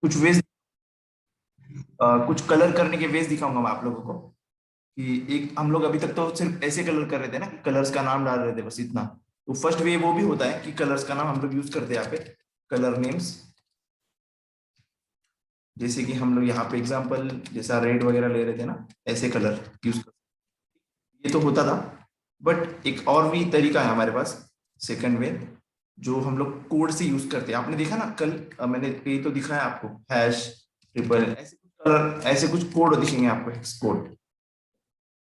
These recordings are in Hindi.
कुछ वेज, कुछ कलर करने के वेज दिखाऊंगा मैं आप लोगों को। कि एक हम लोग अभी तक तो सिर्फ ऐसे कलर कर रहे थे ना, कि कलर्स का नाम डाल रहे थे बस इतना। तो फर्स्ट वे वो भी होता है कि कलर्स का नाम हम लोग यूज करते हैं यहाँ पे, कलर नेम्स। जैसे कि हम लोग यहाँ पे एग्जांपल जैसा रेड वगैरह ले रहे थे ना, ऐसे कलर यूज कर, ये तो होता था। बट एक और भी तरीका है हमारे पास, सेकंड वे, जो हम लोग कोड से यूज करते हैं। आपने देखा ना कल, मैंने ये तो दिखाया आपको, हैश, ट्रिपल, ऐसे कुछ कलर, ऐसे कुछ कोड दिखेंगे आपको, हेक्स कोड।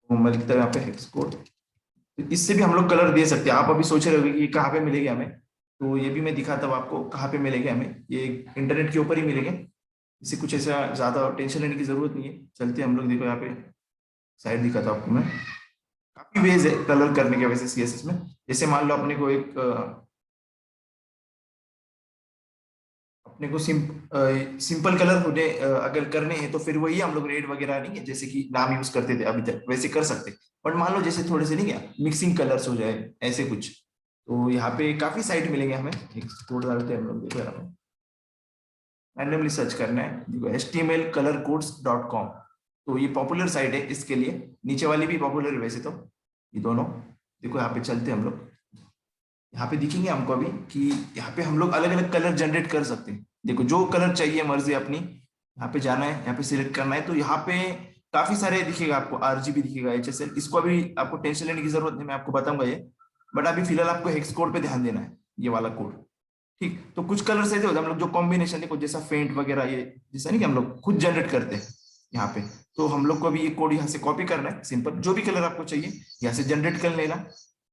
तो मैं लिखता हूँ यहाँ पे हेक्स कोड। तो इससे भी हम लोग कलर दे सकते हैं। आप अभी सोच रहे होगे कि ये कहाँ पे मिलेगा हमें, तो ये भी मैं दिखाता हूँ आपको कहाँ पे मिलेंगे हमें। ये इंटरनेट के ऊपर ही मिलेंगे, इसे कुछ ऐसा ज्यादा टेंशन लेने की जरूरत नहीं है। चलते हैं हम लोग, देखो यहाँ पे साइड दिखाता हूँ आपको मैं। काफी वेज है कलर करने के वैसे सीएसएस में। जैसे मान लो अपने को एक अपने को सिंपल कलर होने अगर करने हैं, तो फिर वही हम लोग रेड वगैरह नहीं है जैसे कि नाम यूज करते थे अभी तक, वैसे कर सकते। बट मान लो जैसे थोड़े से नहीं क्या मिक्सिंग कलर्स हो जाए, ऐसे कुछ, तो यहाँ पे काफी साइट मिलेंगे हमें। एक कोड डालते हैं हम लोग, देखो यहाँ पे रैंडमली सर्च करना है, देखो htmlcolorcodes.com। तो ये पॉपुलर साइट है इसके लिए, नीचे वाली भी पॉपुलर है वैसे तो, ये दोनों। देखो यहाँ पे चलते हैं हम लोग, यहाँ पे दिखेंगे हमको अभी कि यहाँ पे हम लोग अलग अलग कलर जनरेट कर सकते हैं। देखो जो कलर चाहिए मर्जी अपनी, यहाँ पे जाना है, यहाँ पे सिलेक्ट करना है, तो यहाँ पे काफी सारे दिखेगा आपको, आरजीबी दिखेगा, एचएसएल। इसको अभी आपको टेंशन लेने की जरूरत नहीं, मैं आपको बताऊंगा ये। बट अभी फिलहाल आपको हेक्स कोड पे ध्यान देना है, ये वाला कोड। ठीक, तो कुछ कलर्स ऐसे होते हैं हम लोग जो कॉम्बिनेशन, देखो जैसा फेंट वगैरह, ये जैसा नहीं कि हम लोग खुद जनरेट करते हैं यहाँ पे। तो हम लोग को अभी ये कोड यहाँ से कॉपी करना है, सिंपल जो भी कलर आपको चाहिए यहाँ से जनरेट कर लेना।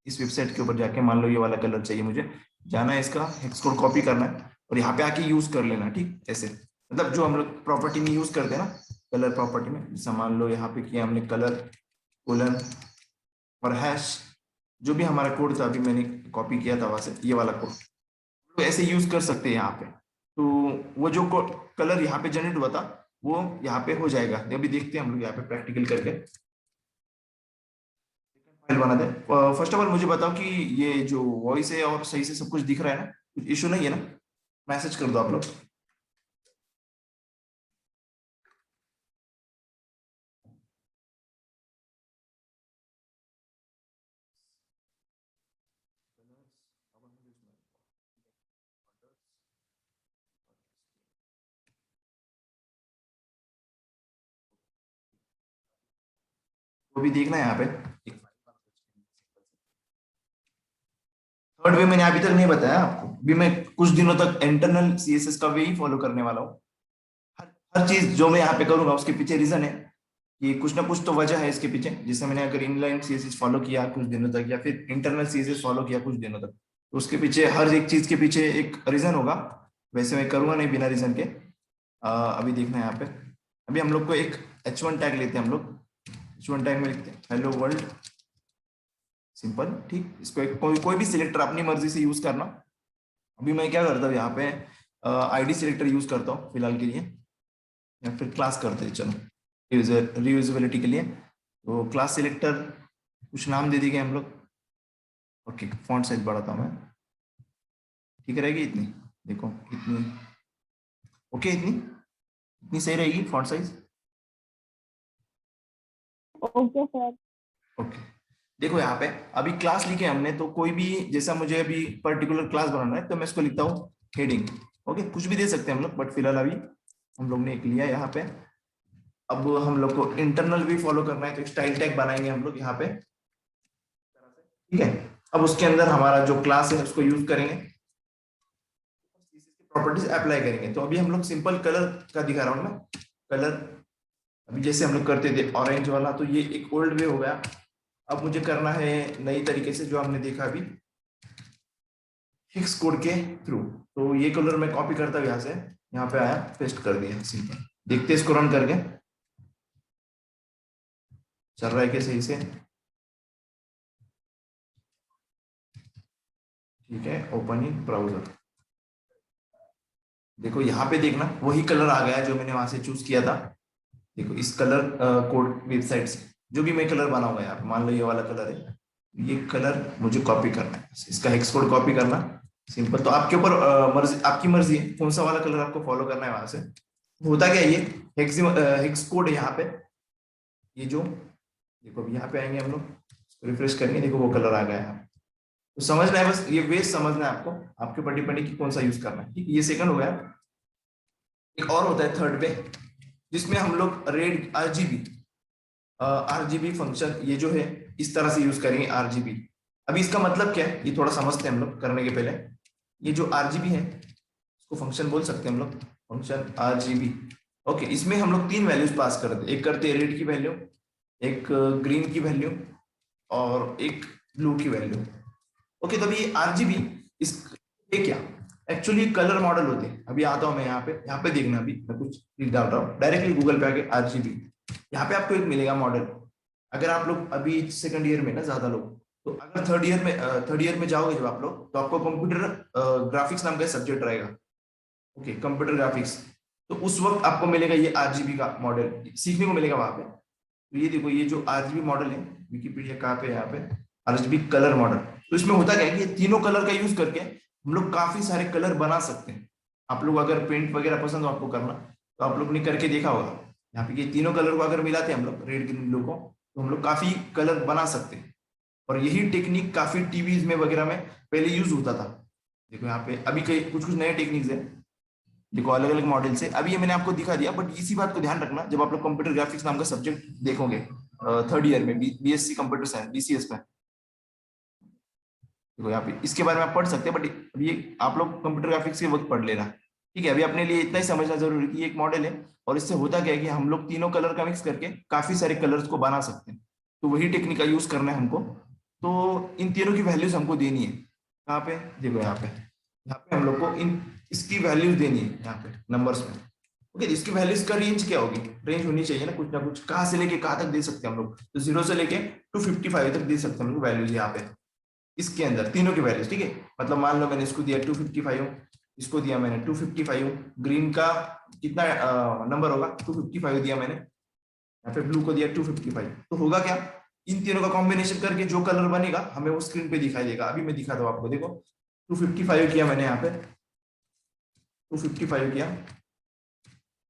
इस वेबसाइट के ऊपर जाके मान लो ये वाला कलर चाहिए मुझे, जाना है, इसका हेक्स कोड कॉपी करना है और यहाँ पे आके यूज कर लेना। ठीक, ऐसे मतलब जो हम लोग प्रॉपर्टी में यूज करते हैं ना, कलर प्रॉपर्टी में, जैसा मान लो यहाँ पे किया हमने कलर कोलन और हैश, जो भी हमारा कोड था अभी मैंने कॉपी किया था वहां से, ये वाला कोड तो ऐसे यूज कर सकते हैं यहाँ पे। तो वो जो कलर यहाँ पे जनरेट हुआ था, वो यहाँ पे हो जाएगा। अभी देखते हैं हम लोग यहाँ पे प्रैक्टिकल करके फाइल बना दे। फर्स्ट ऑफ ऑल मुझे बताओ कि ये जो वॉइस है और सही से सब कुछ दिख रहा है ना, कुछ इशू नहीं है ना? मैसेज कर दो आप लोग। वो भी देखना है यहाँ पे। थर्ड वे मैंने अभी तक नहीं बताया आपको, अभी मैं कुछ दिनों तक इंटरनल सीएसएस का वे ही फॉलो करने वाला हूँ। हर हर चीज जो मैं यहाँ पे करूंगा उसके पीछे रीजन है, कि कुछ ना कुछ तो वजह है इसके पीछे। जैसे मैंने अगर इनलाइन सीएसएस फॉलो किया कुछ दिनों तक, या फिर इंटरनल सीएसएस फॉलो किया कुछ दिनों तक, तो उसके पीछे, हर एक चीज के पीछे एक रीजन होगा। वैसे मैं करूंगा नहीं बिना रीजन के। अभी देखना है यहाँ पे। अभी हम लोग को एक H1 टैग लेते हैं हम लोग। H1 टैग में लिखते हैं हेलो वर्ल्ड, सिंपल। ठीक, इसको एक कोई भी सिलेक्टर अपनी मर्जी से यूज करना। अभी मैं क्या करता हूँ यहाँ पे, आईडी सिलेक्टर यूज करता हूँ फिलहाल के लिए, या फिर क्लास करते हैं चलो यूजर रियूजेबिलिटी के लिए। तो क्लास सिलेक्टर कुछ नाम दे दिए हम लोग। ओके, फॉन्ट साइज बढ़ाता हूँ मैं, ठीक रहेगी इतनी, देखो इतनी, ओके इतनी, इतनी सही रहेगी font size. Okay sir. Okay, देखो यहाँ पे अभी क्लास लिखे हमने, तो कोई भी, जैसा मुझे अभी पर्टिकुलर क्लास बनाना है तो मैं इसको लिखता हूँ हेडिंग। ओके, कुछ भी दे सकते हैं हम लोग, बट फिलहाल अभी हम लोग ने एक लिया यहाँ पे। अब हम लोग को इंटरनल भी फॉलो करना है, तो स्टाइल टैग बनाएंगे हम लोग यहाँ पे, ठीक है। अब उसके अंदर हमारा जो क्लास है उसको यूज करेंगे, प्रॉपर्टीज अप्लाई करेंगे। तो अभी हम लोग सिंपल कलर का दिखा रहा हूँ ना, कलर अभी जैसे हम लोग करते थे ऑरेंज वाला, तो ये एक ओल्ड वे हो गया। अब मुझे करना है नई तरीके से, जो हमने देखा अभी फिक्स कोड के थ्रू। तो ये कलर मैं कॉपी करता हूँ यहाँ से, यहाँ पे आया, पेस्ट कर दिया, सिंपल। देखते हैं इसको रन करके चल रहा है क्या सही से। ठीक है, ओपन इन ब्राउजर। देखो यहाँ पे देखना, वही कलर आ गया जो मैंने वहां से चूज किया था। देखो इस कलर कोड वेबसाइट से जो भी मैं कलर बनाऊंगा, यहाँ पे मान लो ये वाला कलर है, ये कलर मुझे कॉपी करना है, इसका हेक्स कोड कॉपी करना, सिंपल। तो आपके ऊपर मर्जी, आपकी मर्जी है कौन सा वाला कलर आपको फॉलो करना है वहां से। होता क्या है ये हेक्स कोड है यहाँ पे, ये जो देखो अभी यहाँ पे आएंगे हम लोग, रिफ्रेश करेंगे, देखो वो कलर आ गया है। तो समझना है बस, ये बेस समझना है आपको, आपके ऊपर डिपेंड है कि कौन सा यूज करना है। ठीक है, ये सेकंड हो गया। एक और होता है थर्ड पे, जिसमें हम लोग रेड आरजीबी, आरजीबी फंक्शन ये जो है इस तरह से यूज करेंगे आरजीबी। अभी इसका मतलब क्या है ये थोड़ा समझते हैं हम लोग करने के पहले। ये जो आरजीबी है इसको फंक्शन बोल सकते हैं हम लोग, फंक्शन आरजीबी। ओके, इसमें हम लोग तीन वैल्यूज पास करते हैं, एक करते हैं रेड की वैल्यू, एक ग्रीन की वैल्यू, और एक ब्लू की वैल्यू। ओके, तो अभी आरजीबी इस ये क्या एक्चुअली कलर मॉडल होते हैं। अभी आता हूं मैं यहाँ पे देखना, अभी मैं कुछ लिख डाल रहा हूँ डायरेक्टली गूगल पे आके आरजीबी, यहाँ पे आपको एक मिलेगा मॉडल। अगर आप लोग अभी सेकंड ईयर में ना ज्यादा लोग, तो अगर थर्ड ईयर में जाओगे जब आप लोग, तो आपको कंप्यूटर ग्राफिक्स नाम का सब्जेक्ट रहेगा। Okay, computer graphics. तो उस वक्त आपको मिलेगा ये आरजीबी का मॉडल सीखने को मिलेगा वहां पे। तो ये देखो, ये जो आरजीबी मॉडल है, विकिपीडिया कहाँ पे है, यहाँ पे आरजीबी कलर मॉडल। तो इसमें होता क्या है कि ये तीनों कलर का यूज करके हम लोग काफी सारे कलर बना सकते हैं। आप लोग अगर पेंट वगैरह पसंद हो आपको करना, तो आप लोग ने करके देखा होगा। यहाँ पे ये तीनों कलर को अगर मिलाते हैं हम लोग, रेड ग्रीन ब्लू को, तो हम लोग काफी कलर बना सकते हैं। और यही टेक्निक काफी टीवीज में वगैरह में पहले यूज होता था। देखो यहाँ पे अभी कई कुछ कुछ नए टेक्निक्स है, देखो अलग अलग मॉडल से। अभी ये मैंने आपको दिखा दिया, बट इसी बात को ध्यान रखना जब आप लोग कंप्यूटर ग्राफिक्स नाम का सब्जेक्ट देखोगे थर्ड ईयर में, बीएससी कंप्यूटर साइंस बीसीएस में। देखो यहाँ पे इसके बारे में आप पढ़ सकते हैं, बट अभी ये आप लोग कंप्यूटर ग्राफिक्स के वक्त पढ़ लेना। ठीक है, अभी अपने लिए इतना ही समझना जरूरी है कि ये एक मॉडल है, और इससे होता क्या है कि हम लोग तीनों कलर का मिक्स करके काफी सारे कलर्स को बना सकते हैं। तो वही टेक्निक का यूज करना है हमको। तो इन तीनों की वैल्यूज हमको देनी है कहाँ पे, देखो यहाँ पे हम लोग को इन इसकी वैल्यूज देनी है यहाँ पे नंबर्स में। ओके, इसकी वैल्यूज का रेंज क्या होगी, रेंज होनी चाहिए ना कुछ कहाँ से लेके कहाँ तक दे सकते हैं हम लोग। तो 0 से लेके 255 तक दे सकते हैं हम लोग वैल्यूज यहाँ पे, इसके अंदर तीनों की वैल्यूज। ठीक है, मतलब मान लो मैंने इसको दिया 255, इसको दिया मैंने 255, ग्रीन का कितना नंबर होगा 255 दिया मैंने, यहाँ पे ब्लू को दिया 255। तो होगा क्या, इन तीनों का कॉम्बिनेशन करके जो कलर बनेगा हमें वो स्क्रीन पे दिखाई देगा। अभी मैं दिखाता हूँ आपको, देखो 255 किया मैंने यहाँ पे, 255 किया,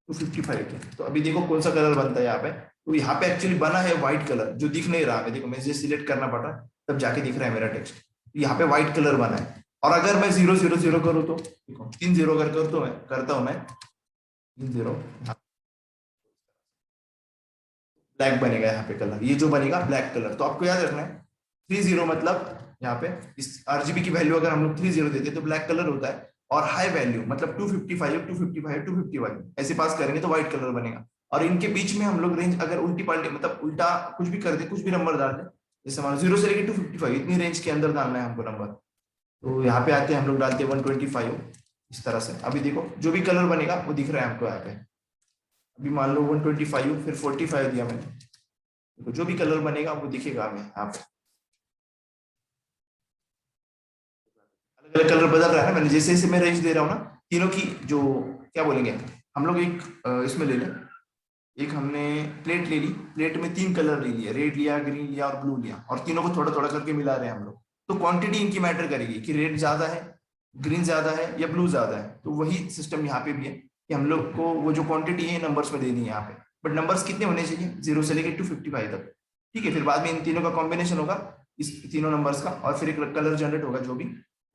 255 किया, तो अभी देखो कौन सा कलर बनता है यहाँ पे। तो यहाँ पे एक्चुअली बना है व्हाइट कलर, जो दिख नहीं रहा है, देखो मुझे सिलेक्ट करना पड़ा तब जाके दिख रहा है मेरा टेक्स्ट। यहाँ पे व्हाइट कलर बना है। और अगर मैं 0 0 0 करूँ तो देखो 3 0 अगर करता हूँ मैं 3 0, ब्लैक बनेगा यहाँ पे कलर, ये जो बनेगा ब्लैक कलर। तो आपको याद रखना है 3 0 मतलब यहाँ पे इस आरजीबी की वैल्यू अगर हम लोग 3 0 देते तो ब्लैक कलर होता है, और हाई वैल्यू मतलब 255 255 251 ऐसे पास करेंगे तो व्हाइट कलर बनेगा। और इनके बीच में हम लोग रेंज अगर उल्टी पलटी मतलब उल्टा कुछ भी कर दे, कुछ भी नंबर डाल दे, जैसे मान 0 से लेकर 255 इतनी रेंज के अंदर डालना है हमको नंबर। तो यहाँ पे आते हैं हम लोग डालते हैं 125 इस तरह से। अभी देखो जो भी कलर बनेगा वो दिख रहा है हमको यहाँ पे। अभी मान लो 125 फिर 45 दिया मैंने, तो जो भी कलर बनेगा वो दिखेगा हमें यहाँ पे। अलग अलग कलर बदल रहा है ना, मैंने जैसे जैसे मैं रेंज दे रहा हूँ ना तीनों की, जो क्या बोलेंगे हम लोग, एक इसमें ले लें, एक हमने प्लेट ले ली, प्लेट में तीन कलर ले लिए, रेड लिया, ग्रीन लिया और ब्लू लिया, और तीनों को थोड़ा थोड़ा करके मिला रहे हैं हम लोग। तो क्वांटिटी इनकी मैटर करेगी कि रेड ज्यादा है, ग्रीन ज्यादा है या ब्लू ज्यादा है। तो वही सिस्टम यहाँ पे भी है कि हम लोग को वो जो क्वांटिटी है नंबर्स में देनी है यहाँ पे। बट नंबर्स कितने होने चाहिए, 0 से लेकर 255 तक। ठीक है, फिर बाद में इन तीनों का कॉम्बिनेशन होगा इस तीनों नंबर्स का, और फिर एक कलर जनरेट होगा जो भी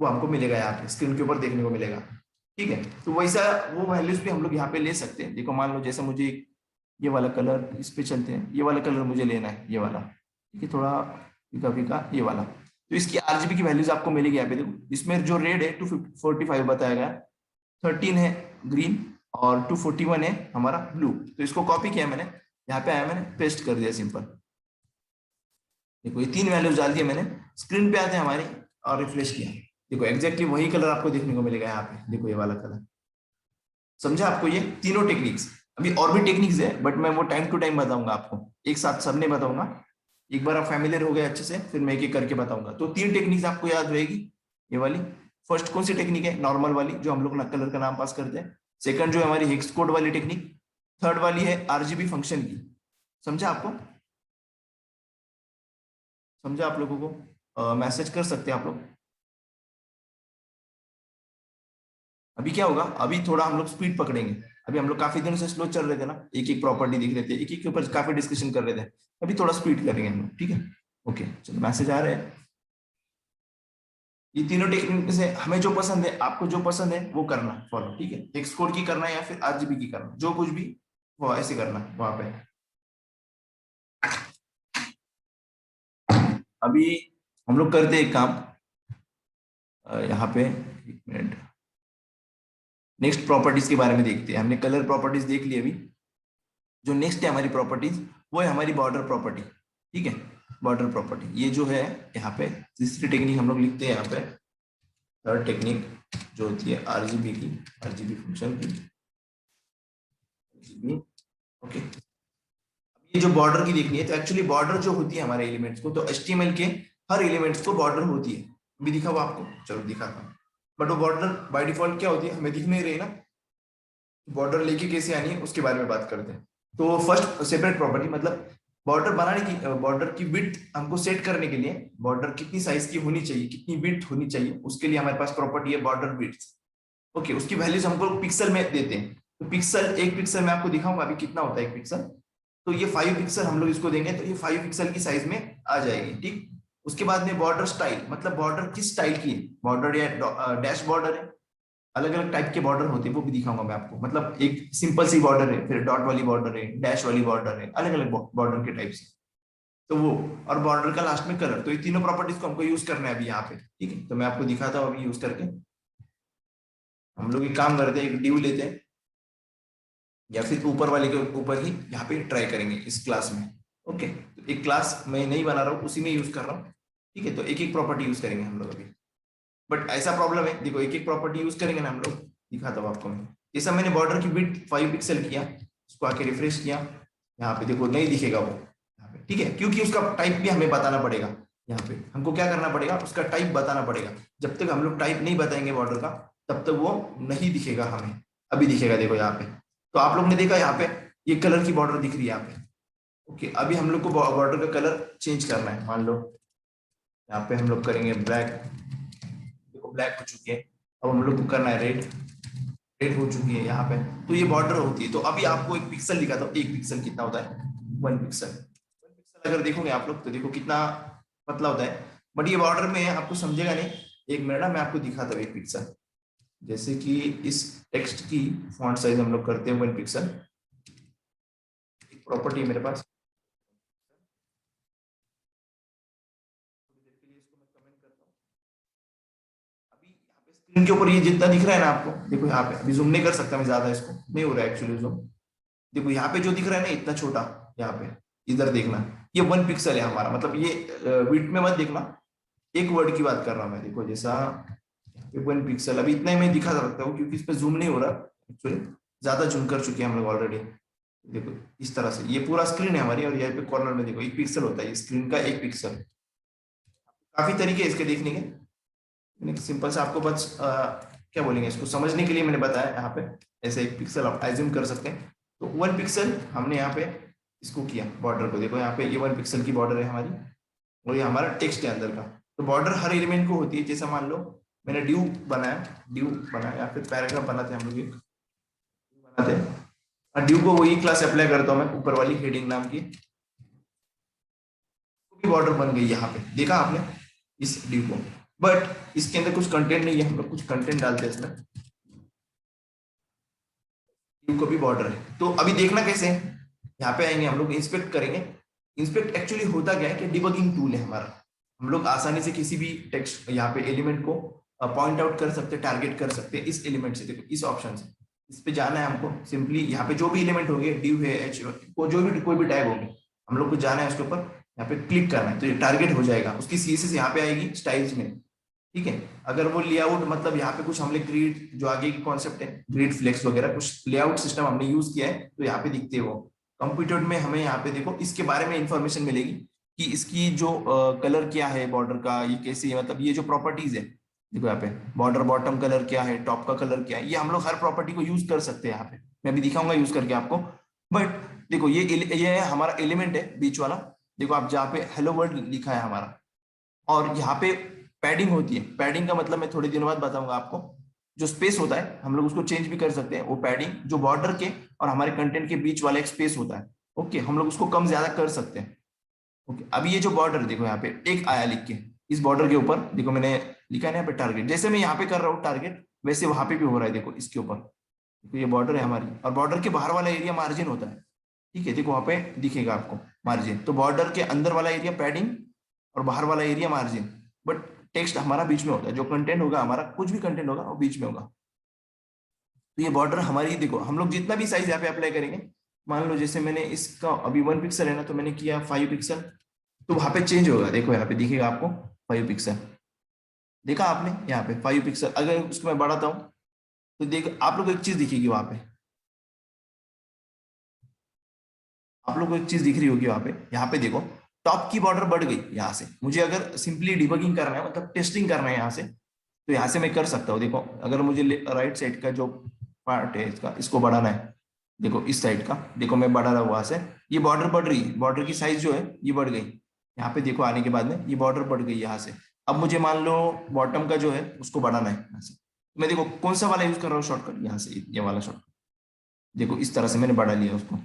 वो हमको मिलेगा यहाँ पे स्क्रीन के ऊपर देखने को मिलेगा। ठीक है, तो वैसा वो वैल्यूज भी हम लोग यहाँ पे ले सकते हैं। देखो मान लो जैसे मुझे ये वाला कलर, इस पे चलते हैं, ये वाला कलर मुझे लेना है, ये वाला, ठीक है, थोड़ा फीका फीका ये वाला। तो इसकी आरजीबी की वैल्यूज आपको मिलेगी यहाँ पे। देखो इसमें जो रेड है 245 बताया गया, 13 है ग्रीन, और 241 है हमारा ब्लू। तो इसको कॉपी किया मैंने, यहाँ पे आया मैंने पेस्ट कर दिया सिंपल। देखो ये तीन वैल्यूज डाल दिए मैंने, स्क्रीन पे आते हैं हमारी, और रिफ्रेश किया, देखो एग्जैक्टली वही कलर आपको देखने को मिलेगा यहाँ पे। देखो ये वाला कलर, समझा आपको ये तीनों टेक्निक्स। अभी और भी टेक्निक्स है, बट मैं वो टाइम टू टाइम बताऊंगा आपको, एक साथ सबने बताऊंगा। एक बार आप फैमिलियर हो गए अच्छे से, फिर मैं एक एक करके बताऊंगा। तो तीन टेक्निक्स आपको याद रहेगी ये वाली। फर्स्ट कौन सी टेक्निक है, नॉर्मल वाली जो हम लोग कलर का नाम पास करते हैं। सेकंड जो है हमारी हेक्स कोड वाली टेक्निक। थर्ड वाली है आरजीबी फंक्शन की। समझा आपको, समझा आप लोगों को, मैसेज कर सकते हैं आप लोग। अभी क्या होगा, अभी थोड़ा हम लोग स्पीड पकड़ेंगे। अभी हम लोग काफी दिनों से स्लो चल रहे थे ना, एक एक प्रॉपर्टी दिख रहे थे, एक एक के ऊपर काफी डिस्कशन कर रहे थे। अभी थोड़ा स्पीड करेंगे हम लोग, ठीक है। ओके चलो, मैसेज आ रहे हैं। ये तीनों टेक्निक में से हमें जो पसंद है, आपको जो पसंद है वो करना फॉलो, ठीक है। हेक्स कोड की करना है या फिर आरजीबी की करना, जो कुछ भी वो ऐसे करना वहां पे। अभी हम लोग करते हैं एक काम, यहाँ पे एक मिनट, नेक्स्ट प्रॉपर्टीज के बारे में देखते हैं। हमने कलर प्रॉपर्टीज देख ली अभी। जो नेक्स्ट है हमारी प्रॉपर्टीज, वो है हमारी बॉर्डर प्रॉपर्टी, ठीक है। बॉर्डर प्रॉपर्टी ये जो है यहाँ पे तीसरी टेक्निक हम लोग लिखते हैं यहाँ पे, थर्ड टेक्निक जो होती है आरजीबी की, आरजीबी फंक्शन की, आरजीबी। ओके, ये जो बॉर्डर की देखनी है, तो एक्चुअली बॉर्डर जो होती है हमारे एलिमेंट्स को, तो एचटीएमएल के हर एलिमेंट्स को बॉर्डर होती है। अभी दिखा हुआ आपको, चलो दिखाता हूँ। बट वो बॉर्डर बाय डिफॉल्ट क्या होती है हमें दिख नहीं रही ना, बॉर्डर लेके कैसे आनी है उसके बारे में बात करते हैं। तो फर्स्ट सेपरेट प्रॉपर्टी, मतलब बॉर्डर बनाने की, बॉर्डर की विड्थ हमको सेट करने के लिए, बॉर्डर कितनी साइज की होनी चाहिए, कितनी विड्थ होनी चाहिए, उसके लिए हमारे पास प्रॉपर्टी है बॉर्डर विड्थ। ओके, उसकी वैल्यूज हमको पिक्सल में देते हैं। तो पिक्सल, एक पिक्सल में आपको दिखाऊंगा अभी कितना होता है एक पिक्सल। तो ये 5 पिक्सल हम लोग इसको देंगे, तो ये 5 पिक्सल की साइज में आ जाएगी, ठीक। उसके बाद में बॉर्डर स्टाइल, मतलब बॉर्डर किस स्टाइल की है, बॉर्डर या डैश बॉर्डर है, अलग अलग टाइप के बॉर्डर होते हैं, वो भी दिखाऊंगा मैं आपको। मतलब एक सिंपल सी बॉर्डर है, फिर डॉट वाली बॉर्डर है, डैश वाली बॉर्डर है, अलग अलग बॉर्डर के टाइप से। तो वो, और बॉर्डर का लास्ट में कलर, तो ये तीनों प्रॉपर्टीज को हमको यूज करना है अभी यहाँ पे, ठीक है। तो मैं आपको दिखाता हूँ अभी यूज करके। हम लोग एक काम करते हैं, एक ड्यू लेते हैं, या फिर ऊपर वाले के ऊपर ही यहाँ पे ट्राई करेंगे इस क्लास में। ओके, तो एक क्लास मैं नहीं बना रहा हूँ, उसी में यूज कर रहा हूँ, ठीक है। तो एक एक प्रॉपर्टी यूज करेंगे हम लोग अभी। बट ऐसा प्रॉब्लम है, देखो एक एक प्रॉपर्टी यूज करेंगे ना हम लोग, दिखाता हूँ आपको मैं। जैसा मैंने बॉर्डर की विड्थ 5 पिक्सल किया, उसको आके रिफ्रेश किया, यहाँ पे देखो नहीं दिखेगा वो यहाँ पे, ठीक है, क्योंकि उसका टाइप भी हमें बताना पड़ेगा। यहाँ पे हमको क्या करना पड़ेगा, उसका टाइप बताना पड़ेगा। जब तक हम लोग टाइप नहीं बताएंगे बॉर्डर का, तब तक वो नहीं दिखेगा हमें। अभी दिखेगा देखो यहाँ पे। तो आप लोग ने देखा यहाँ पे ये कलर की बॉर्डर दिख रही है यहाँ पे। ओके, अभी हम लोग को बॉर्डर का कलर चेंज करना है। मान लो यहाँ पे हम लोग करेंगे ब्लैक, देखो ब्लैक हो चुकी है। अब हम लोग को करना है रेड, रेड हो चुकी है यहाँ पे। तो ये बॉर्डर होती है। तो अभी आपको एक पिक्सल दिखाता हूँ, एक पिक्सल कितना होता है, 1 पिक्सल। 1 पिक्सल अगर देखोगे आप लोग, तो देखो कितना पतला होता है। बट ये बॉर्डर में है, आपको समझेगा नहीं। एक मिनट ना, मैं आपको दिखाता हूँ एक पिक्सल। जैसे कि इस टेक्स्ट की फॉन्ट साइज हम लोग करते हैं 1 पिक्सल। एक प्रॉपर्टी है मेरे पास, अभी यहाँ पे स्क्रीन के ऊपर ये जितना दिख रहा है ना आपको, देखो यहाँ पे, अभी जूम नहीं कर सकता मैं ज्यादा, इसको नहीं हो रहा है एक्चुअली जूम। देखो यहाँ पे जो दिख रहा है ना इतना छोटा, यहाँ पे इधर देखना, ये 1 पिक्सल है हमारा। मतलब ये विड्थ में मत देखना, एक वर्ड की बात कर रहा हूँ मैं। देखो जैसा 1 पिक्सल, अभी इतना ही मैं दिखा सकता हूँ क्योंकि इस पे जूम नहीं हो रहा एक्चुअली, ज्यादा जूम कर चुके हैं हम लोग ऑलरेडी। देखो इस तरह से ये पूरा स्क्रीन है हमारी, और यहाँ पे कॉर्नर में देखो 1 पिक्सल होता है, स्क्रीन का 1 पिक्सल। काफी तरीके हैं इसके देखने के, सिंपल से आपको बस क्या बोलेंगे इसको समझने के लिए मैंने बताया। यहाँ पे ऐसे 1 पिक्सल आप एज्यूम कर सकते हैं। तो 1 पिक्सल हमने यहाँ पे इसको किया बॉर्डर को, देखो यहाँ पे ये 1 पिक्सल की बॉर्डर है हमारी, और ये हमारा टेक्स्ट है अंदर का। तो बॉर्डर हर एलिमेंट को होती है। जैसा मान लो मैंने ड्यू बनाया या फिर पैराग्राफ बनाते हम लोग, एक बनाते हैं, और ड्यू को वही क्लास अप्लाई करता हूँ मैं, ऊपर वाली हेडिंग नाम की, बॉर्डर बन गई यहाँ पे, देखा आपने इस ड्यू को। बट इसके अंदर कुछ कंटेंट नहीं है, हम लोग कुछ कंटेंट डालते हैं इसमें, ड्यू को भी बॉर्डर है। तो अभी देखना कैसे है, यहाँ पे आएंगे हम लोग, इंस्पेक्ट करेंगे। इंस्पेक्ट एक्चुअली होता क्या है कि डिबगिंग टूल है हमारा। हम लोग आसानी से किसी भी टेक्स्ट यहाँ पे एलिमेंट को पॉइंट आउट कर सकते हैं, टारगेट कर सकते हैं इस एलिमेंट से। देखो इस ऑप्शन से इस पे जाना है हमको, सिंपली यहाँ पे जो भी एलिमेंट होंगे, ड्यू है, एच को जो भी कोई भी टैग होंगे, हम लोग को जाना है उसके ऊपर, यहाँ पे क्लिक करना है, तो ये टारगेट हो जाएगा। उसकी सीएसएस यहाँ पे आएगी स्टाइल्स में, ठीक है। अगर वो लेआउट, मतलब यहाँ पे कुछ हमने ग्रिड, जो आगे की कॉन्सेप्ट है ग्रिड फ्लेक्स वगैरह, कुछ लेआउट सिस्टम हमने यूज किया है, तो यहाँ पे दिखते हैं वो। कंप्यूटर में हमें यहाँ पे देखो इसके बारे में इंफॉर्मेशन मिलेगी कि इसकी जो कलर क्या है बॉर्डर का, ये कैसी है, मतलब ये जो प्रॉपर्टीज है, देखो यहाँ पे बॉर्डर बॉटम कलर क्या है, टॉप का कलर क्या है, ये हम लोग हर प्रॉपर्टी को यूज कर सकते हैं यहाँ पे। मैं अभी दिखाऊंगा यूज करके आपको। बट देखो ये हमारा एलिमेंट है बीच वाला, देखो आप जहाँ पे हेलो वर्ल्ड लिखा है हमारा, और यहाँ पे पैडिंग होती है। पैडिंग का मतलब मैं थोड़ी दिनों बाद बताऊंगा आपको। जो स्पेस होता है हम लोग उसको चेंज भी कर सकते हैं। वो पैडिंग जो बॉर्डर के और हमारे कंटेंट के बीच वाला एक स्पेस होता है, ओके, हम लोग उसको कम ज्यादा कर सकते हैं। ओके, अभी ये जो बॉर्डर देखो यहाँ पे एक आया लिख के, इस बॉर्डर के ऊपर देखो मैंने लिखा है ना यहाँ पे टारगेट, जैसे मैं यहाँ पे कर रहा हूँ टारगेट वैसे वहां पे भी हो रहा है, देखो इसके ऊपर। तो ये बॉर्डर है हमारी, और बॉर्डर के बाहर वाला एरिया मार्जिन होता है, ठीक है, देखो वहां पे दिखेगा आपको मार्जिन। तो बॉर्डर के अंदर वाला एरिया पैडिंग और बाहर वाला एरिया मार्जिन, बट टेक्स्ट हमारा बीच में होता है। जो कंटेंट होगा हमारा, कुछ भी कंटेंट होगा वो बीच में होगा। तो ये बॉर्डर हमारी, देखो हम लोग जितना भी साइज यहाँ पे अप्लाई करेंगे, मान लो जैसे मैंने इसका अभी 1 पिक्सल है ना, तो मैंने किया 5 पिक्सल, तो वहां पे चेंज होगा, देखो यहाँ पे दिखेगा आपको 5 पिक्सल। देखा आपने यहाँ पे 5 पिक्सल, अगर उसको मैं बढ़ाता हूँ तो देख आप लोग को एक चीज दिखेगी वहां पे, आप लोग को एक चीज दिख रही होगी वहां पे, यहाँ पे देखो टॉप की बॉर्डर बढ़ गई यहाँ से। मुझे अगर सिंपली डिबगिंग करना है, मतलब टेस्टिंग करना है यहाँ से, तो यहाँ से मैं कर सकता हूँ। देखो अगर मुझे राइट साइड का जो पार्ट है इसका, इसको बढ़ाना है, देखो इस साइड का, देखो मैं बढ़ा रहा हूँ वहां से, ये बॉर्डर बढ़ रही है, बॉर्डर की साइज जो है ये बढ़ गई। यहाँ पे देखो आने के बाद में ये बॉर्डर बढ़ गई यहाँ से। अब मुझे मान लो बॉटम का जो है उसको बढ़ाना है यहाँ से, मैं देखो कौन सा वाला यूज कर रहा हूँ शॉर्टकट, यहाँ से ये वाला शॉर्टकट, देखो इस तरह से मैंने बढ़ा लिया उसको,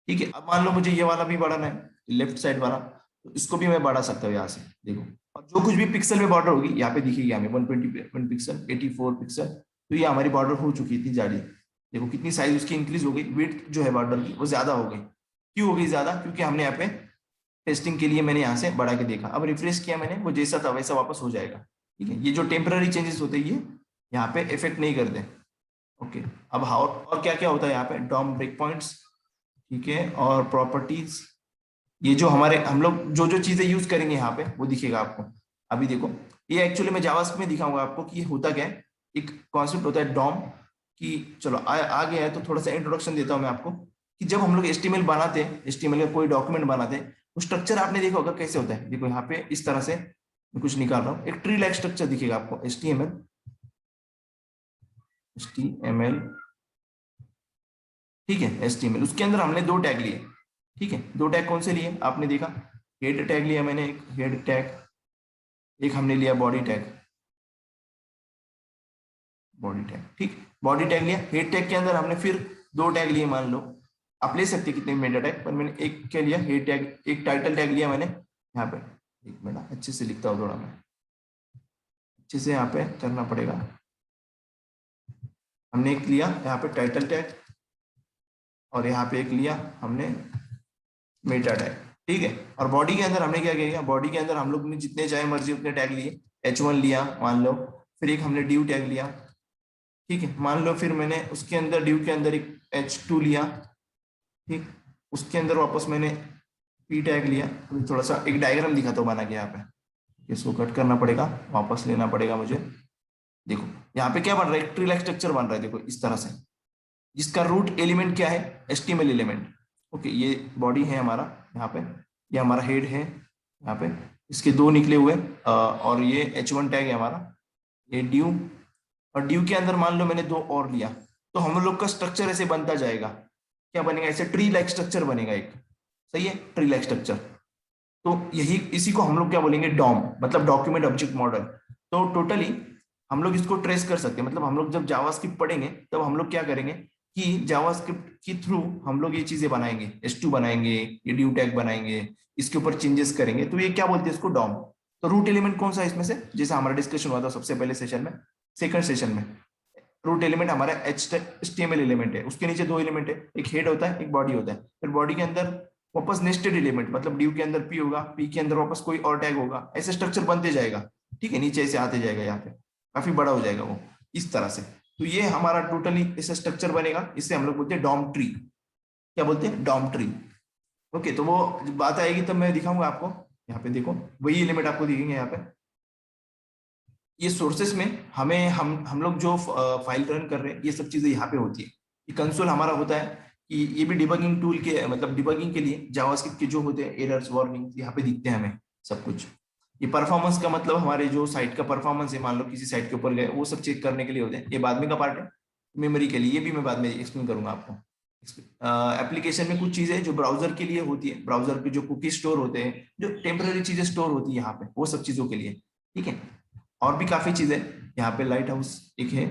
ठीक है। अब मान लो मुझे ये वाला भी बढ़ाना है, लेफ्ट साइड वाला, तो इसको भी मैं बढ़ा सकता हूँ यहाँ से, देखो। और जो कुछ भी पिक्सल में बॉर्डर होगी यहाँ पे दिखेगी हमें, 121 पिक्सल, 84 पिक्सल, तो ये हमारी बॉर्डर हो चुकी है इतनी जाड़ी। देखो कितनी साइज उसकी इंक्रीज हो गई, विड्थ जो है बॉर्डर की वो ज्यादा हो गई। क्यों हो गई ज्यादा? क्योंकि हमने यहाँ पे टेस्टिंग के लिए मैंने यहाँ से बढ़ा के देखा, अब रिफ्रेश किया मैंने, वो जैसा था वैसा वापस हो जाएगा, ठीक है। ये जो टेम्पररी चेंजेस होते हैं ये यहाँ पे इफेक्ट नहीं करते, ओके। अब और क्या क्या होता है यहाँ पे, डॉम ब्रेक पॉइंट्स, ठीक है, और प्रॉपर्टीज, ये जो हमारे हम लोग जो जो चीजें यूज करेंगे यहाँ पे वो दिखेगा आपको। अभी देखो ये एक्चुअली मैं जावास्क्रिप्ट में दिखाऊंगा आपको कि ये होता क्या है। एक कॉन्सेप्ट होता है डॉम की, चलो आ गया है तो थोड़ा सा इंट्रोडक्शन देता हूँ मैं आपको, कि जब हम लोग एचटीएमएल बनाते हैं, एचटीएमएल का कोई डॉक्यूमेंट बनाते हैं, तो स्ट्रक्चर आपने देखा होगा कैसे होता है। देखो यहाँ पे इस तरह से मैं कुछ निकाल रहा हूँ, एक ट्री लाइक स्ट्रक्चर दिखेगा आपको, एचटीएमएल, ठीक है, एचटीएमएल। उसके अंदर हमने दो टैग लिए, ठीक है, दो टैग कौन से लिए आपने देखा, हेड टैग लिया मैंने, एक हेड टैग, एक हमने लिया बॉडी टैग, बॉडी टैग, ठीक, बॉडी टैग लिया। हेड टैग के अंदर हमने फिर दो टैग लिए, मान लो आप ले सकते कितने मेटा टैग, पर मैंने एक क्या लिया, हेड टैग, एक टाइटल टैग लिया मैंने यहाँ पे। एक मिनट अच्छे से लिखता हूँ, थोड़ा मैं अच्छे से यहाँ पे करना पड़ेगा। हमने एक लिया यहाँ पे टाइटल टैग, और यहाँ पे एक लिया हमने मेटा टैग, ठीक है। और बॉडी के अंदर हमने क्या किया, बॉडी के अंदर हम लोग ने जितने चाहे मर्जी उतने टैग लिए, H1 लिया मान लो, फिर एक हमने div टैग लिया, ठीक है, मान लो फिर मैंने उसके अंदर div के अंदर एक H2 लिया, ठीक, उसके अंदर वापस मैंने p टैग लिया। थोड़ा सा एक डायग्राम दिखाता हूँ बना के, यहाँ पे इसको कट करना पड़ेगा, वापस लेना पड़ेगा मुझे। देखो यहाँ पे क्या बन रहा है, एक ट्री लाइक स्ट्रक्चर बन रहा है, देखो इस तरह से, जिसका रूट एलिमेंट क्या है, HTML एलिमेंट, ओके। ये बॉडी है हमारा यहाँ पे, ये हमारा हेड है यहाँ पे, इसके दो निकले हुए, और ये H1 टैग है हमारा, ये ड्यू, और ड्यू के अंदर मान लो मैंने दो और लिया, तो हम लोग का स्ट्रक्चर ऐसे बनता जाएगा। क्या बनेगा, ऐसे ट्री लाइक स्ट्रक्चर बनेगा एक, सही है, ट्री लाइक स्ट्रक्चर। तो यही इसी को हम लोग क्या बोलेंगे, डॉम, मतलब डॉक्यूमेंट ऑब्जेक्ट मॉडल। तो टोटली हम लोग इसको ट्रेस कर सकते हैं, मतलब हम लोग जब जावास्क्रिप्ट पढ़ेंगे तब हम लोग क्या करेंगे कि जावास्क्रिप्ट के थ्रू हम लोग ये चीजें बनाएंगे, H2 बनाएंगे, ये ड्यू टैग बनाएंगे, इसके ऊपर चेंजेस करेंगे, तो ये क्या बोलते हैं इसको, डॉम। तो रूट एलिमेंट कौन सा है इसमें से, जैसा हमारा डिस्कशन हुआ था सबसे पहले सेशन में, सेकंड सेशन में, रूट एलिमेंट हमारा HTML एलिमेंट है, उसके नीचे दो एलिमेंट है, एक हेड होता है एक बॉडी होता है, फिर बॉडी के अंदर वापस नेस्टेड एलिमेंट, मतलब ड्यू के अंदर p होगा, p के अंदर वापस कोई और टैग होगा, ऐसे स्ट्रक्चर बनते जाएगा, ठीक है, नीचे ऐसे आते जाएगा, यहाँ पे काफी बड़ा हो जाएगा वो, इस तरह से। तो ये हमारा टोटली ऐसा स्ट्रक्चर बनेगा, इससे हम लोग बोलते हैं डॉम ट्री। क्या बोलते हैं, डॉम ट्री, ओके। तो वो बात आएगी तब मैं दिखाऊंगा आपको। यहाँ पे देखो वही एलिमेंट आपको दिखेंगे यहाँ पे, ये सोर्सेस में हमें हम लोग जो फाइल रन कर रहे हैं, ये सब चीजें यहाँ पे होती है। ये कंसोल हमारा होता है कि ये भी डिबगिंग टूल के, मतलब डिबगिंग के लिए जावास्क्रिप्ट के जो होते हैं एरर्स, वार्निंग, यहाँ पे दिखते हैं हमें सब कुछ। ये परफॉर्मेंस का मतलब हमारे जो साइट का परफॉर्मेंस है, मान लो किसी साइट के ऊपर गए, वो सब चेक करने के लिए होते हैं, ये बाद में का पार्ट है। मेमोरी के लिए ये भी मैं बाद में एक्सप्लेन करूंगा आपको। एप्लीकेशन में कुछ चीजें जो ब्राउजर के लिए होती है, ब्राउजर पे जो कुकी स्टोर होते हैं, जो टेम्पररी चीजें स्टोर होती है यहाँ पे, वो सब चीजों के लिए, ठीक है। और भी काफी चीजें, यहाँ पे लाइट हाउस एक है।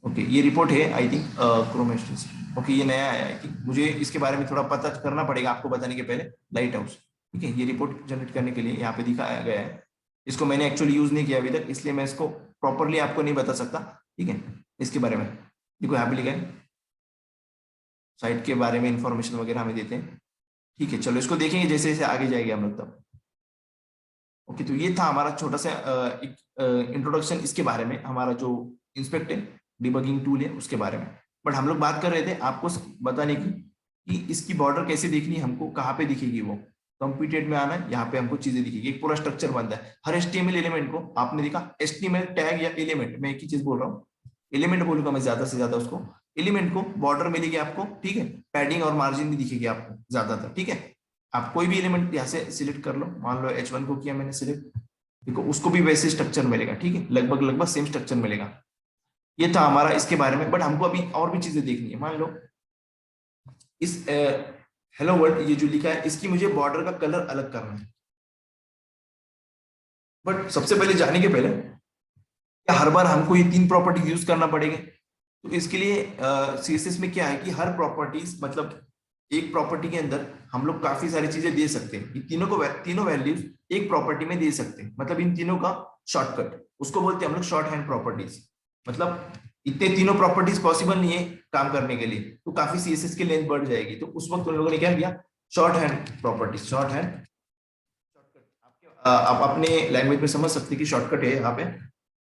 ओके, ये रिपोर्ट है आई थिंक क्रोमेस्टिस। ओके, ये नया है आई थिंक, मुझे इसके बारे में थोड़ा पता करना पड़ेगा आपको बताने के पहले। लाइट हाउस, ठीक है, ये रिपोर्ट जनरेट करने के लिए यहाँ पे दिखाया गया है। इसको मैंने एक्चुअली यूज नहीं किया अभी तक, इसलिए मैं इसको प्रॉपरली आपको नहीं बता सकता, ठीक है। इसके बारे में देखो यहाँ पे लिखा है, साइट के बारे में इंफॉर्मेशन वगैरह हमें देते हैं, ठीक है। चलो इसको देखेंगे जैसे जैसे आगे जाएंगे हम लोग तब। ओके, तो ये था हमारा छोटा सा एक इंट्रोडक्शन इसके बारे में, हमारा जो इंस्पेक्ट है डिबगिंग टूल है उसके बारे में। बट हम लोग बात कर रहे थे आपको बताने की कि इसकी बॉर्डर कैसे देखनी है हमको, कहाँ पे दिखेगी वो। कंप्यूटेड में आना है, यहाँ पे हमको चीजें दिखेगी, एक पूरा स्ट्रक्चर बनता है हर एचटीएमएल एलिमेंट को। आपने देखा एचटीएमएल टैग या एलिमेंट, मैं एक ही चीज बोल रहा हूँ, एलिमेंट बोलूंगा मैं ज्यादा से ज्यादा उसको। एलिमेंट को बॉर्डर मिलेगी आपको, ठीक है, पैडिंग और मार्जिन भी दिखेगी आपको ज्यादातर, ठीक है। आप कोई भी एलिमेंट यहाँ से सिलेक्ट कर लो, मान लो H1 को किया मैंने सिलेक्ट, देखो उसको भी वैसे स्ट्रक्चर मिलेगा, ठीक है, लगभग लगभग सेम स्ट्रक्चर मिलेगा। ये था हमारा इसके बारे में। बट हमको अभी और भी चीजें देखनी है। मान लो इस हेलो वर्ल्ड ये जो लिखा है, इसकी मुझे बॉर्डर का कलर अलग करना है। बट सबसे पहले जाने के पहले क्या हर बार हमको ये 3 प्रॉपर्टीज यूज करना पड़ेगा? तो इसके लिए सीएसएस में क्या है कि हर प्रॉपर्टीज मतलब एक प्रॉपर्टी के अंदर हम लोग काफी सारी चीजें दे सकते हैं। ये तीनों वैल्यूज एक प्रॉपर्टी में दे सकते हैं, मतलब इन तीनों का शॉर्टकट, उसको बोलते हैं हम लोग शॉर्ट हैंड प्रॉपर्टीज। मतलब इतने तीनों प्रॉपर्टीज पॉसिबल नहीं है काम करने के लिए, तो काफी सीएसएस की लेंथ बढ़ जाएगी। तो उस वक्त उन लोगों ने क्या किया, short hand properties, short hand shortcut. आप अपने लैंग्वेज में समझ सकते हैं कि शॉर्टकट है यहाँ पे।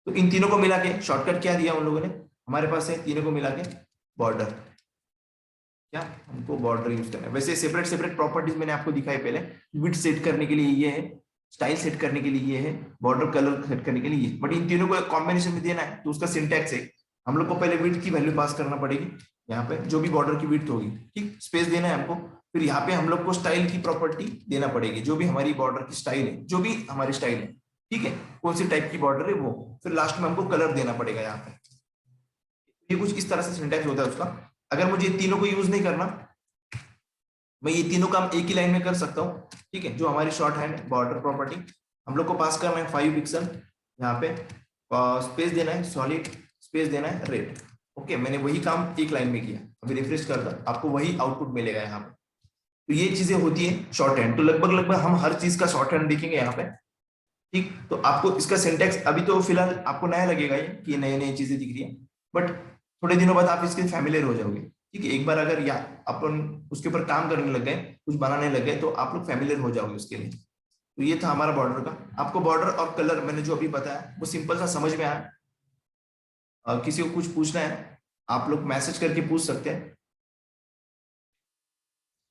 तो इन तीनों को मिला के शॉर्टकट क्या दिया उन लोगों ने, हमारे पास है तीनों को मिला के बॉर्डर। क्या हमको बॉर्डर यूज करना है। वैसे सेपरेट सेपरेट प्रॉपर्टीज मैंने आपको दिखाई पहले, विड्थ सेट करने के लिए ये है, स्टाइल सेट करने के लिए ये है, बॉर्डर कलर सेट करने के लिए ये। बट इन तीनों को कॉम्बिनेशन में देना है तो उसका सिंटैक्स है, हम लोग को पहले विड्थ की वैल्यू पास करना पड़ेगी यहाँ पे, जो भी बॉर्डर की विड्थ होगी, ठीक, स्पेस देना है हमको। फिर यहाँ पे हम लोग को स्टाइल की प्रॉपर्टी देना पड़ेगी, जो भी हमारी बॉर्डर की स्टाइल है, जो भी हमारी स्टाइल है, ठीक है, कौन सी टाइप की बॉर्डर है वो। फिर लास्ट में हमको कलर देना पड़ेगा यहाँ पे। ये कुछ इस तरह से सिंटैक्स होता है उसका। अगर मुझे तीनों को यूज नहीं करना, मैं ये तीनों काम एक ही लाइन में कर सकता हूँ, ठीक है। जो हमारी शॉर्ट हैंड बॉर्डर प्रॉपर्टी हम लोग को पास करना है 5 पिक्सल, यहाँ पे स्पेस देना है सॉलिड, स्पेस देना है रेड। ओके, मैंने वही काम एक लाइन में किया, अभी रिफ्रेश करता आपको वही आउटपुट मिलेगा यहाँ पे। तो ये चीजें होती है शॉर्ट हैंड। तो लगभग लगभग हम हर चीज का शॉर्ट हैंड देखेंगे यहाँ पे, ठीक। तो आपको इसका सिंटैक्स अभी तो फिलहाल आपको नया लगेगा ये कि नई नई चीजें दिख रही है, बट थोड़े दिनों बाद आप इसके फैमिलियर हो जाओगे, ठीक है। एक बार अगर या अपन उसके ऊपर काम करने लग गए, कुछ बनाने लग गए, तो आप लोग फैमिलियर हो जाओगे उसके लिए। तो ये था हमारा बॉर्डर का। आपको बॉर्डर और कलर मैंने जो अभी बताया वो सिंपल सा समझ में आया। किसी को कुछ पूछना है आप लोग मैसेज करके पूछ सकते हैं,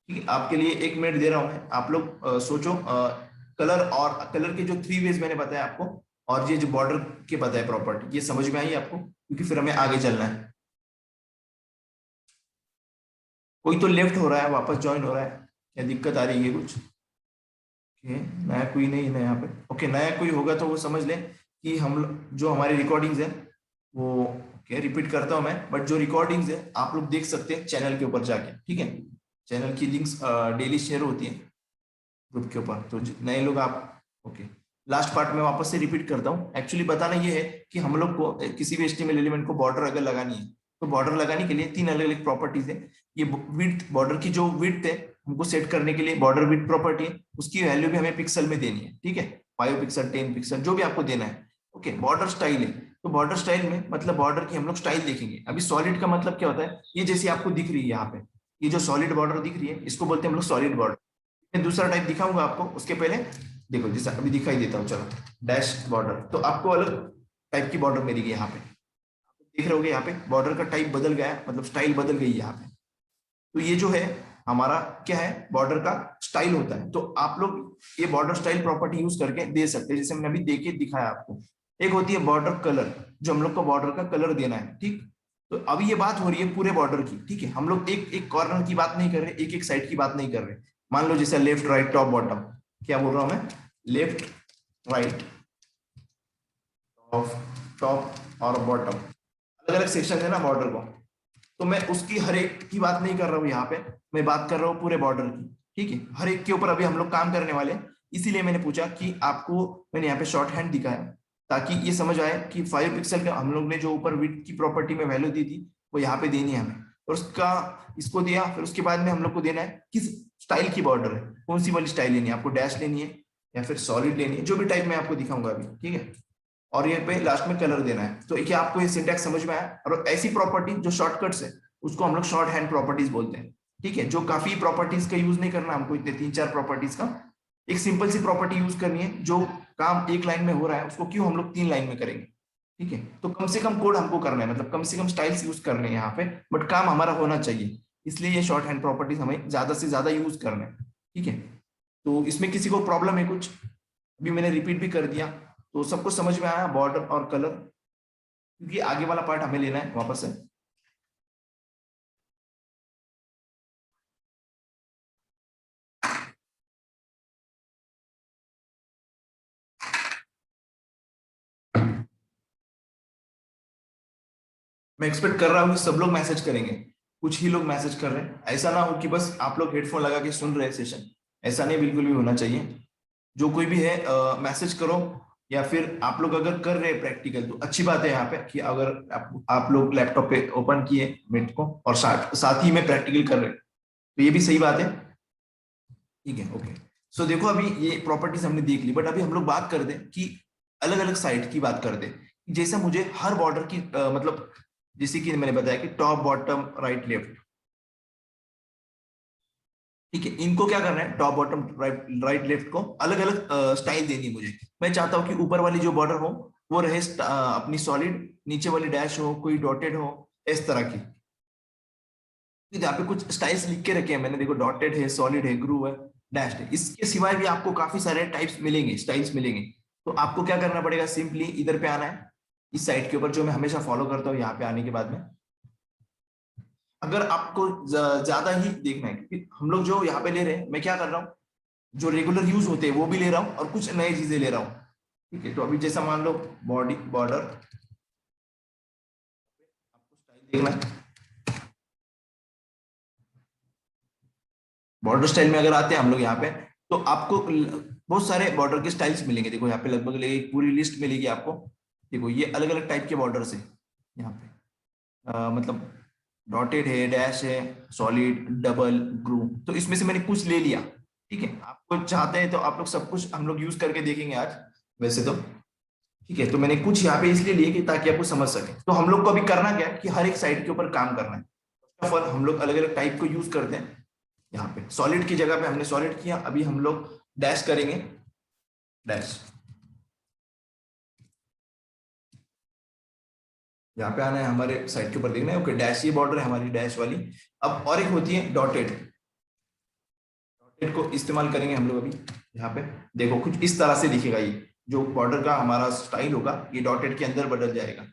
ठीक है। आपके लिए 1 मिनट दे रहा हूं मैं, आप लोग सोचो। कलर और कलर के जो 3 वेज मैंने बताया आपको, और ये जो बॉर्डर के बताया प्रॉपर्टी, ये समझ में आई आपको? क्योंकि फिर हमें आगे चलना है। कोई तो लेफ्ट हो रहा है, वापस ज्वाइन हो रहा है, क्या दिक्कत आ रही है कुछ? ओके, नया कोई नहीं है यहाँ पे। ओके, नया कोई होगा तो वो समझ ले कि जो हमारी रिकॉर्डिंग्स है वो, ओके रिपीट करता हूँ मैं, बट जो रिकॉर्डिंग्स है आप लोग देख सकते हैं चैनल के ऊपर जाके, ठीक है। चैनल की लिंक्स डेली शेयर होती है ग्रुप के ऊपर, तो नए लोग आप, ओके। लास्ट पार्ट में वापस से रिपीट करता हूँ। एक्चुअली बताना ये है कि हम लोग को किसी भी एचटीएमएल एलिमेंट को बॉर्डर अगर लगानी है, तो बॉर्डर लगाने के लिए 3 अलग अलग प्रॉपर्टीज है। ये विड्थ, बॉर्डर की जो विड्थ है हमको सेट करने के लिए बॉर्डर विड्थ प्रॉपर्टी है, उसकी वैल्यू भी हमें पिक्सल में देनी है, ठीक है, 5 पिक्सल 10 पिक्सल जो भी आपको देना है। ओके, बॉर्डर स्टाइल है, तो बॉर्डर स्टाइल में मतलब बॉर्डर की हम लोग स्टाइल देखेंगे। अभी सॉलिड का मतलब क्या होता है, ये जैसी आपको दिख रही है यहाँ पे, ये जो सॉलिड बॉर्डर दिख रही है इसको बोलते हैं हम लोग सॉलिड बॉर्डर। मैं दूसरा टाइप दिखाऊंगा आपको, उसके पहले देखो जैसा अभी दिखाई देता हूँ, चलो डैश बॉर्डर। तो आपको अलग टाइप की बॉर्डर मिलेगी यहाँ पे, देख रहे होगे यहाँ पे बॉर्डर का टाइप बदल गया है, मतलब स्टाइल बदल गई है यहाँ पे। तो ये जो है हमारा क्या है, बॉर्डर का स्टाइल होता है। तो आप लोग ये बॉर्डर स्टाइल प्रॉपर्टी यूज करके दे सकते हैं, जैसे मैंने अभी देके दिखाया आपको। एक होती है बॉर्डर कलर, जो हम लोग को बॉर्डर का कलर देना है, ठीक। तो अभी ये बात हो रही है पूरे बॉर्डर की, ठीक है। हम लोग एक एक कॉर्नर की बात नहीं कर रहे, एक एक साइड की बात नहीं कर रहे। मान लो जैसे लेफ्ट राइट टॉप बॉटम, क्या बोल रहा हूं मैं, लेफ्ट राइट टॉप और बॉटम, अलग अलग सेक्शन है ना बॉर्डर को। तो मैं उसकी हर एक की बात नहीं कर रहा हूँ यहाँ पे, मैं बात कर रहा हूँ पूरे बॉर्डर की, ठीक है। हर एक के ऊपर अभी हम लोग काम करने वाले हैं, इसीलिए मैंने पूछा कि आपको, मैंने यहाँ पे शॉर्ट हैंड दिखाया, ताकि ये समझ आए कि 5 पिक्सल का हम लोग ने जो ऊपर विड्थ की प्रॉपर्टी में वैल्यू दी थी वो यहाँ पे देनी है हमें, और उसका इसको दिया। फिर उसके बाद में हम लोग को देना है किस स्टाइल की बॉर्डर है, कौन सी वाली स्टाइल लेनी है आपको, डैश लेनी है या फिर सॉलिड लेनी है, जो भी टाइप मैं आपको दिखाऊंगा अभी, ठीक है। और ये पे लास्ट में कलर देना है। तो क्या आपको ये सिंटैक्स समझ में आया? और ऐसी प्रॉपर्टी जो शॉर्टकट्स है उसको हम लोग शॉर्ट हैंड प्रॉपर्टीज बोलते हैं, ठीक है। जो काफी प्रॉपर्टीज का यूज नहीं करना हमको, इतने 3-4 प्रॉपर्टीज का, एक सिंपल सी प्रॉपर्टी यूज करनी है। जो काम एक लाइन में हो रहा है उसको क्यों हम लोग 3 लाइन में करेंगे, ठीक है। तो कम से कम कोड हमको करना है, मतलब कम से कम स्टाइल्स यूज करने हैं यहाँ पे, बट काम हमारा होना चाहिए। इसलिए ये शॉर्ट हैंड प्रॉपर्टीज हमें ज्यादा से ज्यादा यूज करना है, ठीक है। तो इसमें किसी को प्रॉब्लम है कुछ? अभी मैंने रिपीट भी कर दिया, तो सबको समझ में आया बॉर्डर और कलर? क्योंकि आगे वाला पार्ट हमें लेना है वापस से। मैं एक्सपेक्ट कर रहा हूँ कि सब लोग मैसेज करेंगे, कुछ ही लोग मैसेज कर रहे हैं। ऐसा ना हो कि बस आप लोग हेडफोन लगा के सुन रहे हैं सेशन, ऐसा नहीं बिल्कुल भी होना चाहिए। जो कोई भी है मैसेज करो, या फिर आप लोग अगर कर रहे हैं प्रैक्टिकल तो अच्छी बात है यहाँ पे कि अगर आप लोग लैपटॉप पे ओपन किए मिनट को और साथ साथ ही में प्रैक्टिकल कर रहे हैं, तो ये भी सही बात है, ठीक है। ओके, सो देखो अभी ये प्रॉपर्टीज हमने देख ली, बट अभी हम लोग बात कर दें कि अलग अलग साइड की बात कर दें। जैसे मुझे हर बॉर्डर की मतलब जैसे कि मैंने बताया कि टॉप बॉटम राइट लेफ्ट, ठीक है, इनको क्या करना है, top bottom right right left को अलग अलग स्टाइल देनी है मुझे। मैं चाहता हूं कि ऊपर वाली जो बॉर्डर हो वो रहे अपनी सॉलिड, नीचे वाली डैश हो, कोई डॉटेड हो, इस तरह की। तो यहाँ पे कुछ स्टाइल्स लिख के रखे हैं मैंने, देखो डॉटेड है, सॉलिड है, ग्रू है, डैश्ड है। इसके सिवाय भी आपको काफी सारे टाइप्स मिलेंगे, स्टाइल्स मिलेंगे। तो आपको क्या करना पड़ेगा, सिंपली इधर पे आना है, इस साइड के ऊपर, जो मैं हमेशा फॉलो करता हूँ। यहाँ पे आने के बाद में अगर आपको ज्यादा ही देखना है, क्योंकि हम लोग जो यहाँ पे ले रहे हैं, मैं क्या कर रहा हूँ, जो रेगुलर यूज होते हैं वो भी ले रहा हूँ और कुछ नई चीजें ले रहा हूँ, ठीक है। तो अभी जैसा मान लो बॉडी बॉर्डर, आपको स्टाइल देखना है, बॉर्डर स्टाइल में अगर आते हैं हम लोग यहाँ पे, तो आपको बहुत सारे बॉर्डर के स्टाइल्स मिलेंगे। देखो यहाँ पे लगभग एक पूरी लिस्ट मिलेगी आपको। देखो ये अलग अलग टाइप के बॉर्डर है यहाँ पे, मतलब डॉटेड है, डैश है, सॉलिड, डबल, ग्रू। तो इसमें से मैंने कुछ ले लिया, ठीक है। आपको चाहते हैं तो आप लोग सब कुछ हम लोग यूज करके देखेंगे आज वैसे तो, ठीक है। तो मैंने कुछ यहाँ पे इसलिए लिए कि ताकि आपको समझ सके। तो हम लोग को अभी करना क्या है कि हर एक साइड के ऊपर काम करना है। फर्स्ट ऑफ ऑल हम लोग अलग अलग टाइप को यूज करते हैं। यहाँ पे सॉलिड की जगह पे हमने सॉलिड किया, अभी हम लोग डैश करेंगे, डैश। यहाँ पे आना है, हमारे साइड के ऊपर देखना है, ओके, डैश ये बॉर्डर है हमारी, डैश वाली। अब और एक होती है डॉटेड, डॉटेड को इस्तेमाल करेंगे हम लोग अभी। यहाँ पे देखो कुछ इस तरह से दिखेगा, ये जो बॉर्डर का हमारा स्टाइल होगा ये डॉटेड के अंदर बदल जाएगा।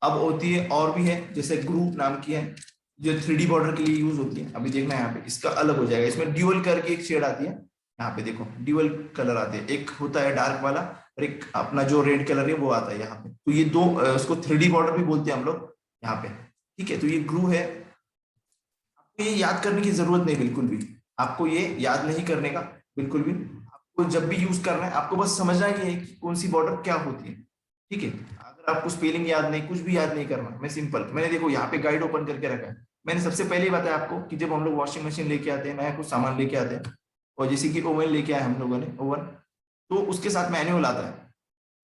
अब होती है और भी है, जैसे ग्रू नाम की है, जो 3D बॉर्डर के लिए यूज होती है। अभी देखना है यहाँ पे इसका अलग हो जाएगा, इसमें ड्यूअल करके एक शेड आती है। यहाँ पे देखो ड्यूअल कलर आते हैं, एक होता है डार्क वाला और एक अपना जो रेड कलर है वो आता है यहाँ पे। तो ये दो उसको 3D बॉर्डर भी बोलते हैं हम लोग यहाँ पे, ठीक है। तो ये ग्रू है, आपको ये याद करने की जरूरत नहीं बिल्कुल भी, आपको ये याद नहीं करने का बिल्कुल भी। आपको जब भी यूज करना है आपको बस समझना है कि कौन सी बॉर्डर क्या होती है, ठीक है। अगर आपको स्पेलिंग याद नहीं, कुछ भी याद नहीं करना, मैं सिंपल, मैंने देखो यहाँ पे गाइड ओपन करके रखा है। मैंने सबसे पहले ही बताया आपको कि जब हम लोग वॉशिंग मशीन लेके आते हैं, नया कुछ सामान लेके आते हैं, और जैसे कि ओवन लेके आए हम लोगों ने, ओवन, तो उसके साथ मैनुअल आता है।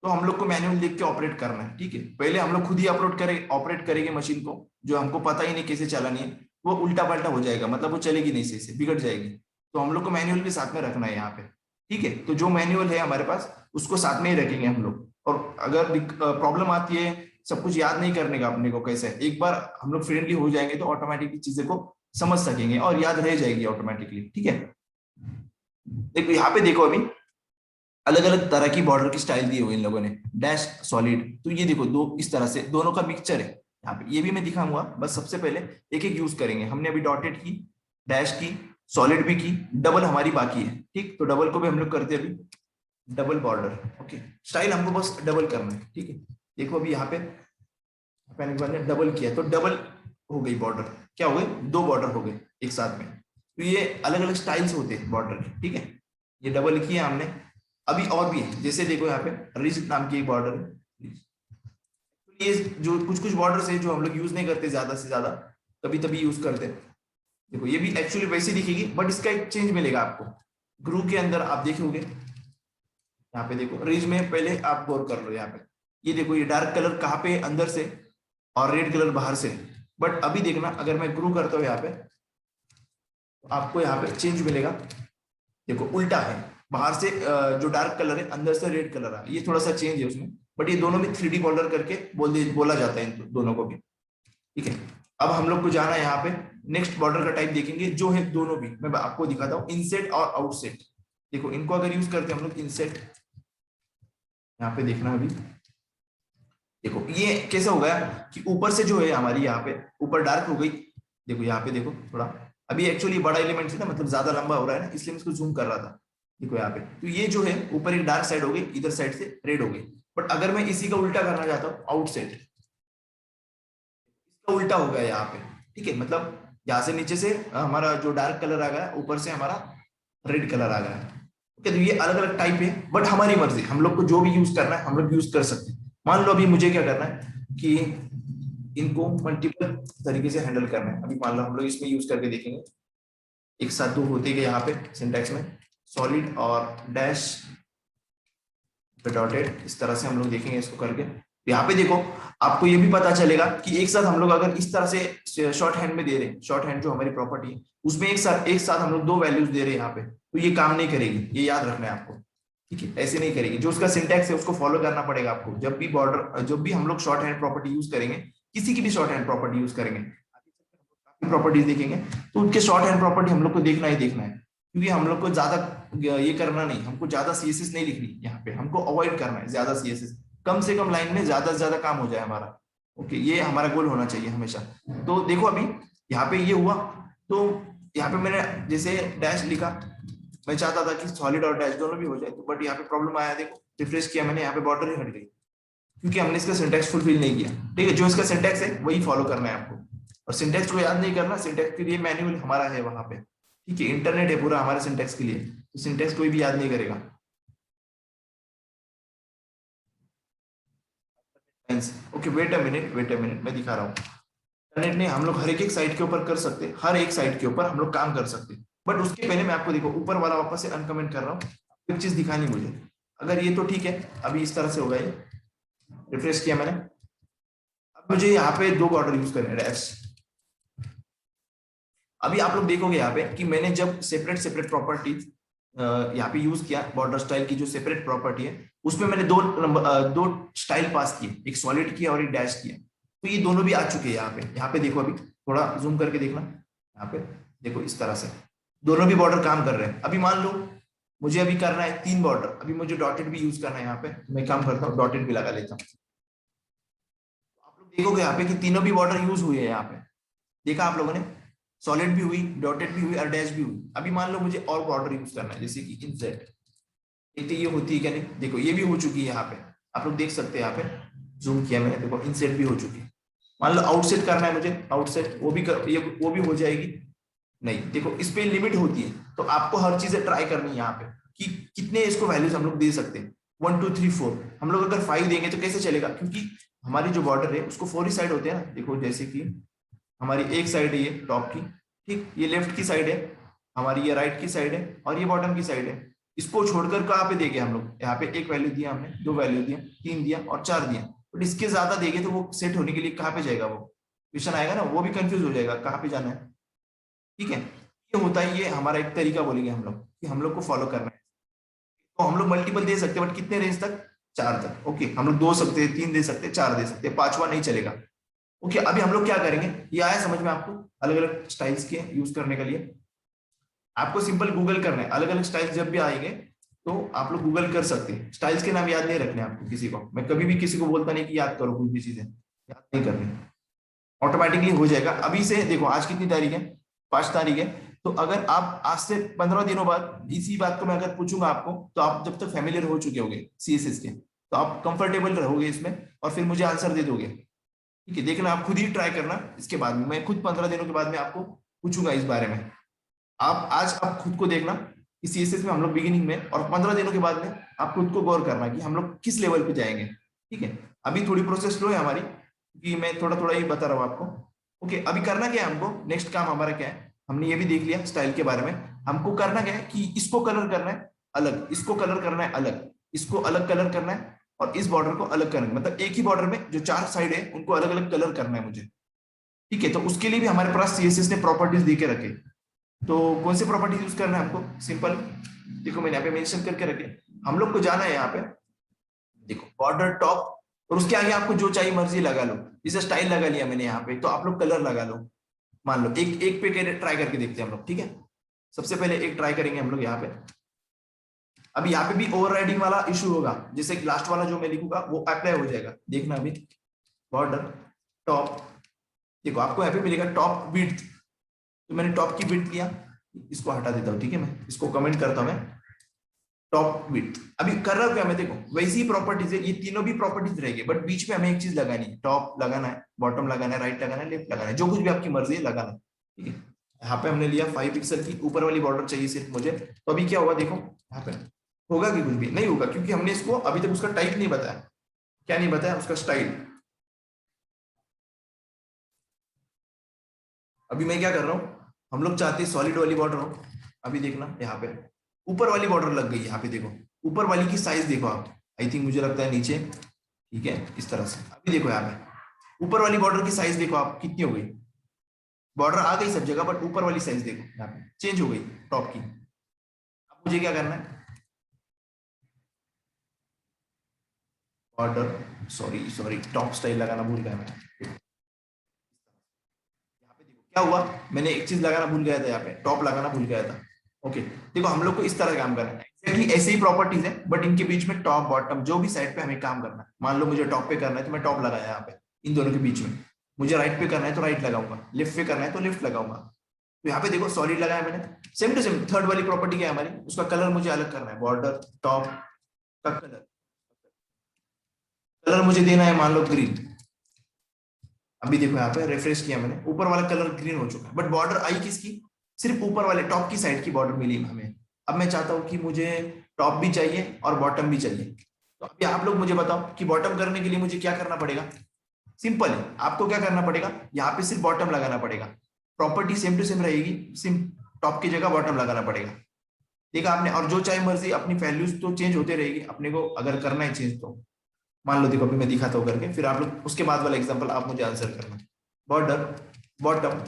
तो हम लोग को मैनुअल देख के ऑपरेट करना है, ठीक है। पहले हम लोग खुद ही अपलोड करें ऑपरेट करेंगे मशीन को, जो हमको पता ही नहीं कैसे चलानी है, वो उल्टा पल्टा हो जाएगा, मतलब वो चलेगी नहीं सही से, बिगड़ जाएगी। तो हम लोग को मैनुअल भी साथ में रखना है यहाँ पे, ठीक है। तो जो मैनुअल है हमारे पास उसको साथ में ही रखेंगे हम लोग। और अगर प्रॉब्लम आती है सब कुछ याद नहीं करने का अपने को, कैसे एक बार हम लोग फ्रेंडली हो जाएंगे तो ऑटोमेटिकली चीजें को समझ सकेंगे और याद रह जाएगी ऑटोमेटिकली, ठीक है। देखो यहाँ पे देखो अभी अलग अलग तरह की बॉर्डर की स्टाइल दी हुई इन लोगों ने, डैश, सॉलिड। तो ये देखो दो इस तरह से दोनों का मिक्सचर है यहाँ पे, ये भी मैं दिखाऊंगा। बस सबसे पहले एक एक यूज करेंगे। हमने अभी डॉटेड की, डैश की, सॉलिड भी की, डबल हमारी बाकी है, ठीक। तो डबल को भी हम लोग करते हैं अभी, डबल बॉर्डर, ओके। स्टाइल हमको बस डबल करना है, ठीक है। देखो अभी यहाँ पे मैंने एक बार डबल किया तो डबल हो गई बॉर्डर, क्या हो गई, दो बॉर्डर हो गए एक साथ में। तो ये अलग अलग स्टाइल्स होते हैं बॉर्डर के, ठीक है। ये डबल किया हमने। अभी और भी है, जैसे देखो यहाँ पे रिज नाम की एक बॉर्डर है, ये जो कुछ कुछ बॉर्डर्स है जो हम लोग यूज नहीं करते ज्यादा से ज्यादा, कभी तभी यूज करते हैं। देखो ये भी एक्चुअली वैसी दिखेगी बट इसका एक चेंज मिलेगा आपको। ग्रू के अंदर आप देखोगे यहाँ पे, देखो रेंज में पहले आप गौर कर लो यहाँ पे, ये देखो ये डार्क कलर कहाँ पे अंदर से और रेड कलर बाहर से। बट अभी देखना अगर मैं ग्रू करता हूँ यहाँ पे, तो आपको यहाँ पे चेंज मिलेगा। देखो उल्टा है, बाहर से जो डार्क कलर है अंदर से रेड कलर है, ये थोड़ा सा चेंज है उसमें। बट ये दोनों भी 3D बॉर्डर करके बोला जाता है इन दोनों को भी। ठीक है, अब हम लोग को जाना है यहाँ पे नेक्स्ट बॉर्डर का टाइप देखेंगे जो है दोनों भी, मैं आपको दिखाता हूँ इनसेट और आउटसेट। देखो इनको अगर यूज करते हैं हम लोग इनसेट, यहाँ पे देखना अभी, देखो ये कैसे हो गया कि ऊपर से जो है हमारी यहाँ पे ऊपर डार्क हो गई। देखो यहाँ पे देखो थोड़ा, अभी एक्चुअली बड़ा एलिमेंट है ना, मतलब ज्यादा लंबा हो रहा है ना, इसलिए मैं इसको जूम कर रहा था। देखो यहाँ पे तो ये जो है ऊपर एक डार्क साइड हो गई, इधर साइड से रेड हो गई। बट अगर मैं इसी का उल्टा करना चाहता हूँ आउटसेट, इसका उल्टा हो गया यहाँ पे। ठीक है, मतलब यहाँ से नीचे से हमारा जो डार्क कलर आ गया, ऊपर से हमारा रेड कलर आ गया। ठीक है, तो ये अलग अलग टाइप है बट हमारी मर्जी, हम लोग को जो भी यूज करना है हम लोग यूज कर सकते हैं। मान लो अभी मुझे क्या करना है कि इनको मल्टीपल तरीके से हैंडल करना है। अभी मान लो हम लोग इसमें यूज करके देखेंगे, एक साथ दो होते गए यहाँ पे सिंटैक्स में, सॉलिड और डैश डॉटेड, इस तरह से हम लोग देखेंगे इसको करके। यहाँ पे देखो आपको ये भी पता चलेगा कि एक साथ हम लोग अगर इस तरह से शॉर्ट हैंड में दे रहे हैं, शॉर्ट हैंड जो हमारी प्रॉपर्टी है उसमें एक साथ हम लोग दो वैल्यूज दे रहे हैं यहाँ पे, तो ये काम नहीं करेगी, ये याद रखना है आपको। ठीक है, ऐसे नहीं करेगी, जो उसका सिंटैक्स है उसको फॉलो करना पड़ेगा आपको। जब भी हम लोग शॉर्ट हैंड प्रॉपर्टी यूज करेंगे, किसी की भी शॉर्ट हैंड प्रॉपर्टी यूज करेंगे, प्रॉपर्टीज देखेंगे, तो उनके शॉर्ट हैंड प्रॉपर्टी हम लोग को देखना ही देखना है। क्योंकि हम लोग को ज्यादा ये करना नहीं, हमको ज्यादा सीएसएस नहीं लिखनी यहाँ पे, हमको अवॉइड करना है ज्यादा सीएसएस, कम से कम लाइन में ज्यादा से ज्यादा काम हो जाए हमारा। ओके, ये हमारा गोल होना चाहिए हमेशा। तो देखो अभी यहाँ पे ये हुआ, तो यहाँ पे मैंने जैसे डैश लिखा, मैं चाहता था कि सॉलिड और डैश दोनों भी हो जाए, तो बट यहाँ पे प्रॉब्लम आया। देखो रिफ्रेश किया मैंने, यहाँ पे बॉर्डर ही हट गई क्योंकि हमने इसका सिंटैक्स फुलफिल नहीं किया। ठीक है, जो इसका सिंटैक्स है वही फॉलो करना है आपको, और सिंटैक्स को याद नहीं करना, सिंटैक्स के लिए मैन्युअल हमारा है वहां पे। ठीक है, इंटरनेट है पूरा हमारे सिंटैक्स के लिए, तो सिंटैक्स कोई भी याद नहीं करेगा। ओके, वेट अ मिनट मैं दिखा रहा हूँ। इंटरनेट ने हम लोग हर एक साइट के ऊपर कर सकते, हर एक साइट के ऊपर हम लोग काम कर सकते, बट उसके पहले मैं आपको देखो ऊपर वाला वापस से अनकमेंट कर रहा हूँ, एक चीज दिखानी मुझे। अगर ये तो ठीक है, अभी इस तरह से होगा ये, रिफ्रेश किया मैंने, अब मुझे यहाँ पे दो बॉर्डर यूज करने हैं, डैश। अभी आप लोग देखोगे यहाँ पे कि मैंने जब सेपरेट सेपरेट प्रॉपर्टीज यहाँ पे यूज किया, बॉर्डर स्टाइल की जो सेपरेट प्रॉपर्टी है उसमें मैंने दो स्टाइल पास किए, एक सॉलिड किया और एक डैश किया, तो ये दोनों भी आ चुके हैं यहाँ पे। यहाँ पे देखो, अभी थोड़ा जूम करके देखना, यहाँ पे देखो इस तरह से दोनों भी बॉर्डर काम कर रहे हैं। अभी मान लो मुझे अभी करना है 3 बॉर्डर, अभी मुझे डॉटेड भी यूज करना है यहाँ पे, मैं काम करता हूँ डॉटेड भी लगा लेता हूँ। आप लोग देखोगे यहाँ पे कि तीनों भी बॉर्डर यूज हुए हैं यहाँ पे, देखा आप लोगों ने, सॉलिड भी हुई, डॉटेड भी हुई और डैश भी हुई। अभी मान लो मुझे और बॉर्डर यूज करना है, जैसे कि इनसेट, ये होती है क्या नहीं, देखो ये भी हो चुकी है यहाँ पे, आप लोग देख सकते हैं यहाँ पे, जूम किया मैंने, देखो इनसेट भी हो चुकी है। मान लो आउटसेट करना है मुझे, आउटसेट वो भी हो जाएगी। नहीं, देखो इस पे लिमिट होती है, तो आपको हर चीजें ट्राई करनी है यहाँ पे कि कितने इसको वैल्यूज हम लोग दे सकते हैं। 1 2 3 4, हम लोग अगर 5 देंगे तो कैसे चलेगा, क्योंकि हमारी जो बॉर्डर है उसको 4 ही साइड होते हैं ना। देखो जैसे कि हमारी एक साइड है ये टॉप की, ठीक, ये लेफ्ट की साइड है हमारी, ये राइट की साइड है और ये बॉटम की साइड है। इसको छोड़कर कहाँ पे देंगे हम लोग, यहाँ पे एक वैल्यू दिया हमने, दो वैल्यू दिया, 3 दिया और 4 दिया, बट इसके ज्यादा देंगे तो वो सेट होने के लिए कहाँ पे जाएगा, वो क्वेश्चन आएगा ना, वो भी कंफ्यूज हो जाएगा कहाँ पे जाना है। ठीक है, ये होता है, ये हमारा एक तरीका बोलेंगे हम लोग कि हम लोग को फॉलो करना है। तो हम लोग मल्टीपल दे सकते हैं बट कितने रेंज तक, 4 तक। ओके, हम लोग 2 सकते हैं, 3 दे सकते हैं, 4 दे सकते हैं, 5वां नहीं चलेगा। ओके, अभी हम लोग क्या करेंगे, ये आया समझ में आपको, अलग अलग स्टाइल्स के यूज करने के लिए आपको सिंपल गूगल करना है। अलग अलग स्टाइल्स जब भी आएंगे तो आप लोग गूगल कर सकते हैं, स्टाइल्स के नाम याद नहीं रखने आपको किसी को, मैं कभी भी किसी को बोलता नहीं कि याद करो, कोई भी चीजें याद नहीं करनी, ऑटोमेटिकली हो जाएगा। अभी से देखो आज कितनी तारीख है, 5 तारीख है, तो अगर आप आज से 15 दिनों बाद इसी बात को मैं अगर पूछूंगा आपको, तो आप जब तक फैमिलियर हो चुके होंगे सीएसएस के, तो आप कंफर्टेबल रहोगे इसमें और फिर मुझे आंसर दे दोगे। ठीक है, देखना आप खुद ही ट्राई करना, इसके बाद में मैं खुद 15 दिनों के बाद में आपको पूछूंगा इस बारे में। आप आज आप खुद को देखना कि सीएसएस में हम लोग बिगिनिंग में, और 15 दिनों के बाद में आप खुद को गौर करना कि हम लोग किस लेवल पे जाएंगे। ठीक है, अभी थोड़ी प्रोसेस स्लो है हमारी, क्योंकि मैं थोड़ा थोड़ा ही बता रहा हूँ आपको। ओके, अभी करना क्या है हमको, नेक्स्ट काम हमारा क्या है, हमने ये भी देख लिया स्टाइल के बारे में। हमको करना क्या है कि इसको कलर करना है अलग, इसको कलर करना है अलग, इसको अलग कलर करना है, और इस बॉर्डर को अलग करना है। मतलब एक ही बॉर्डर में जो 4 साइड है उनको अलग अलग कलर करना है मुझे। ठीक है, तो उसके लिए भी हमारे पास सीएसएस ने प्रॉपर्टीज दे के रखे। तो कौन से प्रॉपर्टीज यूज करना है हमको, सिंपल देखो मैंने यहाँ पे मेंशन करके रखे। हम लोग को जाना है यहाँ पे, देखो बॉर्डर टॉप, और उसके आगे आपको जो चाहिए मर्जी लगा लो। जैसे स्टाइल लगा लिया मैंने यहाँ पे, तो आप लोग कलर लगा लो। मान लो एक एक पे ट्राई करके देखते हैं हम लोग, ठीक है। सबसे पहले एक ट्राई करेंगे हम लोग यहाँ पे। अभी यहाँ पे भी ओवरराइडिंग वाला इशू होगा, जैसे लास्ट वाला जो मैं लिखूंगा वो अप्लाई हो जाएगा, देखना अभी। बॉर्डर टॉप, देखो आपको यहाँ पे मिलेगा टॉप विड्थ, तो मैंने टॉप की विड्थ लिया। इसको हटा देता हूँ, ठीक है, मैं इसको कमेंट करता हूँ मैं, टॉप विड्थ। अभी कर रहा हूँ क्या मैं, देखो वैसी ही प्रॉपर्टीज है, ये तीनों भी प्रॉपर्टीज रहेगी, बट बीच में हमें एक चीज लगानी है, टॉप लगाना है, बॉटम लगाना है, राइट लगाना है, लेफ्ट लगाना है, जो कुछ भी आपकी मर्जी है लगाना है। ठीक है, यहाँ पे हमने लिया 5 पिक्सल की ऊपर वाली बॉर्डर चाहिए सिर्फ मुझे। तो अभी क्या होगा देखो यहाँ पे, होगा कि कुछ भी नहीं होगा, क्योंकि हमने इसको अभी तक उसका टाइप नहीं बताया। क्या नहीं बताया, उसका स्टाइल। अभी मैं क्या कर रहा हूँ, हम लोग चाहते हैं सॉलिड वाली बॉर्डर हो। अभी देखना यहाँ पे ऊपर वाली बॉर्डर लग गई, यहाँ पे देखो ऊपर वाली की साइज देखो आप, आई थिंक मुझे लगता है नीचे, ठीक है इस तरह से। अभी देखो यहाँ पे ऊपर वाली बॉर्डर की साइज देखो आप कितनी हो गई, बॉर्डर आ गई सब जगह, बट ऊपर वाली साइज देखो यहाँ पे चेंज हो गई टॉप की। अब मुझे क्या करना है, border, sorry sorry top style लगाना भूल गया मैं। यहाँ पे देखो क्या हुआ, मैंने एक चीज लगाना भूल गया था, यहाँ पे टॉप लगाना भूल गया था। ओके, देखो हम लोग को इस तरह काम करना है, एक्जैक्टली ऐसे ही प्रॉपर्टीज है, बट इनके बीच में टॉप बॉटम जो भी साइड पे हमें काम करना है। मान लो मुझे टॉप पे करना है तो मैं टॉप लगाया यहाँ पे इन दोनों के बीच में, मुझे राइट पे करना है तो राइट लगाऊंगा, लेफ्ट पे करना है तो लेफ्ट लगाऊंगा। तो यहाँ पे देखो सॉलिड लगाया मैंने, सेम टू सेम। थर्ड वाली प्रॉपर्टी क्या है हमारी, उसका कलर मुझे अलग करना है, बॉर्डर टॉप का कलर, कलर मुझे देना है मान लो ग्रीन। अभी देखो यहाँ पे रिफ्रेश किया मैंने, ऊपर वाला कलर ग्रीन हो चुका है, बट बॉर्डर आई किसकी, सिर्फ ऊपर वाले टॉप की साइड की बॉर्डर मिली हमें। अब मैं चाहता हूँ कि मुझे टॉप भी चाहिए और बॉटम भी चाहिए। तो अभी आप लोग मुझे बताओ कि बॉटम करने के लिए मुझे क्या करना पड़ेगा। सिंपल है, आपको क्या करना पड़ेगा, यहाँ पे सिर्फ बॉटम लगाना पड़ेगा, प्रॉपर्टी सेम टू सेम रहेगी, सिर्फ टॉप की जगह बॉटम लगाना पड़ेगा। देखा आपने, और जो चाहे मर्जी अपनी वैल्यूज तो चेंज होते रहेगी, अपने को अगर करना है चेंज तो। मान लो देखो अभी मैं दिखाता हूँ करके, फिर आप लोग उसके बाद वाला एग्जांपल आप मुझे आंसर करना। बॉर्डर बॉटम,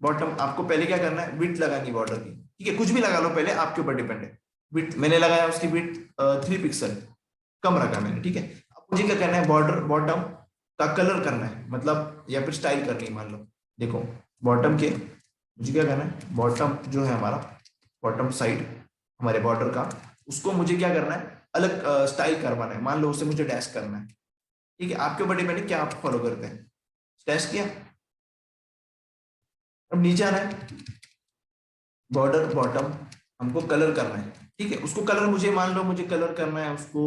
बॉटम आपको पहले क्या करना है, विड्थ लगानी बॉर्डर की, ठीक है, कुछ भी लगा लो पहले, आपके ऊपर डिपेंड है। विड्थ मैंने लगाया, उसकी विड्थ 3 पिक्सल कम रखा मैंने, ठीक है। अब मुझे क्या करना है, बॉर्डर बॉटम का कलर करना है, मतलब या फिर स्टाइल करनी है। मान लो देखो बॉटम के मुझे क्या करना है, बॉटम जो है हमारा बॉटम साइड हमारे बॉर्डर का, उसको मुझे क्या करना है, अलग स्टाइल करवाना है। मान लो उसे मुझे डैश करना है, ठीक है, आपके ऊपर डिपेंड है क्या आप फॉलो करते हैं। डैश किया, अब नीचे आना है, बॉर्डर बॉटम हमको कलर करना है, ठीक है। उसको कलर मुझे मान लो मुझे कलर करना है उसको,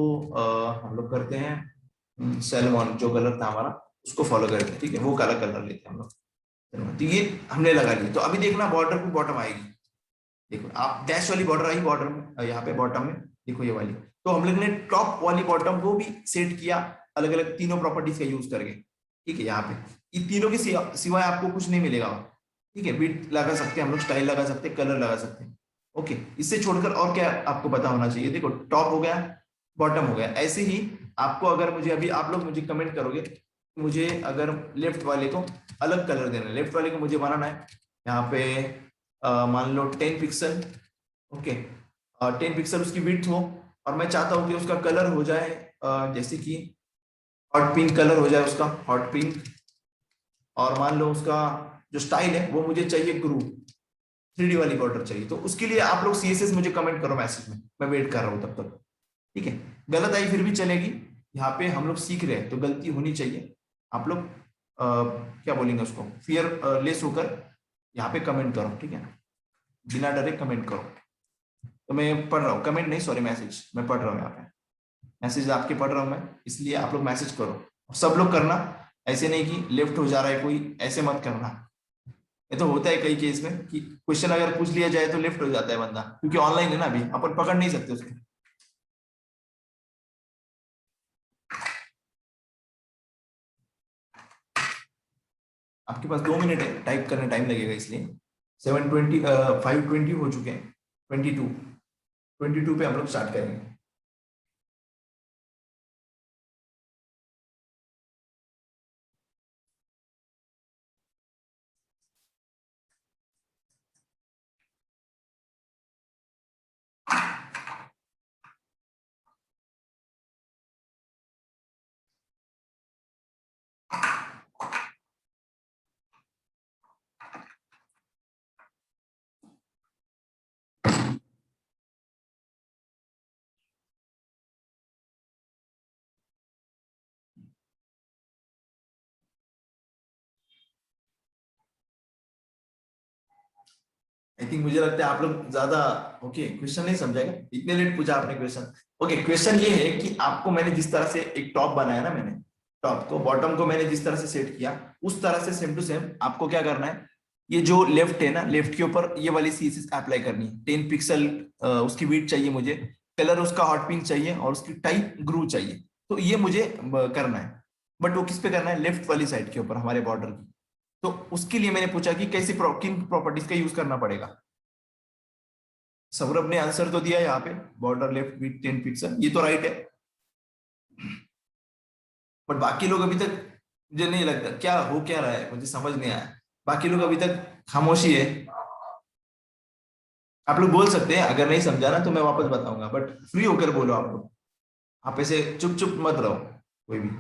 हम लोग करते हैं सैलमॉन जो कलर था हमारा, उसको फॉलो करते हैं, ठीक है, वो कलर कलर लेते हैं हम लोग। तो ये हमने लगा लिया, तो अभी देखना बॉर्डर पे बॉटम आएगी, देखो आप डैश वाली बॉर्डर आई बॉर्डर में, यहाँ पे बॉटम में देखो ये वाली। तो हम लोग ने टॉप वाली बॉटम को भी सेट किया अलग अलग तीनों प्रॉपर्टीज का यूज करके, ठीक है। यहाँ पे इन तीनों के सिवाय आपको कुछ नहीं मिलेगा, ठीक है। बिट लगा सकते हैं हम लोग, स्टाइल लगा सकते हैं, कलर लगा सकते हैं। ओके, इससे छोड़कर और क्या आपको पता होना चाहिए, देखो टॉप हो गया, बॉटम हो गया। ऐसे ही आपको अगर मुझे अभी आप लोग मुझे कमेंट करोगे, मुझे अगर लेफ्ट वाले को अलग कलर देना है, लेफ्ट वाले को मुझे बनाना है यहाँ पे मान लो 10 पिक्सल, ओके, 10 पिक्सल उसकी विड्थ हो, और मैं चाहता हूँ कि उसका कलर हो जाए जैसे कि हॉट पिंक कलर हो जाए उसका, हॉट पिंक। और मान लो उसका जो स्टाइल है वो मुझे चाहिए ग्रू, 3D वाली बॉर्डर चाहिए। तो उसके लिए आप लोग सीएसएस मुझे कमेंट करो मैसेज में, मैं वेट कर रहा हूँ तब तक, ठीक है। गलत आई फिर भी चलेगी, यहाँ पे हम लोग सीख रहे हैं तो गलती होनी चाहिए। आप लोग क्या बोलेंगे उसको, फियर लेस होकर यहाँ पे कमेंट करो, ठीक है, बिना डरे कमेंट करो। तो मैं पढ़ रहा हूँ, कमेंट नहीं सॉरी मैसेज, मैं पढ़ रहा हूँ यहाँ पे मैसेज आपके पढ़ रहा हूँ मैं, इसलिए आप लोग मैसेज करो, सब लोग करना। ऐसे नहीं कि लेफ्ट हो जा रहा है कोई, ऐसे मत करना। ये तो होता है कई केस में कि क्वेश्चन अगर पूछ लिया जाए तो लेफ्ट हो जाता है बंदा, क्योंकि ऑनलाइन है ना, अभी अपन पकड़ नहीं सकते उसको। आपके पास 2 मिनट है, टाइप करने टाइम लगेगा इसलिए। 7:20 5:20 हो चुके हैं। 22 पे हम लोग स्टार्ट करेंगे। आई थिंक मुझे लगता है आप लोग ज्यादा ओके क्वेश्चन नहीं समझाएगा, इतने लेट पूछा आपने क्वेश्चन। ओके क्वेश्चन ये है कि आपको मैंने जिस तरह से एक टॉप बनाया ना, मैंने टॉप को बॉटम को मैंने जिस तरह से सेट किया उस तरह से सेम टू सेम आपको क्या करना है, ये जो लेफ्ट है ना, लेफ्ट के ऊपर ये वाली सीएसएस अप्लाई करनी है। 10 पिक्सल उसकी विड्थ चाहिए मुझे, कलर उसका हॉट पिंक चाहिए और उसकी टाइप ग्रू चाहिए। तो ये मुझे करना है, बट वो किस पे करना है, लेफ्ट वाली साइड के ऊपर हमारे बॉर्डर की। तो उसके लिए मैंने पूछा कि कैसे किन प्रॉपर्टीज का यूज करना पड़ेगा। सौरभ ने आंसर तो दिया यहाँ पे, बॉर्डर लेफ्ट विथ 10 पिक्सल, ये तो राइट है। बट बाकी लोग अभी तक, मुझे नहीं लगता क्या हो क्या रहा है, मुझे समझ नहीं आया। बाकी लोग अभी तक खामोशी है। आप लोग बोल सकते हैं, अगर नहीं समझा ना तो मैं वापस बताऊंगा, बट फ्री होकर बोलो आप लोग। आप ऐसे चुप चुप मत रहो कोई भी।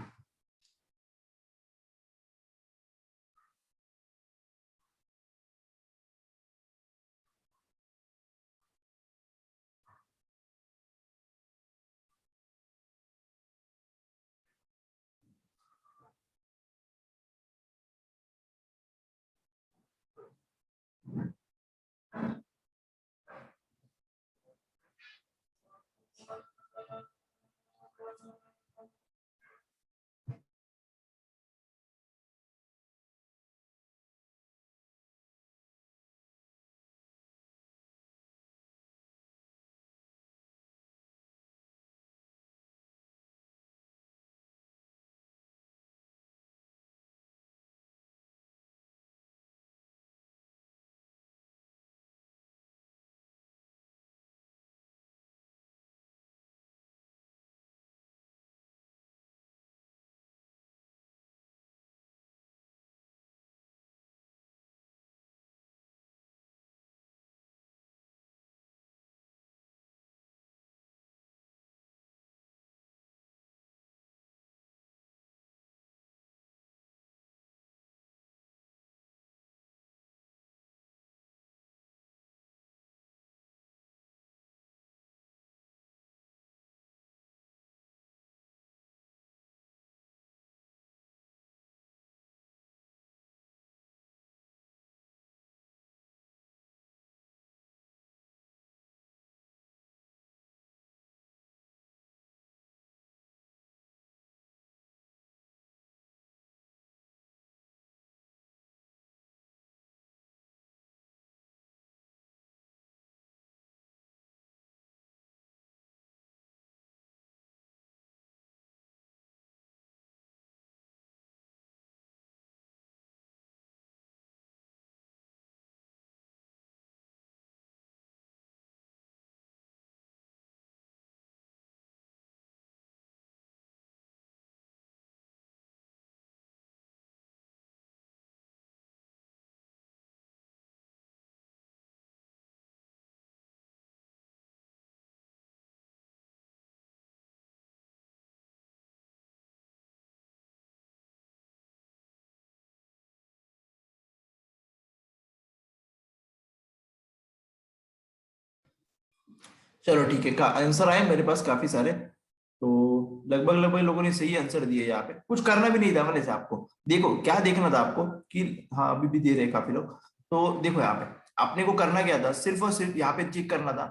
चलो ठीक है, का आंसर आए मेरे पास काफी सारे। तो लगभग लगभग लोगों ने सही आंसर दिए। यहाँ पे कुछ करना भी नहीं था मैंने से आपको। देखो क्या देखना था आपको कि हाँ अभी भी दे रहे हैं काफी लोग। तो देखो यहाँ पे आपने को करना क्या था, सिर्फ और सिर्फ यहाँ पे चेक करना था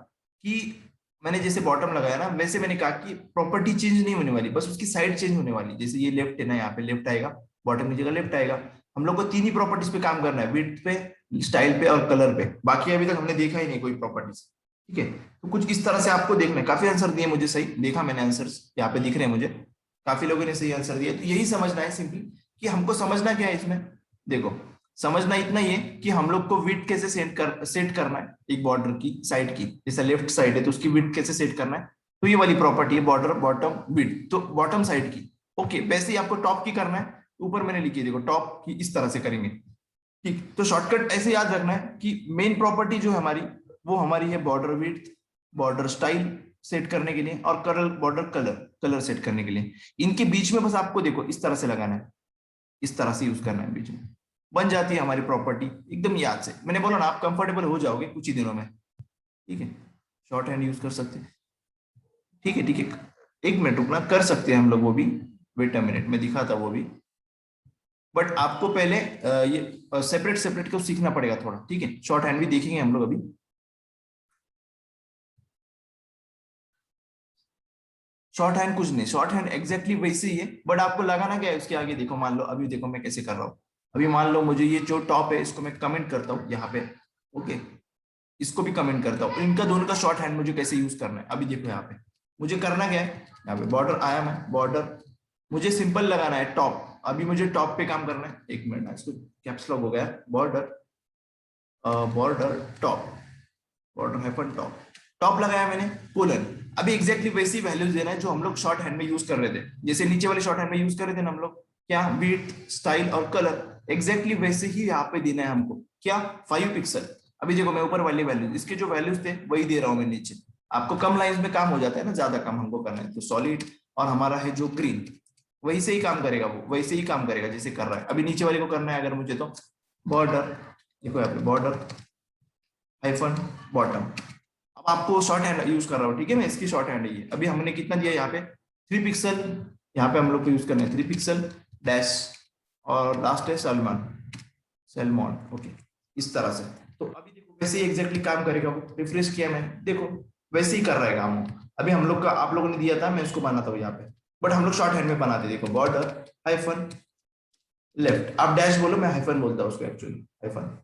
कि मैंने जैसे बॉटम लगाया ना, वैसे मैंने कहा कि प्रॉपर्टी चेंज नहीं होने वाली, बस उसकी साइड चेंज होने वाली। जैसे ये लेफ्ट है ना, यहाँ पे लेफ्ट आएगा, बॉटम की जगह लेफ्ट आएगा। हम लोग को तीन ही प्रॉपर्टीज पे काम करना है, विड्थ पे, स्टाइल पे और कलर पे। बाकी अभी तक हमने देखा ही नहीं कोई प्रॉपर्टीज। ठीक है, तो कुछ इस तरह से आपको देखना है। काफी आंसर दिए मुझे, सही देखा मैंने आंसर्स यहाँ पे दिख रहे हैं मुझे, काफी लोगों ने सही आंसर दिया। तो यही समझना है सिंपली कि हमको समझना क्या है इसमें। देखो समझना इतना ही है कि हम लोग को विड्थ कैसे सेट करना है एक बॉर्डर की साइड की, जैसे लेफ्ट साइड है तो उसकी विड्थ कैसे सेट करना है। तो ये वाली प्रॉपर्टी है बॉर्डर बॉटम विड्थ, तो बॉटम साइड की। ओके, वैसे ही आपको टॉप की करना है, ऊपर मैंने लिखी है देखो, टॉप की इस तरह से करेंगे। ठीक, तो शॉर्टकट ऐसे याद रखना है कि मेन प्रॉपर्टी जो है हमारी, वो हमारी है border width, border style set करने के लिए, और colour border colour colour set करने के लिए। इनके बीच में बस आपको देखो इस तरह से लगाना है, इस तरह से यूज करना है, बीच में बन जाती है हमारी प्रॉपर्टी एकदम याद से। मैंने बोला ना आप कंफर्टेबल हो जाओगे कुछ ही दिनों में। ठीक है, शॉर्ट हैंड यूज कर सकते हैं। ठीक है ठीक है, एक मिनट रुकना, कर सकते हैं हम लोग वो भी। वेट अ मिनट, मैं दिखा था वो भी, बट आपको पहले ये सेपरेट सेपरेट को सीखना पड़ेगा थोड़ा। ठीक है, शॉर्ट हैंड भी देखेंगे हम लोग अभी। शॉर्ट हैंड कुछ नहीं, शॉर्ट हैंड एग्जैक्टली वैसे ही है, बट आपको लगाना क्या है उसके आगे। देखो मान लो अभी देखो मैं कैसे कर रहा हूँ। अभी मान लो मुझे ये जो टॉप है इसको मैं कमेंट करता हूँ यहाँ पे। ओके, इसको भी कमेंट करता हूँ, इनका दोनों का शॉर्ट हैंड मुझे कैसे यूज करना है। अभी देखो यहाँ पे मुझे करना क्या है, यहाँ पे बॉर्डर आया, मैं बॉर्डर मुझे सिंपल लगाना है टॉप। अभी मुझे टॉप पे काम करना है, एक मिनट इसको कैप्स लॉक हो गया, border border top, border hyphen top, top लगाया मैंने कोलन। अभी एग्जैक्टली वैसी वैल्यूज देना है जो हम लोग शॉर्ट हैंड में यूज कर रहे थे, जैसे नीचे वाले शॉर्ट हैंड में यूज कर रहे थे ना हम लोग, क्या बीट स्टाइल और कलर एग्जैक्टली वैसे ही यहाँ पे देना है हमको। क्या 5 पिक्सल। अभी देखो मैं ऊपर वाली वैल्यूज, इसके जो वैल्यूज थे वही दे रहा हूँ मैं नीचे। आपको कम लाइंस में काम हो जाता है ना, ज्यादा काम हमको करना है तो सॉलिड, और हमारा है जो ग्रीन वही से ही काम करेगा, वो वैसे ही काम करेगा जैसे कर रहा है। अभी नीचे वाले को करना है अगर मुझे, तो बॉर्डर, देखो यहाँ पे बॉर्डर हाइफन बॉटम। अब आपको शॉर्ट हैंड यूज कर रहा हूँ, ठीक है, मैं इसकी शॉर्ट हैंड है ये। अभी हमने कितना दिया यहाँ पे 3 पिक्सल, यहाँ पे हम लोग को यूज करना है 3 पिक्सल डैश, और लास्ट है सलमान, सलमॉन। ओके, इस तरह से। तो अभी देखो वैसे ही एग्जैक्टली काम करेगा वो। रिफ्रेश किया मैंने, देखो वैसे ही कर रहा है काम वो। अभी हम लोग का आप लोगों ने दिया था, मैं उसको बनाता हूँ यहाँ पे, बट हम लोग शॉर्ट हैंड में बनाते, देखो बॉर्डर हाइफन लेफ्ट, आप डैश बोलो, मैं हाइफन बोलता हूँ उसको एक्चुअली, हाइफन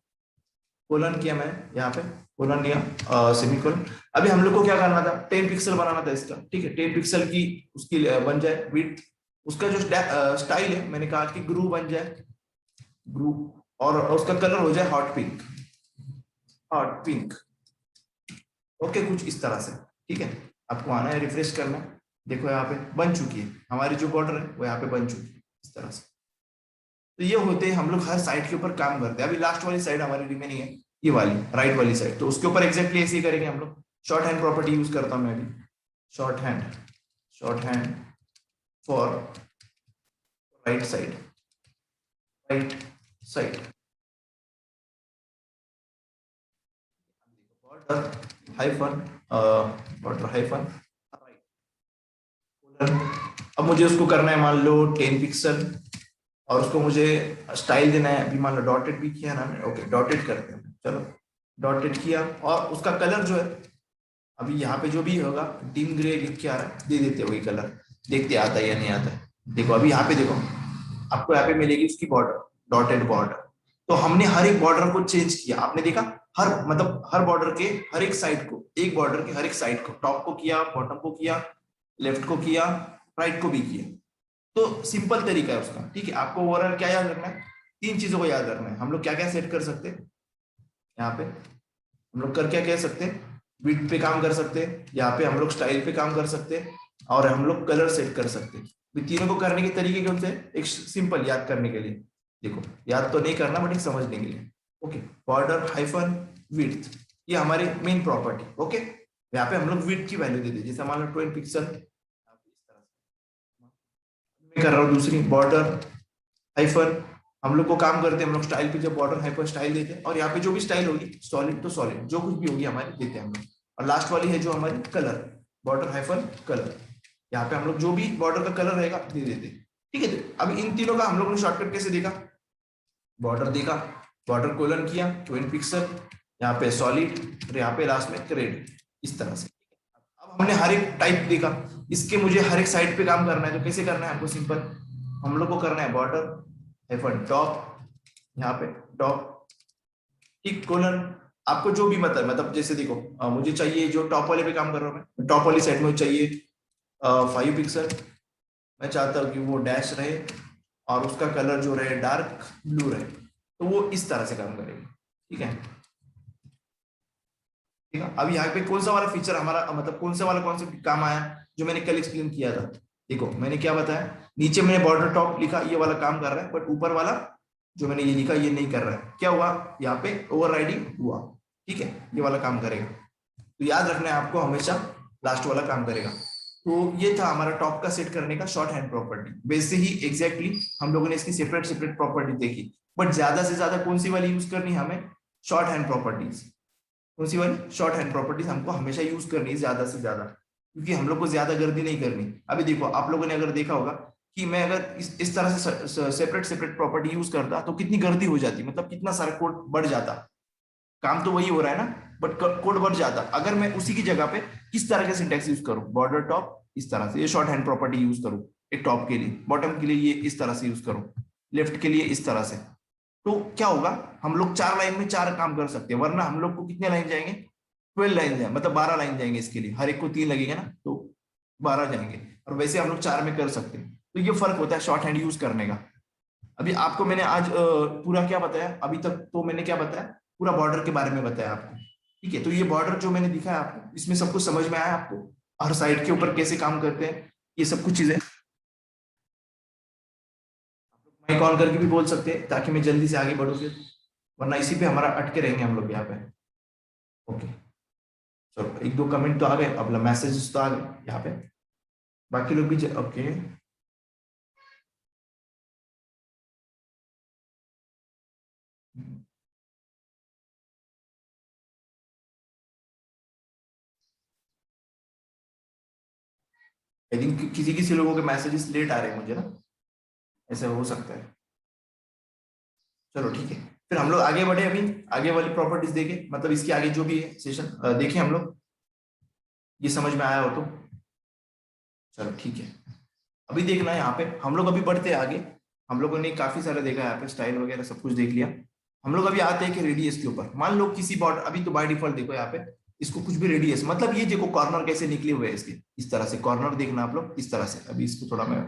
कोलन किया मैंने यहाँ पे, कोलन लिया सेमीकोलन। अभी हम लोग को क्या करना था, 10 पिक्सल बनाना था इसका। ठीक है, 10 पिक्सल की उसकी बन जाए विड्थ, उसका जो स्टाइल है मैंने कहा कि ग्रू बन जाए, ग्रू, और उसका कलर हो जाए hot pink, hot pink. Okay, कुछ इस तरह से। ठीक है, आपको आना है, रिफ्रेश करना है, देखो यहाँ पे बन चुकी है हमारी जो बॉर्डर है, वो यहाँ पे बन चुकी है इस तरह से। तो ये होते हैं हम लोग हर साइड के ऊपर काम करते हैं। अभी लास्ट वाली साइड हमारी रिमेनिंग है, ये वाली राइट वाली साइड, तो उसके ऊपर एग्जैक्टली ऐसे ही करेंगे हम लोग। शॉर्ट हैंड प्रॉपर्टी यूज करता हूं मैं भी, short hand, short hand for right side, right side, border hyphen border hyphen right. अब मुझे उसको करना है मान लो 10 पिक्सल, और उसको मुझे स्टाइल देना है। अभी मान लो डॉटेड भी किया ना, ओके डॉटेड करते हैं, चलो डॉटेड किया, और उसका कलर जो है अभी यहाँ पे जो भी होगा डिम ग्रे लिख के आ रहा है, दे देते वही कलर, देखते आता है या नहीं आता है। देखो अभी यहाँ पे देखो, आपको यहाँ पे मिलेगी उसकी बॉर्डर, डॉटेड बॉर्डर। तो हमने हर एक बॉर्डर को चेंज किया, आपने देखा, हर मतलब हर बॉर्डर के हर एक साइड को, एक बॉर्डर के हर एक साइड को, टॉप को किया, बॉटम को किया, लेफ्ट को किया, राइट को भी किया। तो सिंपल तरीका है उसका। ठीक है, आपको ओवरऑल क्या याद रखना है, 3 चीजों को याद रखना है। हम लोग क्या क्या सेट कर सकते हैं यहाँ पे, हम लोग कर क्या कह सकते हैं, विड्थ पे काम कर सकते हैं, यहाँ पे हम लोग स्टाइल पे काम कर सकते हैं, और हम लोग कलर सेट कर सकते हैं। ये तीनों को करने के तरीके कौन से हैं? एक सिंपल याद करने के लिए, देखो याद तो नहीं करना बट एक समझने के लिए। ओके, बॉर्डर हाइफन विड्थ, ये हमारी मेन प्रॉपर्टी। ओके, यहाँ पे हम लोग विड्थ की वैल्यू दे दें, जैसे मान लो 12 पिक्सल। मैं कर रहा हूँ दूसरी, बॉर्डर हाइफन, हम लोग को काम करते हैं हम लोग स्टाइल पे, जब बॉर्डर हाइपर स्टाइल देते हैं, और यहाँ पे जो भी स्टाइल होगी सॉलिड तो सॉलिड, जो कुछ भी होगी हमारी देते हैं हम लोग। और लास्ट वाली है जो हमारी कलर, बॉर्डर हाइफन कलर, यहाँ पे हम लोग जो भी बॉर्डर का कलर रहेगा दे देते हैं। ठीक है, तो अब इन तीनों का हम लोग ने शॉर्टकट कैसे देखा, बॉर्डर देखा, बॉर्डर कोलन किया 20 पिक्सल, यहाँ पे सॉलिड, और यहाँ पे लास्ट में रेड, इस तरह से। अब हमने हर एक टाइप देखा, इसके मुझे हर एक साइड पे काम करना है, तो कैसे करना है हमको, सिंपल हम लोग को करना है बॉर्डर हाइफन टॉप, यहाँ पे टॉप, ठीक कोलन, आपको जो भी मतलब जैसे देखो मुझे चाहिए जो टॉप वाले पे काम कर रहा हूँ मैं, टॉप वाली साइड में चाहिए 5 पिक्सल, मैं चाहता हूँ कि वो डैश रहे और उसका कलर जो रहे डार्क ब्लू रहे। तो वो इस तरह से काम करेगा। ठीक है, ठीक है। अब यहाँ पे कौन सा वाला फीचर हमारा, मतलब कौन सा वाला कॉन्सेप्ट काम आया जो मैंने कल एक्सप्लेन किया था। देखो मैंने क्या बताया, नीचे मैंने बॉर्डर टॉप लिखा, ये वाला काम कर रहा है, बट ऊपर वाला जो मैंने ये लिखा ये नहीं कर रहा है। क्या हुआ, यहाँ पे ओवरराइडिंग हुआ। ठीक है, ये वाला काम करेगा। तो याद रखना है आपको, हमेशा लास्ट वाला काम करेगा। तो ये था हमारा टॉप का सेट करने का शॉर्ट हैंड प्रॉपर्टी। वैसे ही एग्जैक्टली हम लोगों ने इसकी सेपरेट सेपरेट प्रॉपर्टी देखी, बट ज्यादा से ज्यादा कौन सी वाली यूज करनी है हमें, शॉर्ट हैंड प्रॉपर्टीज। कौन सी वाली, शॉर्ट हैंड प्रॉपर्टीज हमको हमेशा यूज करनी है ज्यादा से ज्यादा, क्योंकि हम लोग को ज्यादा गर्दी नहीं करनी। अभी देखो आप लोगों ने अगर देखा होगा कि मैं अगर इस तरह से सेपरेट सेपरेट प्रॉपर्टी यूज करता तो कितनी गर्दी हो जाती, मतलब कितना सारा कोड बढ़ जाता। काम तो वही हो रहा है ना, बट कोड बढ़ जाता। अगर मैं उसी की जगह पे किस तरह के सिंटेक्स यूज करूं, बॉर्डर टॉप इस तरह से, ये शॉर्ट हैंड प्रॉपर्टी यूज करूं एक टॉप के लिए, बॉटम के लिए ये इस तरह से यूज करूं, लेफ्ट के लिए इस तरह से, तो क्या होगा, हम लोग 4 लाइन में 4 काम कर सकते हैं। वरना हम लोग को कितने लाइन जाएंगे, 12 लाइन जाए, मतलब 12 लाइन जाएंगे इसके लिए, हर एक को 3 लगेगा ना, तो 12 जाएंगे। और वैसे हम लोग 4 में कर सकते हैं। तो ये फर्क होता है शॉर्ट हैंड यूज करने का। अभी आपको मैंने आज पूरा क्या बताया, अभी तक तो मैंने क्या बताया, पूरा बॉर्डर के बारे में बताया आपको। ठीक है, तो ये बॉर्डर जो मैंने दिखाया आपको, इसमें सब कुछ समझ में आया आपको, हर साइड के ऊपर कैसे काम करते हैं, ये सब कुछ चीजें। माइक ऑन करके भी बोल सकते हैं ताकि मैं जल्दी से आगे बढ़ू फिर, वरना इसी पे हमारा अटके रहेंगे हम लोग यहाँ पे। ओके, चलो एक दो कमेंट तो आ गए, अब मैसेजेस तो आ गए यहाँ पे, बाकी लोग भी ओके। आई थिंक किसी किसी लोगों के मैसेजेस लेट आ रहे हैं मुझे ना, ऐसा हो सकता है। चलो ठीक है, फिर हम लोग आगे बढ़े। अभी आगे वाली प्रॉपर्टीज देखे, मतलब इसके आगे जो भी है सेशन देखें हम लोग, ये समझ में आया हो तो चलो ठीक है। अभी देखना है यहाँ पे, हम लोग अभी बढ़ते हैं आगे। हम लोगों ने काफी सारे देखा यहाँ पे, स्टाइल वगैरह सब कुछ देख लिया। हम लोग अभी आते हैं कि रेडियस के ऊपर। मान लो किसी बॉर्डर, अभी तो बाय डिफॉल्ट देखो यहाँ पे इसको कुछ भी रेडियस, मतलब ये देखो कॉर्नर कैसे निकले हुए हैं इसके, इस तरह से कॉर्नर देखना आप लोग इस तरह से। अभी इसको थोड़ा मैं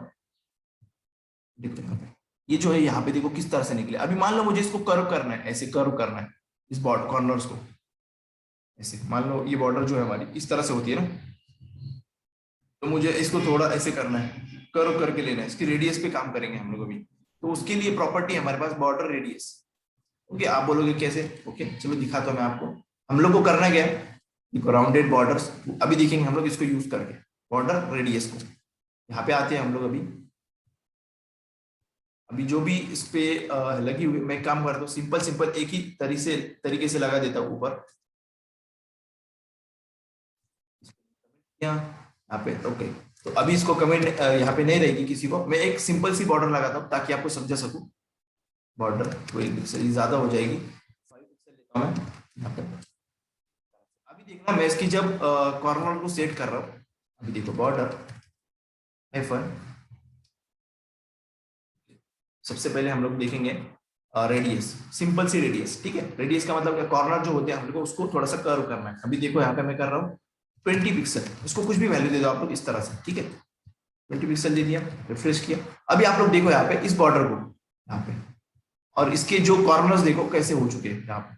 देखो यहाँ पे, ये जो है यहाँ पे देखो किस तरह से निकले। अभी मान लो मुझे इसको कर्व करना है, ऐसे कर्व करना है इस बॉर्डर कॉर्नर्स को, ऐसे मान लो ये बॉर्डर जो है हमारी इस तरह से होती है ना, तो मुझे इसको थोड़ा ऐसे करना है, कर्व करके लेना है। इसकी रेडियस पे काम करेंगे हम लोग अभी। तो उसके लिए प्रॉपर्टी है हमारे पास बॉर्डर रेडियस। ओके, आप बोलोगे कैसे, ओके चलो दिखाता हूँ मैं आपको। हम लोग को करना क्या है, देखो राउंडेड बॉर्डर्स अभी देखेंगे हम लोग इसको यूज करके, बॉर्डर रेडियस को। यहाँ पे आते हैं हम लोग अभी। अभी जो भी इस पे लगी हुई, मैं काम करता हूँ सिंपल सिंपल एक ही तरीके से लगा देता हूँ ऊपर यहाँ पे। ओके, तो अभी इसको कमेंट यहाँ पे नहीं रहेगी किसी को, मैं एक सिंपल सी बॉर्डर लगाता हूँ ताकि आपको समझा सकूं। बॉर्डर 12 पिक्सल ज्यादा हो जाएगी, 5 पिक्सल लेता हूँ मैं यहाँ पे। अभी देखना मैं इसकी जब कॉर्नर को सेट कर रहा हूँ, अभी देखो बॉर्डर F1। सबसे पहले हम लोग देखेंगे रेडियस, सिंपल सी रेडियस। ठीक है, रेडियस का मतलब कॉर्नर जो होते हैं हम लोग को उसको थोड़ा सा कर्व करना है। अभी देखो यहाँ पे मैं कर रहा हूँ 20 पिक्सल, इसको कुछ भी वैल्यू दे दो आप लोग इस तरह से। ठीक है, 20 पिक्सल दे दिया, रिफ्रेश किया। अभी आप लोग देखो यहाँ पे इस बॉर्डर को यहाँ पे, और इसके जो कॉर्नर्स देखो कैसे हो चुके हैं यहाँ पे।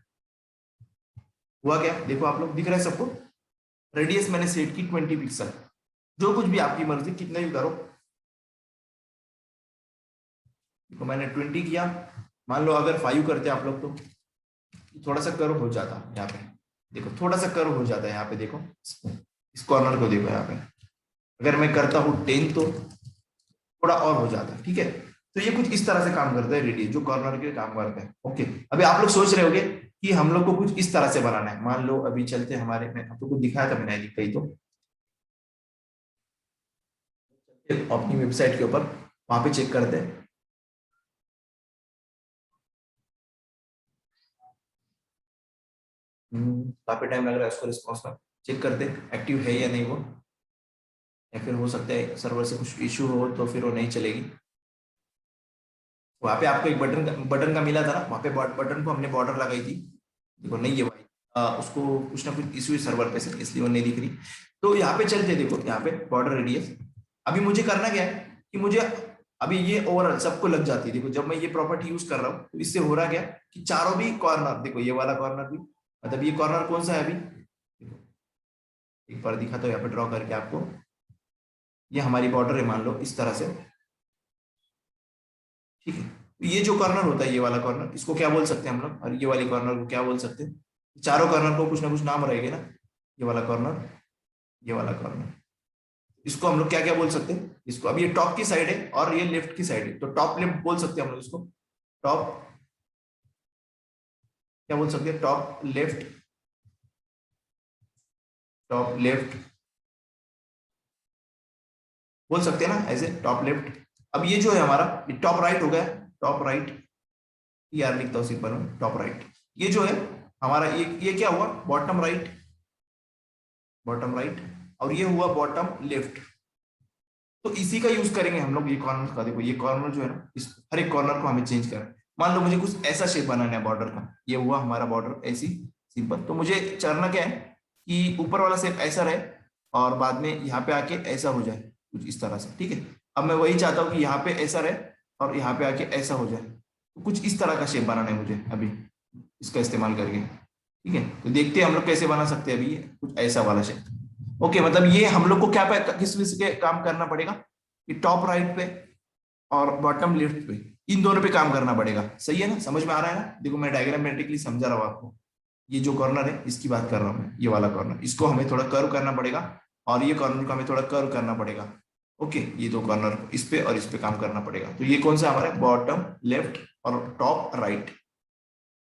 हुआ क्या, देखो आप लोग दिख रहा है सबको, रेडियस मैंने सेट की 20 पिक्सल। जो कुछ भी आपकी मर्जी कितना भी करो, तो मैंने 20 किया। मान लो अगर 5 करते आप लोग तो थोड़ा सा कर्व हो जाता यहाँ पे, देखो थोड़ा सा कर्व हो जाता है यहाँ पे, देखो इस कॉर्नर को देखो यहाँ पे। अगर मैं करता हूँ 10 तो थोड़ा और हो जाता है। ठीक है, तो ये कुछ इस तरह से काम करता है रेडियस, जो कॉर्नर के काम करता है। ओके, अभी आप लोग सोच रहे होंगे कि हम लोग को कुछ इस तरह से बनाना है। मान लो अभी चलते हैं हमारे, मैं आप लोग को दिखाया था मैंने कहीं तो अपनी वेबसाइट के ऊपर, वहां पे चेक करते हैं। काफी टाइम लग रहा है उसको रिस्पॉन्स में, चेक करते एक्टिव है या नहीं वो, या फिर हो सकता है सर्वर से कुछ इशू हो तो फिर वो नहीं चलेगी। वहां पे आपको एक बटन का मिला था ना, वहां पे बटन को हमने बॉर्डर लगाई थी, देखो नहीं है भाई, उसको कुछ ना कुछ इशू है सर्वर पे से, इसलिए वो नहीं दिख रही। तो यहाँ पे चलते देखो, यहाँ पे बॉर्डर रेडियस। अभी मुझे करना क्या है कि मुझे अभी ये ओवरऑल सबको लग जाती है। देखो जब मैं ये प्रॉपर्टी यूज कर रहा हूँ तो इससे हो रहा क्या कि चारों भी कॉर्नर, देखो ये वाला कॉर्नर भी, मतलब ये कॉर्नर कौन सा है अभी, देखो एक बार दिखाता हूँ यहाँ पे ड्रॉ करके आपको। ये हमारी बॉर्डर है मान लो इस तरह से, ठीक है। तो ये जो कॉर्नर होता है, ये वाला कॉर्नर, इसको क्या बोल सकते हैं हम लोग, और ये वाले कॉर्नर को क्या बोल सकते हैं। चारों कॉर्नर को कुछ ना कुछ नाम रहेगा ना। ये वाला कॉर्नर, ये वाला कॉर्नर, इसको हम लोग क्या क्या बोल सकते हैं। इसको, अब ये टॉप की साइड है और ये लेफ्ट की साइड है, तो टॉप लेफ्ट बोल सकते हैं हम लोग इसको। टॉप क्या बोल सकते हैं, टॉप लेफ्ट, टॉप लेफ्ट बोल सकते हैं ना, ऐसे टॉप लेफ्ट। अब ये जो है हमारा, ये टॉप राइट हो गया, टॉप राइट, यार लिखता हूँ सिंपल में टॉप राइट। ये जो है हमारा, ये क्या हुआ, बॉटम राइट, बॉटम राइट, और ये हुआ बॉटम लेफ्ट। तो इसी का यूज करेंगे हम लोग ये कॉर्नर का। देखो ये कॉर्नर जो है ना, इस हर एक कॉर्नर को हमें चेंज करना है। मान लो मुझे कुछ ऐसा शेप बनाना है बॉर्डर का, ये हुआ हमारा बॉर्डर ऐसी सिंपल। तो मुझे करना क्या है कि ऊपर वाला शेप ऐसा रहे और बाद में यहाँ पे आके ऐसा हो जाए कुछ इस तरह से, ठीक है। अब मैं वही चाहता हूँ कि यहाँ पे ऐसा रहे और यहाँ पे आके ऐसा हो जाए, तो कुछ इस तरह का शेप बनाना है मुझे अभी इसका इस्तेमाल करके, ठीक है। तो देखते हैं हम लोग कैसे बना सकते हैं अभी ये कुछ ऐसा वाला शेप। ओके, मतलब ये हम लोग को क्या किस किस के काम करना पड़ेगा, कि टॉप राइट पे और बॉटम लेफ्ट पे, इन दोनों पे काम करना पड़ेगा। सही है ना, समझ में आ रहा है ना। देखो मैं डायग्रामेटिकली समझा रहा हूँ आपको। ये जो कॉर्नर है इसकी बात कर रहा हूँ मैं, ये वाला कॉर्नर, इसको हमें थोड़ा कर्व करना पड़ेगा और ये कॉर्नर को हमें थोड़ा कर्व करना पड़ेगा। ओके, ये दो कॉर्नर इस पे और इस पे काम करना पड़ेगा। तो ये कौन सा हमारा, बॉटम लेफ्ट और टॉप राइट।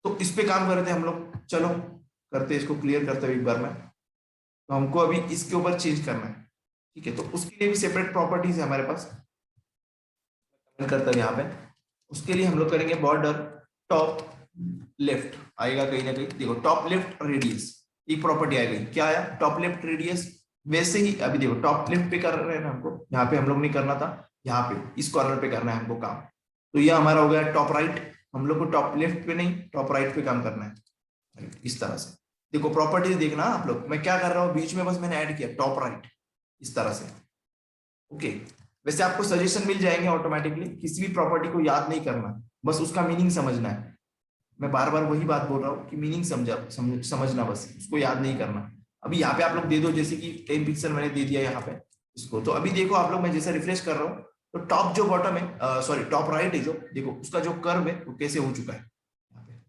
तो इस पे काम कर रहे थे हम लोग, चलो करते इसको क्लियर करते हुए एक बार में। तो हमको अभी इसके ऊपर चेंज करना है, ठीक है। तो उसके लिए भी सेपरेट प्रॉपर्टीज है हमारे पास, करता है यहाँ पे। उसके लिए हम लोग करेंगे बॉर्डर टॉप लेफ्ट आएगा कहीं ना कहीं, देखो टॉप लेफ्ट रेडियस, एक प्रॉपर्टी आ गई, क्या आया, टॉप लेफ्ट रेडियस। वैसे ही अभी देखो टॉप लेफ्ट पे कर रहे हैं ना हमको, यहाँ पे हम लोग नहीं करना था, यहाँ पे इस कॉर्नर पे करना है हमको काम। तो ये हमारा हो गया टॉप राइट, हम लोग को टॉप लेफ्ट पे नहीं टॉप राइट पे काम करना है, इस तरह से। देखो प्रॉपर्टीज देखना आप लोग, मैं क्या कर रहा हूँ बीच में, बस मैंने ऐड किया टॉप राइट इस तरह से। ओके, वैसे आपको सजेशन मिल जाएंगे ऑटोमेटिकली, किसी भी प्रॉपर्टी को याद नहीं करना, बस उसका मीनिंग समझना है। मैं बार बार वही बात बोल रहा हूँ कि मीनिंग समझना, बस उसको याद नहीं करना। अभी यहाँ पे आप लोग दे दो, जैसे कि 10 पिक्सल मैंने दे दिया यहाँ पे इसको। तो अभी देखो आप लोग, मैं जैसा रिफ्रेश कर रहा हूँ, तो टॉप जो बॉटम है, सॉरी टॉप राइट है जो, देखो उसका जो कर्व है वो कैसे हो चुका है यहाँ पे,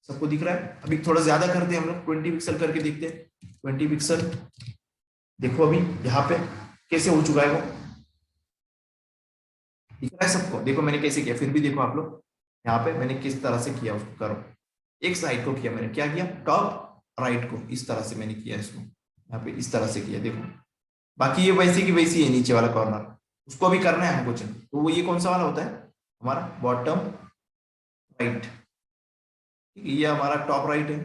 सबको दिख रहा है। अभी थोड़ा ज्यादा करते हैं हम लोग, 20 पिक्सल करके देखते हैं, 20 पिक्सल। देखो अभी यहाँ पे कैसे हो चुका है वो, दिख रहा है सबको। देखो मैंने कैसे किया, फिर भी देखो आप लोग यहाँ पे मैंने किस तरह से किया उसको करो, एक साइड को किया मैंने, क्या किया, टॉप राइट को इस तरह से मैंने किया, इसको यहाँ पे इस तरह से किया देखो। बाकी ये वैसे की वैसी है, नीचे वाला कॉर्नर उसको भी करना है हमको। चलो तो वो ये कौन सा वाला होता है हमारा, बॉटम राइट, ठीक है। ये हमारा टॉप राइट है,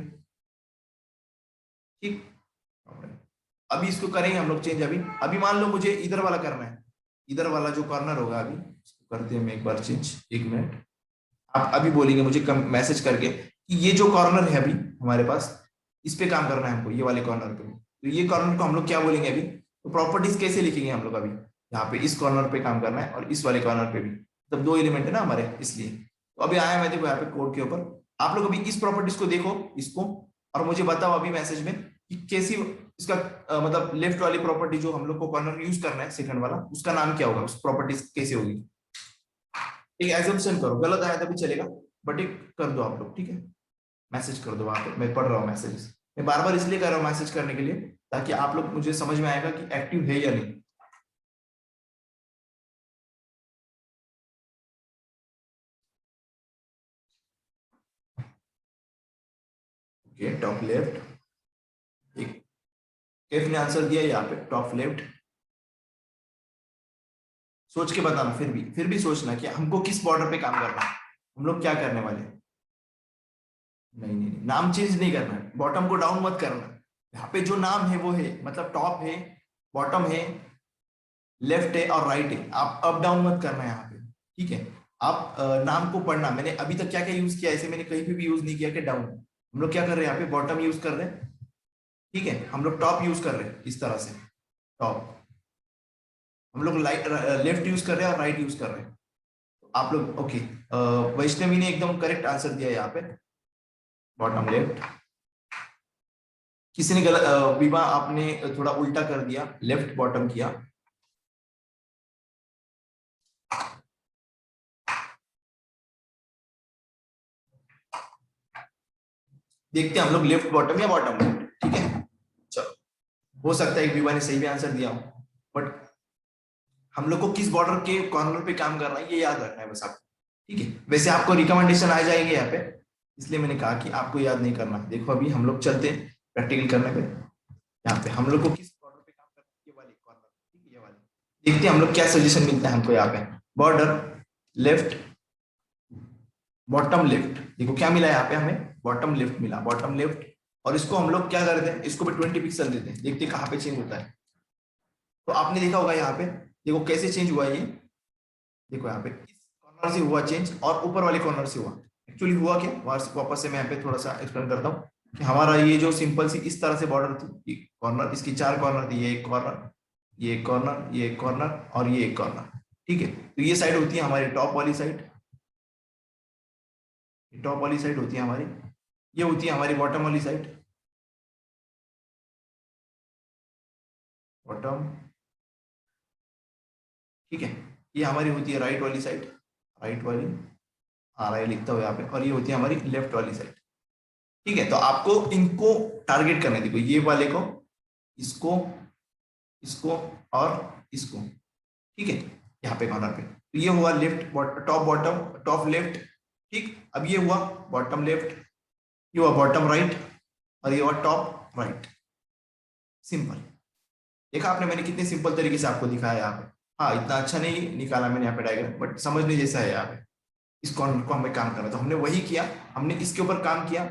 ठीक। अभी इसको करेंगे हम लोग चेंज। अभी अभी मान लो मुझे इधर वाला करना है, इधर वाला जो कॉर्नर होगा, अभी इसको करते हैं हम एक बार चेंज, एक मिनट। आप अभी बोलेंगे मुझे मैसेज करके कि ये जो कॉर्नर है अभी हमारे पास, इस पे काम करना है हमको, ये वाले कॉर्नर पे। तो ये कॉर्नर को हम लोग क्या बोलेंगे अभी, तो प्रॉपर्टीज कैसे लिखेंगे हम लोग अभी, यहाँ पे इस कॉर्नर पे काम करना है और इस वाले कॉर्नर पे भी, मतलब दो एलिमेंट है ना हमारे, इसलिए। तो अभी आया मैं देखो यहाँ पे कोड के ऊपर, आप लोग अभी इस प्रॉपर्टीज को देखो इसको, और मुझे बताओ अभी मैसेज में कि कैसी इसका मतलब लेफ्ट वाली प्रॉपर्टी जो हम लोग को कॉर्नर यूज करना है सेकंड वाला, उसका नाम क्या होगा, उस प्रॉपर्टीज कैसे होगी। एक एजम्पशन करो, गलत आया तभी चलेगा, बट एक कर दो आप लोग, ठीक है। मैसेज कर दो वहां पे, मैं पढ़ रहा हूँ मैसेज। मैं बार बार इसलिए कर रहा हूँ मैसेज करने के लिए, ताकि आप लोग मुझे समझ में आएगा कि एक्टिव है या नहीं। ओके, टॉप लेफ्ट, एक कैफ ने आंसर दिया यहाँ पे टॉप लेफ्ट। सोच के बताना, फिर भी सोचना कि हमको किस बॉर्डर पे काम करना है, हम लोग क्या करने वाले हैं। नहीं नहीं नहीं, नाम चेंज नहीं करना है, बॉटम को डाउन मत करना। यहाँ पे जो नाम है वो है, मतलब टॉप है, बॉटम है, लेफ्ट है और राइट है, आप अप डाउन मत करना है यहाँ पे, ठीक है। आप नाम को पढ़ना, मैंने अभी तक क्या क्या यूज किया, ऐसे मैंने कहीं पे भी यूज नहीं किया कि डाउन। हम लोग क्या कर रहे हैं यहाँ पे, बॉटम यूज कर रहे हैं, ठीक है। हम लोग टॉप यूज कर रहे हैं इस तरह से, टॉप, हम लोग लेफ्ट यूज कर रहे हैं और राइट यूज कर रहे हैं। आप लोग ओके, वैष्णवी ने एकदम करेक्ट आंसर दिया यहाँ पे, बॉटम लेफ्ट। किसी ने गलत, विभा आपने थोड़ा उल्टा कर दिया, लेफ्ट बॉटम किया। देखते हैं हम लोग लेफ्ट बॉटम या बॉटम लेफ्ट, ठीक है। चलो, हो सकता है एक विभा ने सही भी आंसर दिया हो, बट हम लोग को किस बॉर्डर के कॉर्नर पे काम करना है ये याद रखना है बस आपको, ठीक है। वैसे आपको रिकमेंडेशन आ जाएंगे यहाँ पे, इसलिए मैंने कहा कि आपको याद नहीं करना। देखो अभी हम लोग चलते हैं प्रैक्टिकल करने पे। यहाँ पे हम लोग को किस बॉर्डर पे काम करना है, ये वाले कॉर्नर, ठीक है, ये वाले। देखते हैं हम लोग क्या सजेशन मिलता है हमको यहाँ पे। Border left, bottom left. देखो क्या मिला यहाँ पे हमें, बॉटम लेफ्ट मिला, बॉटम लेफ्ट। और इसको हम लोग क्या करते हैं, इसको भी 20 पिक्सल देते हैं, देखते हैं कहाँ पे चेंज होता है। तो आपने देखा होगा यहाँ पे, देखो कैसे चेंज हुआ ये। देखो यहाँ पे इस कॉर्नर से हुआ चेंज और ऊपर वाले कॉर्नर से हुआ। एक्चुअली हुआ क्या, वापस से मैं यहाँ पे थोड़ा सा एक्सप्लेन करता हूँ कि हमारा ये जो सिंपल सी इस तरह से बॉर्डर थी, कॉर्नर इसकी 4 कॉर्नर थी, ये एक कॉर्नर, ये एक कॉर्नर, ये एक कॉर्नर और ये एक कॉर्नर, ठीक है। तो ये साइड होती है हमारी टॉप वाली साइड, टॉप वाली साइड होती है हमारी। ये होती है हमारी बॉटम वाली साइड, बॉटम, ठीक है। ये हमारी होती है राइट वाली साइड, राइट वाली, आ रहा है लिखता हूँ यहाँ पे। और ये होती है हमारी लेफ्ट वाली साइड, ठीक है। तो आपको इनको टारगेट करना है, देखो ये वाले को, इसको, इसको और इसको, ठीक है, यहाँ पे कॉर्नर पे। तो ये हुआ left, top bottom, top left, ठीक। अब ये हुआ बॉटम लेफ्ट, ये हुआ बॉटम राइट और ये हुआ टॉप राइट। सिंपल। देखा आपने, मैंने कितने सिंपल तरीके से आपको दिखाया यहाँ पे। हाँ, इतना अच्छा नहीं निकाला मैंने यहाँ पे डायग्राम, बट समझने जैसा है यहाँ पे। इस कॉर्नर को हमें काम करना, तो हमने वही किया, हमने इसके ऊपर काम किया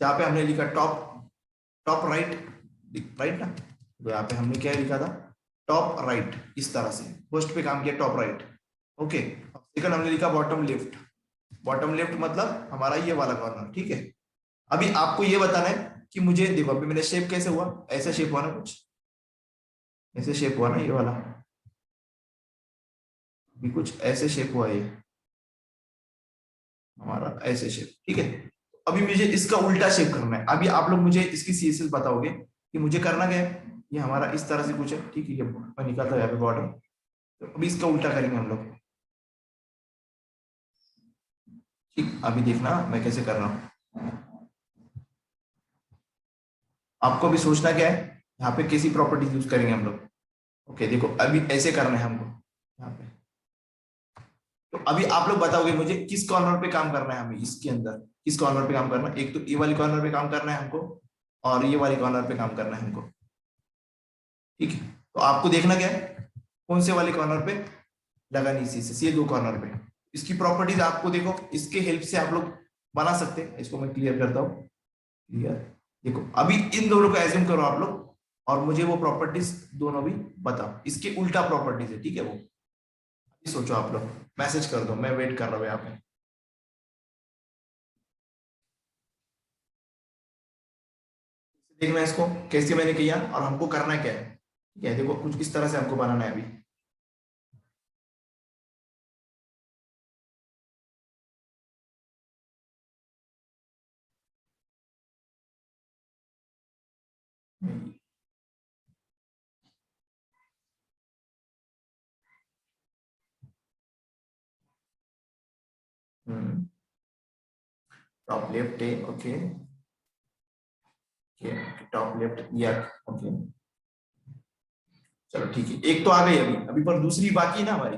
जहाँ पे हमने लिखा टॉप, टॉप राइट, राइट ना। तो यहाँ पे हमने क्या लिखा था, टॉप राइट, इस तरह से फर्स्ट पे काम किया टॉप राइट, ओके। सेकंड हमने लिखा बॉटम लेफ्ट, बॉटम लेफ्ट मतलब हमारा ये वाला कॉर्नर, ठीक है। अभी आपको ये बताना है कि मुझे, देखो अभी मेरा शेप कैसे हुआ, ऐसा शेप हुआ ना, कुछ ऐसे शेप हुआ ना ये वाला, भी कुछ ऐसे शेप हुआ ये हमारा, ऐसे शेप, ठीक है। अभी मुझे इसका उल्टा शेप करना है। अभी आप लोग मुझे इसकी सीएसएस बताओगे कि मुझे करना क्या है। ये हमारा इस तरह से कुछ है, ठीक है, ये मैं निकालता हूं यहाँ पे बॉर्डर। तो अभी इसका उल्टा करेंगे हम लोग, ठीक। अभी देखना मैं कैसे कर रहा हूँ, आपको भी सोचना क्या है, यहाँ पे कैसी प्रॉपर्टीज यूज करेंगे हम लोग। ओके देखो अभी ऐसे करना है हमको यहाँ पे। तो अभी आप लोग बताओगे मुझे किस कॉर्नर पे काम करना है हमें, इसके अंदर किस कॉर्नर पे काम करना है। एक तो ये वाली कॉर्नर पे काम करना है हमको, और ये वाली कॉर्नर पे काम करना है हमको, ठीक है। तो आपको देखना क्या है, कौन से वाले कॉर्नर पे लगानी, इसी ये 2 कॉर्नर पे। इसकी प्रॉपर्टीज आपको देखो, इसके हेल्प से आप लोग बना सकते हैं। इसको मैं क्लियर करता हूँ, क्लियर। देखो अभी इन दोनों को एज्यूम करो आप लोग, और मुझे वो प्रॉपर्टीज दोनों भी बताओ, इसके उल्टा प्रॉपर्टीज है, ठीक है। वो सोचो आप लोग, मैसेज कर दो, मैं वेट कर रहा हूँ यहाँ पे। देखना इसको कैसे मैंने किया और हमको करना क्या है, ठीक है। देखो कुछ इस तरह से हमको बनाना है अभी। टॉप लेफ्ट है, ओके, टॉप लेफ्ट या, ओके। चलो ठीक है, एक तो आ गई अभी, अभी पर दूसरी बाकी है ना हमारी।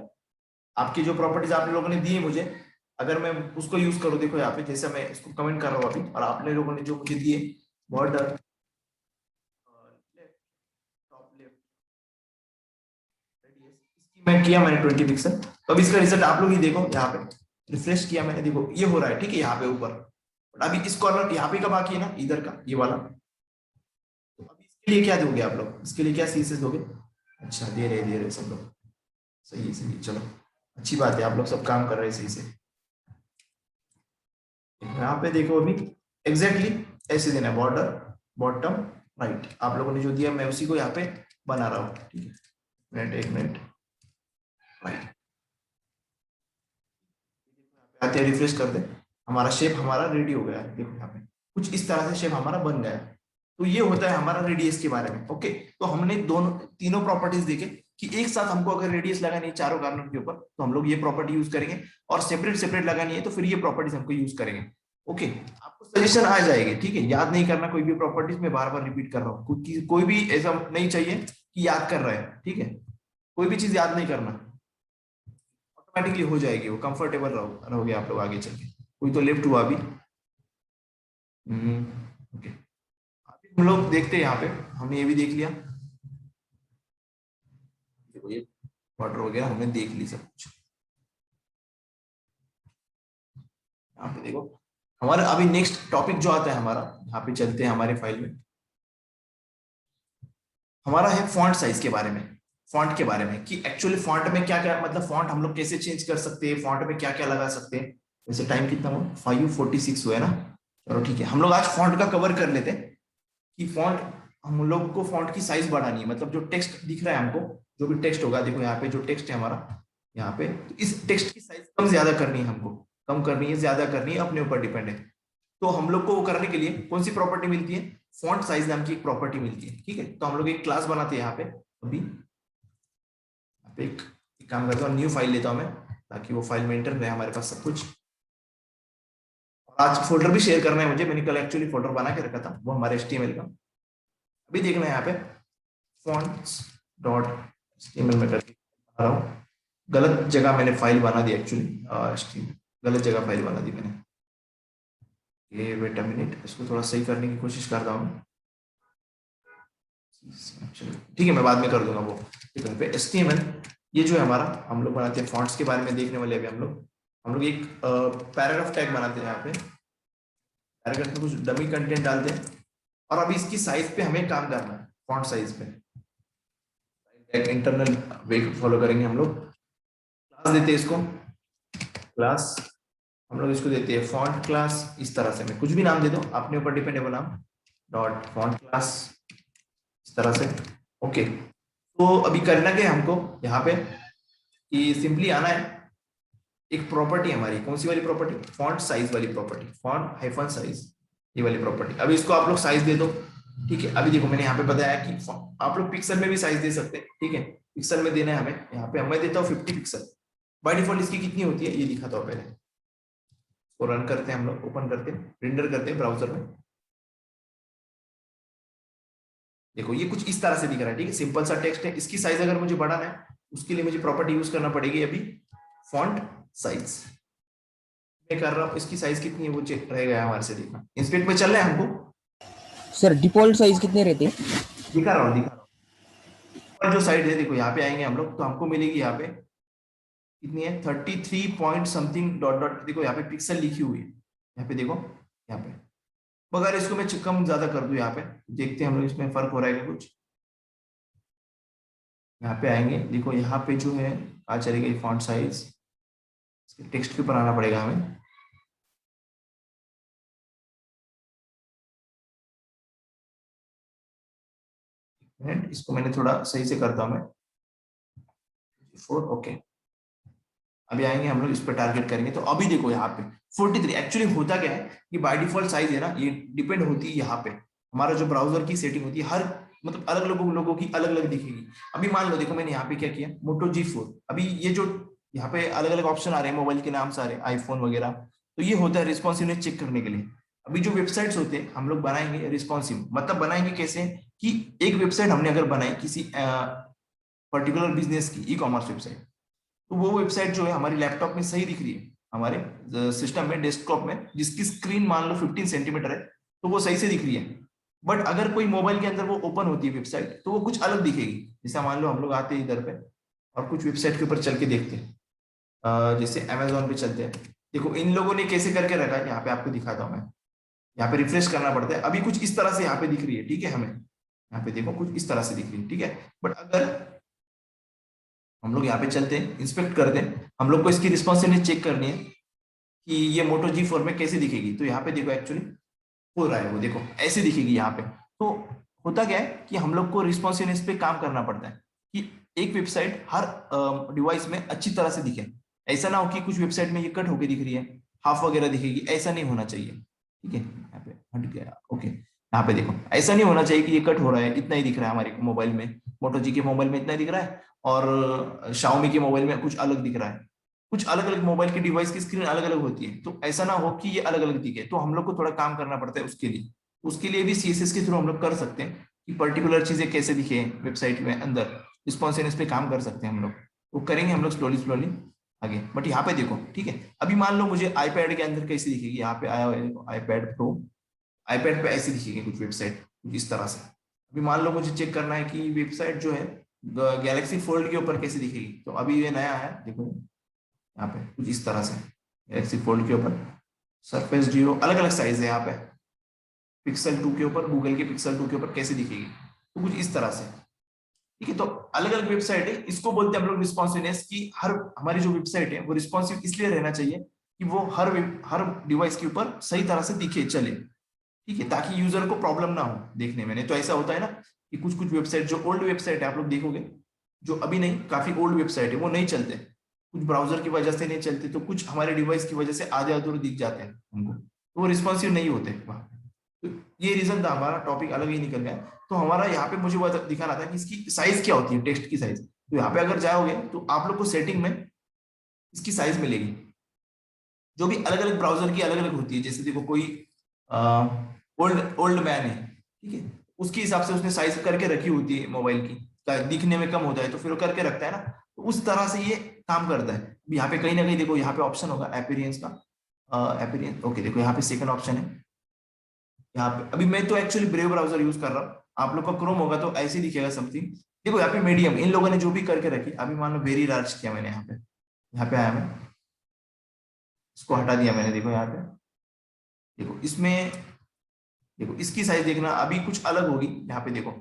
आपकी जो प्रॉपर्टीज आप लोगों ने दी है मुझे, अगर मैं उसको यूज करूँ, देखो यहाँ पे जैसे मैं इसको कमेंट कर रहा हूँ अभी, और आपने लोगों ने जो मुझे दिए, बॉर्डर टॉप लेफ्ट रेडियस, इसकी मैं किया मैंने 20 पिक्सल। तो अब इसका रिजल्ट आप लोग ही देखो, यहाँ पे रिफ्रेश किया मैंने, देखो ये हो रहा है, ठीक है, यहाँ पे ऊपर। बट अभी इस कॉर्नर यहाँ पे का बाकी है ना, इधर का ये वाला। तो अभी इसके लिए क्या दोगे आप लोग, इसके लिए क्या सीएसएस दोगे। अच्छा दे रहे सब लोग, सही है, चलो अच्छी बात है, आप लोग सब काम कर रहे हैं सही से। यहाँ पे देखो अभी एग्जैक्टली ऐसे देना है, बॉर्डर बॉटम राइट। आप लोगों ने जो दिया मैं उसी को यहाँ पे बना रहा हूँ, ठीक है। मिनट, एक मिनट, आते हैं, रिफ्रेश कर दे, हमारा शेप हमारा रेडी हो गया है। देखो यहाँ पे कुछ इस तरह से शेप हमारा बन गया है। तो ये होता है हमारा रेडियस के बारे में। ओके, तो हमने दोनों तीनों प्रॉपर्टीज देखे कि एक साथ हमको अगर रेडियस लगानी है चारों कॉर्नर के ऊपर तो हम लोग ये प्रॉपर्टी यूज करेंगे, और सेपरेट सेपरेट लगानी है तो फिर ये प्रॉपर्टीज हमको यूज करेंगे। ओके, आपको सजेशन आ जाएगी, ठीक है, याद नहीं करना कोई भी प्रॉपर्टीज, मैं बार बार रिपीट कर रहा हूँ, कोई भी ऐसा नहीं चाहिए कि याद कर रहे हैं, ठीक है, कोई भी चीज याद नहीं करना, ऑटोमेटिकली हो जाएगी, वो कंफर्टेबल रहोगे आप लोग आगे चल के। कोई तो लेफ्ट हुआ अभी। ओके, अभी हम लोग देखते हैं, यहाँ पे हमने ये भी देख लिया, देखो ये वाटर वगैरह हमने देख ली सब कुछ। यहाँ पे देखो हमारा अभी नेक्स्ट टॉपिक जो आता है हमारा, यहाँ पे चलते हैं हमारे फाइल में, हमारा है फॉन्ट साइज के बारे में। फॉन्ट के बारे में कि एक्चुअली फॉन्ट में क्या क्या, मतलब फॉन्ट हम लोग कैसे चेंज कर सकते हैं, फॉन्ट में क्या क्या लगा सकते हैं। वैसे टाइम कितना हुआ, 5:46 हुआ है ना। चलो ठीक है, हम लोग आज फॉन्ट का कवर कर लेते हैं कि फॉन्ट, हम लोग को फॉन्ट की साइज बढ़ानी है, मतलब जो टेक्स्ट दिख रहा है हमको, जो भी टेक्स्ट होगा, देखो यहाँ पे जो टेक्स्ट है हमारा यहाँ पे, तो इस टेक्स्ट की साइज कम ज्यादा करनी है हमको, कम करनी है ज्यादा करनी है, अपने ऊपर डिपेंड है। तो हम लोग को वो करने के लिए कौन सी प्रॉपर्टी मिलती है, फॉन्ट साइज नाम की एक प्रॉपर्टी मिलती है, ठीक है। तो हम लोग एक क्लास बनाते हैं यहाँ पे, अभी यहाँ पे एक काम करता हूँ, न्यू फाइल लेता हूँ मैं, ताकि वो फाइल में एंटर रहे हमारे पास सब कुछ। आज फोल्डर भी शेयर करना है मुझे, मैंने कल एक्चुअली फोल्डर बना के रखा था, वो हमारे HTML का। अभी देखना है यहाँ पे fonts.html में करके बना रहा हूँ, गलत जगह मैंने फाइल बना दी एक्चुअली, गलत जगह फाइल बना दी मैंने। ये वेट अ मिनट, इसको थोड़ा सही करने की कोशिश कर रहा हूँ, ठीक है, मैं बाद में कर दूंगा वो। ठीक है, पे HTML ये जो है हमारा, हम लोग बनाते हैं फॉन्ट्स के बारे में देखने वाले अभी हम लोग एक पैराग्राफ टैग बनाते हैं यहाँ पे, पैराग्राफ में कुछ डमी कंटेंट डालते हैं, और अभी इसकी साइज पे हमें काम करना है, फॉन्ट साइज पे एक इंटरनल वे फॉलो करेंगे हम लोग। क्लास देते हैं इसको, क्लास हम लोग इसको देते हैं फॉन्ट क्लास, इस तरह से, मैं कुछ भी नाम दे दो, अपने ऊपर डिपेंडेबल नाम, डॉट फॉन्ट क्लास, इस तरह से। ओके, तो अभी करना क्या है हमको यहाँ पे कि सिंपली आना है, एक प्रॉपर्टी हमारी, कौन सी वाली प्रॉपर्टी, फॉन्ट साइज वाली प्रॉपर्टी, फॉन्ट हाइफन साइज, ये वाली प्रॉपर्टी। अभी इसको आप लोग साइज दे दो, ठीक है। अभी देखो मैंने यहाँ पे बताया कि आप लोग पिक्सल में भी साइज दे सकते हैं, ठीक है, पिक्सल में देना है हमें, यहाँ पे मैं देता हूँ 50 पिक्सल। बाय डिफॉल्ट इसकी कितनी होती है ये दिखाता हूँ पहले, इसको रन करते हैं हम लोग, ओपन करते हैं, रेंडर करते हैं ब्राउजर में। देखो ये कुछ इस तरह से दिख रहा है, ठीक है, सिंपल सा टेक्स्ट है। इसकी साइज अगर मुझे बढ़ाना है, उसके लिए मुझे प्रॉपर्टी यूज करना पड़ेगी अभी, फॉन्ट साइज मैं कर रहा हूँ, इसकी साइज कितनी है वो चेक रहेगा हमारे से, देखना इंस्पेक्ट में चल रहा है हमको। सर डिफॉल्ट साइज कितने रहते हैं? दिखा रहा हूँ और जो साइड है देखो, यहाँ पे आएंगे हम लोग तो हमको मिलेगी यहाँ पे कितनी है, 33 पॉइंट समथिंग डॉट डॉट, देखो यहाँ पे पिक्सल लिखी हुई है, यहाँ पे देखो, यहाँ पे अगर इसको मैं कम ज्यादा कर दूं यहाँ पे, देखते हैं हम लोग इसमें फर्क हो रहा है क्या कुछ। यहाँ पे आएंगे, देखो यहाँ पे जो है आ चलेगा फॉन्ट साइज, टेक्स्ट के ऊपर आना पड़ेगा हमें, इसको मैंने थोड़ा सही से करता हूँ मैं, 4 ओके। अभी आएंगे हम लोग इस पर टारगेट करेंगे, तो अभी देखो यहाँ पे 43 एक्चुअली होता क्या है कि बाय डिफॉल्ट साइज है ना, ये डिपेंड होती है यहाँ पे, हमारा जो ब्राउजर की सेटिंग होती है, हर मतलब अलग लोगों की अलग अलग दिखेगी। अभी मान लो देखो मैंने यहाँ पे क्या किया, मोटो G4, अभी ये जो यहाँ पे अलग अलग ऑप्शन आ रहे हैं, मोबाइल के नाम से आ रहे हैं, आईफोन वगैरह, तो ये होता है रिस्पॉन्सिवनेस चेक करने के लिए। अभी जो वेबसाइट्स होते हैं हम लोग बनाएंगे रिस्पॉन्सिव, मतलब बनाएंगे कैसे कि एक वेबसाइट हमने अगर बनाई किसी पर्टिकुलर बिजनेस की, ई कॉमर्स वेबसाइट, तो वो वेबसाइट जो है हमारी लैपटॉप में सही दिख रही है, हमारे सिस्टम में डेस्कटॉप में जिसकी स्क्रीन मान लो 15 सेंटीमीटर है, तो वो सही से दिख रही है। बट अगर कोई मोबाइल के अंदर वो ओपन होती है वेबसाइट, तो वो कुछ अलग दिखेगी। जैसा मान लो हम लोग आते हैं इधर पे और कुछ वेबसाइट के ऊपर चल के देखते हैं, जैसे अमेजोन पे चलते हैं, देखो इन लोगों ने कैसे करके रखा है, यहाँ पे आपको दिखाता हूँ मैं, यहाँ पे रिफ्रेश करना पड़ता है, अभी कुछ इस तरह से यहाँ पे दिख रही है, ठीक है, हमें यहाँ पे देखो कुछ इस तरह से दिख रही है, ठीक है। बट अगर हम लोग यहाँ पे चलते हैं, इंस्पेक्ट करते हैं, हम लोग को इसकी रिस्पॉन्सिवनेस चेक करनी है कि ये मोटो G4 में कैसे दिखेगी, तो यहाँ पे देखो एक्चुअली हो रहा है, वो देखो ऐसे दिखेगी यहाँ पे। तो होता क्या है कि हम लोग को रिस्पॉन्सिवनेस पे काम करना पड़ता है कि एक वेबसाइट हर डिवाइस में अच्छी तरह से दिखे। ऐसा ना हो कि कुछ वेबसाइट में ये कट होके दिख रही है, हाफ वगैरह दिखेगी, ऐसा नहीं होना चाहिए। ठीक है, यहाँ पे हट गया, ओके, यहाँ पे देखो, ऐसा नहीं होना चाहिए कि ये कट हो रहा है, इतना ही दिख रहा है हमारे मोबाइल में, मोटो जी के मोबाइल में इतना ही दिख रहा है और शाओमी के मोबाइल में कुछ अलग दिख रहा है। कुछ अलग अलग मोबाइल की डिवाइस की स्क्रीन अलग अलग होती है, तो ऐसा ना हो कि ये अलग अलग दिखे, तो हम लोग को थोड़ा काम करना पड़ता है उसके लिए भी सीएसएस के थ्रू हम लोग कर सकते हैं कि पर्टिकुलर चीजें कैसे दिखे वेबसाइट में अंदर, रिस्पॉन्सिवनेस पे काम कर सकते हैं हम लोग। वो करेंगे हम लोग स्लोली स्लोली आगे। बट यहाँ पे देखो, ठीक है, अभी मान लो मुझे आईपैड के अंदर कैसी दिखेगी, यहाँ पे आया हुआ है आईपैड प्रो, आईपैड पे ऐसी दिखेगी कुछ वेबसाइट कुछ इस तरह से। अभी मान लो मुझे चेक करना है कि वेबसाइट जो है गैलेक्सी फोल्ड के ऊपर कैसे दिखेगी, तो अभी ये नया है, देखो यहाँ पे कुछ इस तरह से गैलेक्सी फोल्ड के ऊपर सरफेस जीरो, अलग अलग साइज है यहाँ पे, पिक्सल 2 के ऊपर, गूगल के पिक्सल 2 के ऊपर कैसे दिखेगी, तो कुछ इस तरह से। ठीक है, तो अलग अलग वेबसाइट है, इसको बोलते हैं हम लोग रिस्पॉन्सिवनेस की। हर हमारी जो वेबसाइट है वो रिस्पॉन्सिव इसलिए रहना चाहिए कि वो हर डिवाइस के ऊपर सही तरह से दिखे चले। ठीक है, ताकि यूजर को प्रॉब्लम ना हो देखने में। नहीं तो ऐसा होता है ना कि कुछ कुछ वेबसाइट जो ओल्ड वेबसाइट है आप लोग देखोगे, जो अभी नहीं, काफी ओल्ड वेबसाइट है, वो नहीं चलते, कुछ ब्राउजर की वजह से नहीं चलते, तो कुछ हमारे डिवाइस की वजह से आधे अधूरे दिख जाते हैं हमको, तो वो रिस्पॉन्सिव नहीं होते वहां। तो ये रीजन था, हमारा टॉपिक अलग ही निकल गया। तो हमारा यहाँ पे मुझे वो दिखाना था कि इसकी साइज क्या होती है, टेक्स्ट की साइज। तो यहाँ पे अगर जाओगे तो आप लोग को सेटिंग में इसकी साइज मिलेगी, जो भी अलग अलग ब्राउजर की अलग अलग होती है। जैसे देखो कोई ओल्ड ओल्ड मैन है, ठीक है, उसके हिसाब से उसने साइज करके रखी होती है मोबाइल की, दिखने में कम होता है तो फिर वो करके रखता है ना, तो उस तरह से ये काम करता है। यहाँ पे कहीं ना कहीं देखो, यहाँ पे ऑप्शन होगा एपीरियंस का, एपीरियंस, ओके, देखो यहाँ पे सेकंड ऑप्शन है। यहाँ पे अभी मैं तो एक्चुअली ब्रेव ब्राउजर यूज कर रहा हूँ, आप लोग का क्रोम होगा तो ऐसे ही दिखेगा समथिंग। देखो यहाँ पे मीडियम इन लोगों ने जो भी करके रखी, अभी मान लो वेरी लार्ज किया मैंने, यहाँ पे आया मैं, इसको हटा दिया मैंने, देखो यहाँ पे, देखो इसमें, देखो इसकी साइज देखना अभी कुछ अलग होगी। यहाँ पे देखो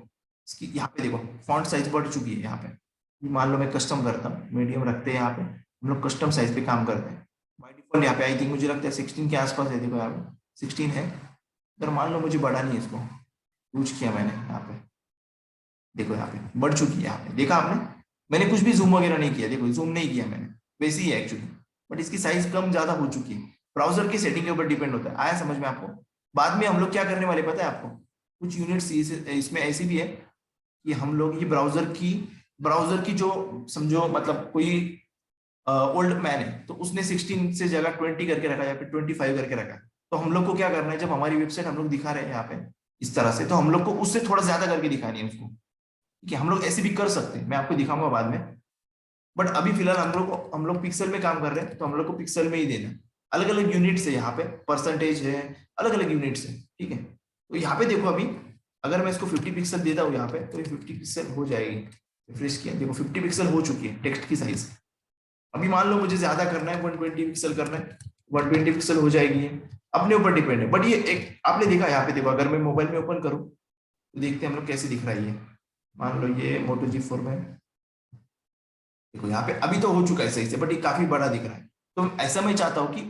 इसकी, यहाँ पे देखो फॉन्ट साइज बढ़ चुकी है यहाँ पे। मान लो मैं कस्टम करता हूँ, मीडियम रखते हैं यहाँ पे, हम लोग कस्टम साइज पे काम करते हैं। बाय डिफॉल्ट यहाँ पे आई थिंक मुझे लगता है 16 के आसपास है, देखो यहाँ पे 16 है। अगर मान लो मुझे बढ़ानी है, इसको यूज किया मैंने, यहाँ पे देखो यहाँ पे बढ़ चुकी है, यहाँ पे देखा आपने, मैंने कुछ भी जूम वगैरह नहीं किया, देखो जूम नहीं किया मैंने, वैसे ही है एक्चुअली, बट इसकी साइज कम ज्यादा हो चुकी है। ब्राउजर की सेटिंग के ऊपर डिपेंड होता है, आया समझ में आपको। बाद में हम लोग क्या करने वाले पता है आपको, कुछ यूनिट्स इसमें ऐसी भी है कि हम लोग ये ब्राउजर की जो समझो, मतलब कोई ओल्ड मैन है तो उसने 16 से जगह 20 करके रखा, या फिर 25 करके रखा, तो हम लोग को क्या करना है, जब हमारी वेबसाइट हम लोग दिखा रहे हैं यहाँ पे इस तरह से, तो हम लोग को उससे थोड़ा ज्यादा करके दिखानी है उसको। ठीक है, हम लोग ऐसे भी कर सकते हैं, मैं आपको दिखाऊंगा बाद में, बट अभी फिलहाल हम लोग पिक्सल में काम कर रहे हैं, तो हम लोग को पिक्सल में ही देना है। अलग अलग यूनिट्स है यहाँ पे, परसेंटेज है, अलग अलग यूनिट्स है। ठीक है, तो यहाँ पे देखो अभी, अगर मैं इसको 50 पिक्सल देता हूँ यहाँ पे, तो ये 50 पिक्सल हो जाएगी। रिफ्रेश किया, देखो 50 पिक्सल हो चुकी है टेक्स्ट की साइज। अभी मान लो मुझे ज्यादा करना है, 120 पिक्सल करना है, 120 पिक्सल हो जाएगी, ये अपने ऊपर डिपेंड है। बट ये एक आपने देखा यहाँ पे, देखो अगर मैं मोबाइल में ओपन करूँ तो देखते हैं हम लोग कैसे दिख रहा है ये। मान लो ये मोटो G4 में, देखो यहाँ पे अभी तो हो चुका है सही से, बट ये काफी बड़ा दिख रहा है। तो ऐसा मैं चाहता हूँ कि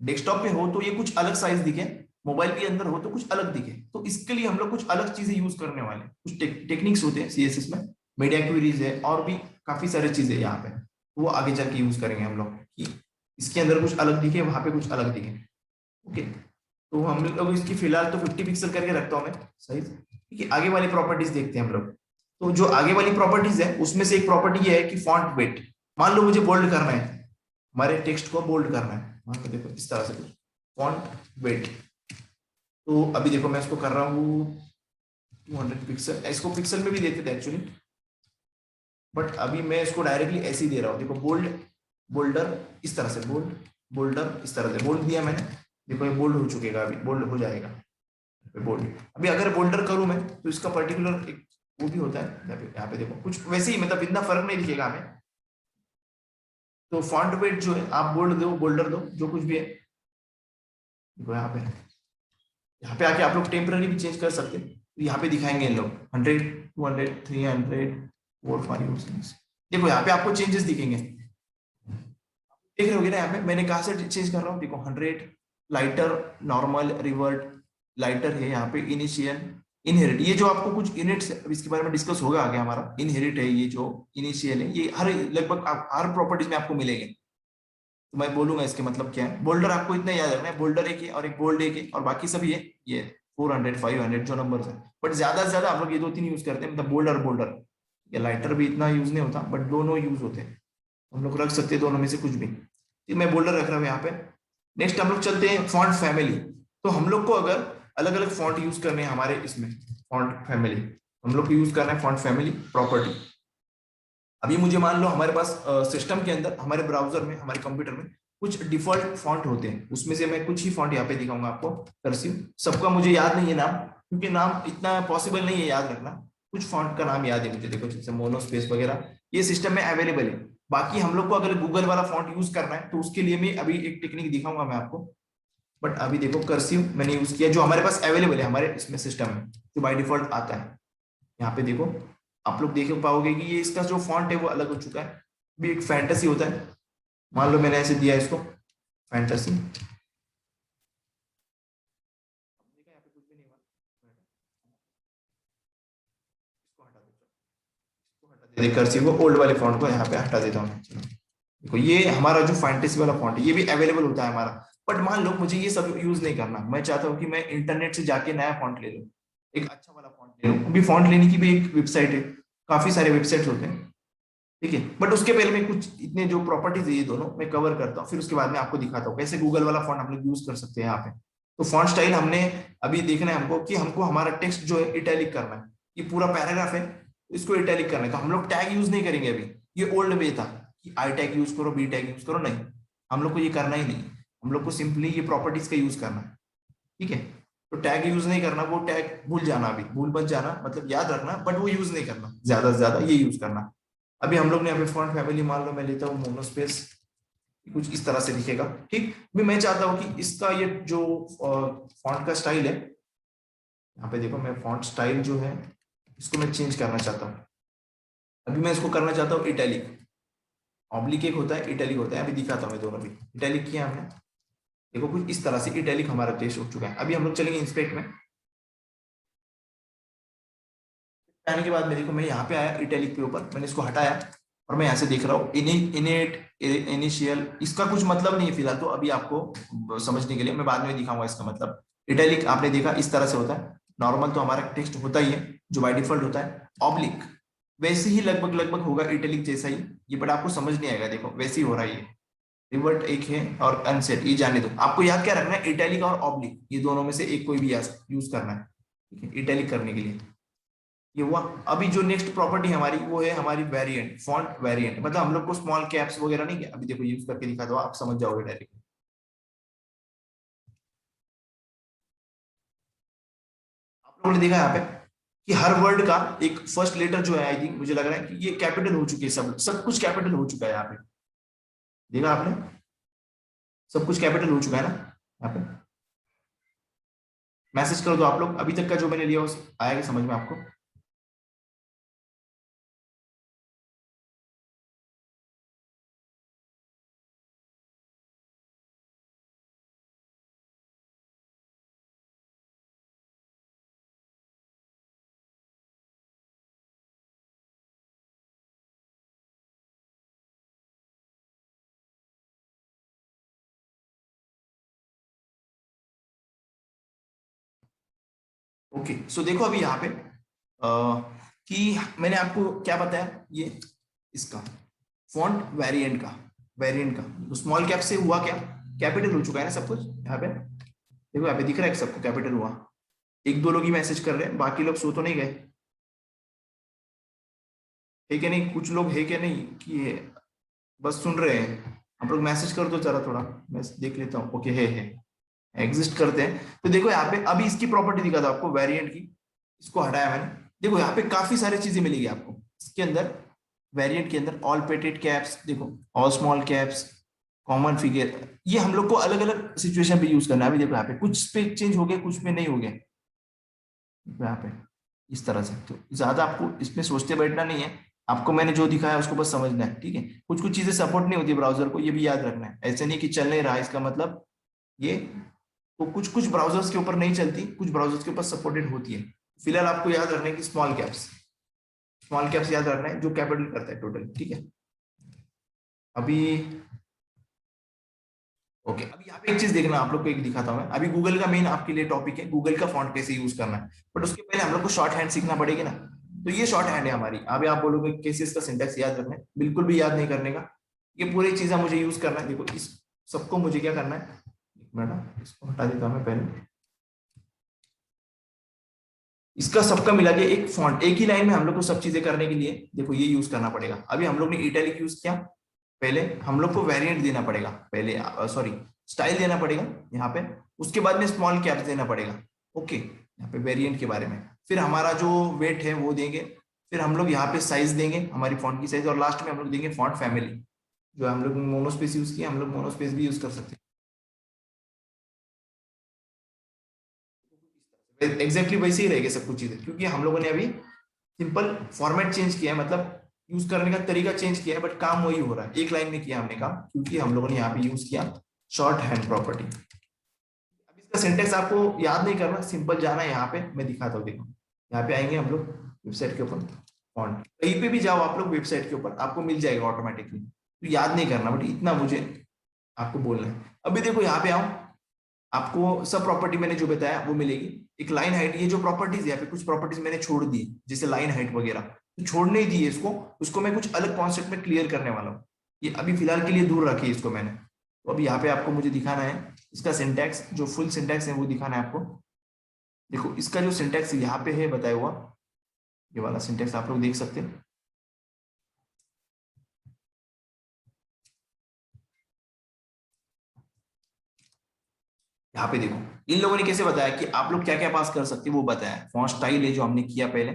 डेस्कटॉप पे हो तो ये कुछ अलग साइज दिखे, मोबाइल के अंदर हो तो कुछ अलग दिखे। तो इसके लिए हम लोग कुछ अलग चीजें यूज करने वाले हैं, कुछ टेक्निक्स होते हैं सीएसएस में, मीडिया क्वेरीज है और भी काफी सारी चीजें यहाँ पे, वो आगे चल के यूज करेंगे हम लोग कि इसके अंदर कुछ अलग दिखे, वहां पे कुछ अलग दिखे। ओके, तो हम लोग इसकी फिलहाल तो 50 पिक्सल करके रखता हूँ मैं साइज। ठीक है, आगे वाली प्रॉपर्टीज देखते हैं हम लोग। तो जो आगे वाली प्रॉपर्टीज है उसमें से एक प्रॉपर्टी ये है कि फॉन्ट वेट, मान लो मुझे बोल्ड करना है, हमारे टेक्स्ट को बोल्ड करना है, मान लो देखो इस तरह से कुछ फॉन्ट वेट। तो अभी देखो मैं इसको कर रहा हूँ 200 पिक्सल, इसको पिक्सल में भी देते थे एक्चुअली, बट अभी मैं इसको डायरेक्टली ऐसे ही दे रहा हूँ। देखो बोल्डर इस तरह से, बोल्डर इस तरह से बोल्ड दिया मैंने, देखो ये बोल्ड हो चुकेगा, अभी बोल्ड हो जाएगा बोल्ड। अभी अगर बोल्डर करूं मैं तो इसका पर्टिकुलर एक वो भी होता है, यहाँ पे देखो कुछ वैसे ही, मतलब इतना फर्क नहीं दिखेगा हमें। तो फॉन्ट वेट जो है, आप बोल्ड दो बोल्डर दो जो कुछ भी है, देखो यहाँ पे आके आप लोग टेम्पररी भी चेंज कर सकते हैं। तो यहाँ पे दिखाएंगे इन लोग 100, 200, 300, 4, 5, 6। देखो यहाँ पे आपको चेंजेस दिखेंगे, देख रहे होगे ना। यहाँ पे मैंने कहा से चेंज कर रहा हूँ, देखो 100, लाइटर, नॉर्मल, रिवर्ट, लाइटर है यहाँ पे, इनिशियल, इनहेरिट, ये जो आपको कुछ इनहेरिट, इसके बारे में डिस्कस होगा आगे हमारा। इनहेरिट है ये जो इनिशियल है, ये हर लगभग हर प्रॉपर्टीज में आपको मिलेंगे। तो मैं बोलूंगा इसके मतलब क्या है। बोल्डर आपको इतना याद रखना है, बोल्डर एक है और एक बोल्ड एक है, और बाकी सभी है ये 400 500 जो नंबर है। बट ज्यादा से ज्यादा हम लोग ये दो तीन यूज करते हैं, मतलब बोल्डर बोल्डर। या लाइटर भी इतना यूज नहीं होता, बट दोनों यूज होते हैं। हम लोग रख सकते हैं दोनों में से कुछ भी। तो मैं बोल्डर रख रहा हूँ यहाँ पे। नेक्स्ट हम लोग चलते हैं फॉन्ट फैमिली। तो हम लोग को अगर अलग अलग फॉन्ट यूज करने हैं हमारे इसमें फॉन्ट फैमिली, हम लोग को यूज करना है फॉन्ट फैमिली प्रॉपर्टी। अभी मुझे मान लो हमारे पास सिस्टम के अंदर, हमारे ब्राउजर में, हमारे कंप्यूटर में कुछ डिफॉल्ट फॉन्ट होते हैं, उसमें से मैं कुछ ही फॉन्ट यहाँ पे दिखाऊंगा आपको कर्सिव। सबका मुझे याद नहीं है नाम, क्योंकि नाम इतना पॉसिबल नहीं है याद रखना। कुछ फॉन्ट का नाम याद है मुझे, देखो जैसे मोनोस्पेस वगैरह, ये सिस्टम में अवेलेबल है। बाकी हम लोग को अगर गूगल वाला फॉन्ट यूज करना है, तो उसके लिए मैं अभी एक टेक्निक दिखाऊंगा मैं आपको। बट अभी देखो कर्सिव मैंने यूज किया, जो हमारे पास अवेलेबल है हमारे इसमें सिस्टम में, जो बाय डिफॉल्ट आता है। यहाँ पे देखो, आप लोग देख पाओगे कि ये इसका जो फॉन्ट है वो अलग हो चुका है। भी एक फैंटेसी होता है, मान लो मैंने ऐसे दिया इसको फैंटेसी, कर्सिव को ओल्ड वाले फॉन्ट को यहाँ पे हटा देता हूँ। देखो ये हमारा जो फैंटेसी वाला फॉन्ट है, ये भी अवेलेबल होता है हमारा। बट मान लो मुझे ये सब यूज नहीं करना, मैं चाहता हूँ कि मैं इंटरनेट से जाके नया फॉन्ट ले लूँ, एक अच्छा वाला फॉन्ट ले लूँ। अभी फॉन्ट लेने की भी एक वेबसाइट है, काफी सारे वेबसाइट्स होते हैं, ठीक है। बट उसके पहले मैं कुछ इतने जो प्रॉपर्टीज है ये दोनों मैं कवर करता हूँ, फिर उसके बाद में आपको दिखाता हूँ कैसे गूगल वाला फॉन्ट हम लोग यूज कर सकते हैं यहाँ पे। तो फॉन्ट स्टाइल हमने अभी देखना है हमको, कि हमको हमारा टेक्स्ट जो है इटैलिक करना है। ये पूरा पैराग्राफ है, इसको इटैलिक करना है, तो हम लोग टैग यूज नहीं करेंगे अभी। ये ओल्ड वे था कि आई टैग यूज करो, बी टैग यूज करो, नहीं, हम लोग को ये करना ही नहीं। हम लोग को सिंपली ये प्रॉपर्टीज का यूज करना है, ठीक है। तो टैग यूज नहीं करना, वो टैग भूल जाना, अभी भूल मत जाना, मतलब याद रखना, बट वो यूज नहीं करना, ज्यादा से ज्यादा ये यूज करना। अभी हम लोग ने यहाँ पे फॉन्ट फैमिली, मान लो मैं लेता हूँ मोनोस्पेस, कुछ इस तरह से दिखेगा, ठीक। भी मैं चाहता हूँ कि इसका ये जो फॉन्ट का स्टाइल है, यहाँ पे देखो मैं फॉन्ट स्टाइल जो है इसको मैं चेंज करना चाहता हूँ। अभी मैं इसको करना चाहता हूँ इटैलिक। ऑब्लिक एक होता है, इटैलिक होता है, अभी दिखाता हूँ मैं दोनों भी। इटैलिक किया हमने, देखो कुछ इस तरह से इटैलिक हमारा टेस्ट हो चुका है। अभी हम लोग चलेंगे इंस्पेक्ट में, आने के बाद में देखो मैं यहाँ पे आया इटैलिक के ऊपर, मैंने इसको हटाया और मैं यहाँ से देख रहा हूँ इनेट इनिशियल, इसका कुछ मतलब नहीं है फिलहाल, तो अभी आपको समझने के लिए मैं बाद में दिखाऊंगा इसका मतलब। इटैलिक आपने देखा इस तरह से होता है, नॉर्मल तो हमारा टेक्स्ट होता ही है जो बाय डिफॉल्ट होता है। ऑब्लिक वैसे ही लगभग लगभग होगा इटैलिक जैसा ही ये, बट आपको समझ नहीं आएगा, देखो वैसे ही हो रहा है ये। रिवर्ट एक है और अनसेट, ये जाने दो। आपको याद क्या रखना है, इटैलिक और ऑब्लिक, ये दोनों में से एक कोई भी यूज करना है, ठीक है, इटैलिक करने के लिए। ये हुआ। अभी जो नेक्स्ट प्रॉपर्टी हमारी वो है हमारी वेरिएंट, फॉन्ट वेरिएंट, मतलब हम लोग को स्मॉल कैप्स वगैरह नहीं किया। अभी देखो यूज करके दिखा दो, आप समझ जाओगे डायरेक्ट। आप लोगों ने देखा यहाँ पे कि हर वर्ड का एक फर्स्ट लेटर जो है, आई थिंक मुझे लग रहा है कि ये कैपिटल हो चुके हैं, सब सब कुछ कैपिटल हो चुका है यहाँ पे। देखा आपने, सब कुछ कैपिटल हो चुका है ना यहाँ पे। मैसेज कर दो आप लोग, अभी तक का जो मैंने लिया उस आएगा समझ में आपको। ओके सो देखो अभी यहाँ पे कि मैंने आपको क्या बताया, ये इसका फॉन्ट वेरिएंट का स्मॉल कैप से हुआ क्या, कैपिटल हो चुका है ना सब कुछ यहाँ पे। देखो यहाँ पे दिख रहा है कि सबको कैपिटल हुआ। एक दो लोग ही मैसेज कर रहे हैं, बाकी लोग सो तो नहीं गए, है क्या नहीं, कुछ लोग है क्या नहीं कि बस सुन रहे हैं। आप लोग मैसेज कर दो जरा, थोड़ा मैं देख लेता हूँ। ओके है एग्जिस्ट करते हैं। तो देखो यहाँ पे अभी इसकी प्रॉपर्टी दिखा था आपको वेरिएंट की, इसको हटाया मैंने। देखो यहाँ पे काफी सारी चीजें मिलेगी आपको इसके अंदर, वेरिएंट के अंदर। ऑल पेटेड कैप्स, देखो all small caps, common figure, ये हम लोग को अलग अलग सिचुएशन पे यूज करना है। अभी देखो यहाँ पे कुछ पे चेंज हो गया, कुछ पे नहीं हो गया यहाँ पे, इस तरह से। तो ज्यादा आपको इसमें सोचते बैठना नहीं है, आपको मैंने जो दिखाया उसको बस समझना है, ठीक है। कुछ कुछ चीजें सपोर्ट नहीं होती ब्राउजर को, ये भी याद रखना है। ऐसे नहीं कि चल नहीं रहा इसका मतलब ये, तो कुछ कुछ ब्राउजर्स के ऊपर नहीं चलती, कुछ ब्राउजर्स के ऊपर सपोर्टेड होती है, फिलहाल आपको याद रखना है कि स्मॉल कैप्स याद रखना है जो कैपिटल करता है टोटल, ठीक है। अभी ओके, अभी यहाँ पे एक चीज देखना, आप लोग को एक दिखाता हूँ मैं। अभी गूगल का मेन आपके लिए टॉपिक है गूगल का फॉन्ट कैसे यूज करना है, बट उसके पहले हम लोग को शॉर्ट हैंड सीखना पड़ेगा ना। तो ये शॉर्ट हैंड है हमारी। अभी आप बोलोगे कैसे इसका सिंटैक्स याद रखना है, बिल्कुल भी याद नहीं करने का, ये पूरी चीजें मुझे यूज करना है। देखो इस सबको मुझे क्या करना है, एक मिनट इसको हटा देता हूँ मैं पहले। इसका सबका मिला के एक फॉन्ट, एक ही लाइन में हम लोग को सब चीजें करने के लिए देखो ये यूज करना पड़ेगा। अभी हम लोग ने इटैलिक यूज किया, पहले हम लोग को वेरिएंट देना पड़ेगा, पहले सॉरी स्टाइल देना पड़ेगा यहाँ पे, उसके बाद में स्मॉल कैप्स देना पड़ेगा। ओके, यहाँ पे वेरिएंट के बारे में, फिर हमारा जो वेट है वो देंगे, फिर हम लोग यहाँ पे साइज देंगे हमारी फॉन्ट की साइज, और लास्ट में हम लोग देंगे फॉन्ट फैमिली। जो हम लोग मोनोस्पेस यूज किया, हम लोग मोनोस्पेस भी यूज कर सकते हैं। एग्जैक्टली वैसे ही रहेगा सब कुछ चीजें, क्योंकि हम लोगों ने अभी सिंपल फॉर्मेट चेंज किया है, मतलब यूज करने का तरीका चेंज किया है, बट काम वही हो रहा है, एक लाइन में किया हमने काम, क्योंकि हम लोगों ने यहाँ पे यूज किया शॉर्ट हैंड प्रॉपर्टी। अब इसका सिंटेक्स आपको याद नहीं करना, सिंपल जाना है यहाँ पे, मैं दिखाता हूँ। देखो यहाँ पे आएंगे हम लोग वेबसाइट के ऊपर, फॉन्ट कहीं पे भी जाओ आप लोग वेबसाइट के ऊपर, आपको मिल जाएगा ऑटोमेटिकली, तो याद नहीं करना, बट इतना मुझे आपको बोलना है। अभी देखो यहाँ पे आओ, आपको सब प्रॉपर्टी मैंने जो बताया वो मिलेगी। एक लाइन हाइट, ये जो प्रॉपर्टीज यहाँ पे कुछ प्रॉपर्टीज मैंने छोड़ दी, जैसे लाइन हाइट वगैरह, तो छोड़ने ही दी है इसको, उसको मैं कुछ अलग कॉन्सेप्ट में क्लियर करने वाला हूँ। ये अभी फिलहाल के लिए दूर रखिए इसको मैंने। तो अभी यहाँ पे आपको मुझे दिखाना है इसका सिंटैक्स, जो फुल सिंटैक्स है वो दिखाना है आपको। देखो इसका जो सिंटैक्स यहाँ पे है बताया हुआ, ये वाला सिंटैक्स आप लोग देख सकते हैं। यहाँ पे देखो इन लोगों ने कैसे बताया कि आप लोग क्या क्या पास कर सकते हैं, वो बताया। फॉन्ट स्टाइल है जो हमने किया पहले,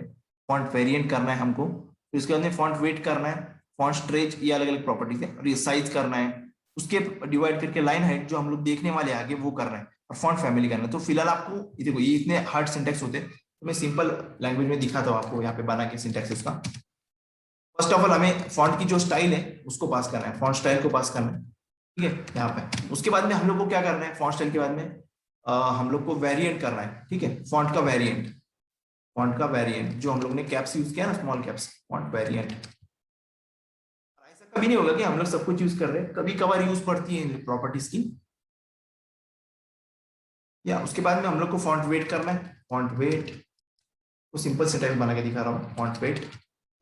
फॉन्ट वेरिएंट करना है हमको, फिर उसके बाद में फॉन्ट वेट करना है, फॉन्ट स्ट्रेच, ये अलग अलग प्रॉपर्टीज है, और ये साइज करना है, उसके डिवाइड करके लाइन हाइट जो हम लोग देखने वाले आगे वो करना है, और फॉन्ट फैमिली करना है। तो फिलहाल आपको ये देखो ये इतने हार्ड सिंटेक्स होते हैं, तो मैं सिंपल लैंग्वेज में दिखाता हूँ आपको यहाँ पे बना के सिंटेक्स इसका। फर्स्ट ऑफ ऑल हमें फॉन्ट की जो स्टाइल है उसको पास करना है, फॉन्ट स्टाइल को पास करना है, ठीक है यहाँ पे। उसके बाद में हम लोग को क्या करना है, फॉन्ट स्टाइल के बाद में हम लोग को वेरिएंट करना है, ठीक है, फॉन्ट का वेरिएंट, फॉन्ट का वेरिएंट जो हम लोग ने कैप्स यूज किया ना, स्मॉल कैप्स, फॉन्ट वेरिएंट। ऐसा कभी नहीं होगा कि हम लोग सब कुछ यूज कर रहे हैं, कभी कभार यूज पड़ती है प्रॉपर्टीज की। या उसके बाद में हम लोग को फॉन्ट वेट करना है, फॉन्ट वेट को सिंपल सिंटैक्स बना के दिखा रहा हूँ, फॉन्ट वेट।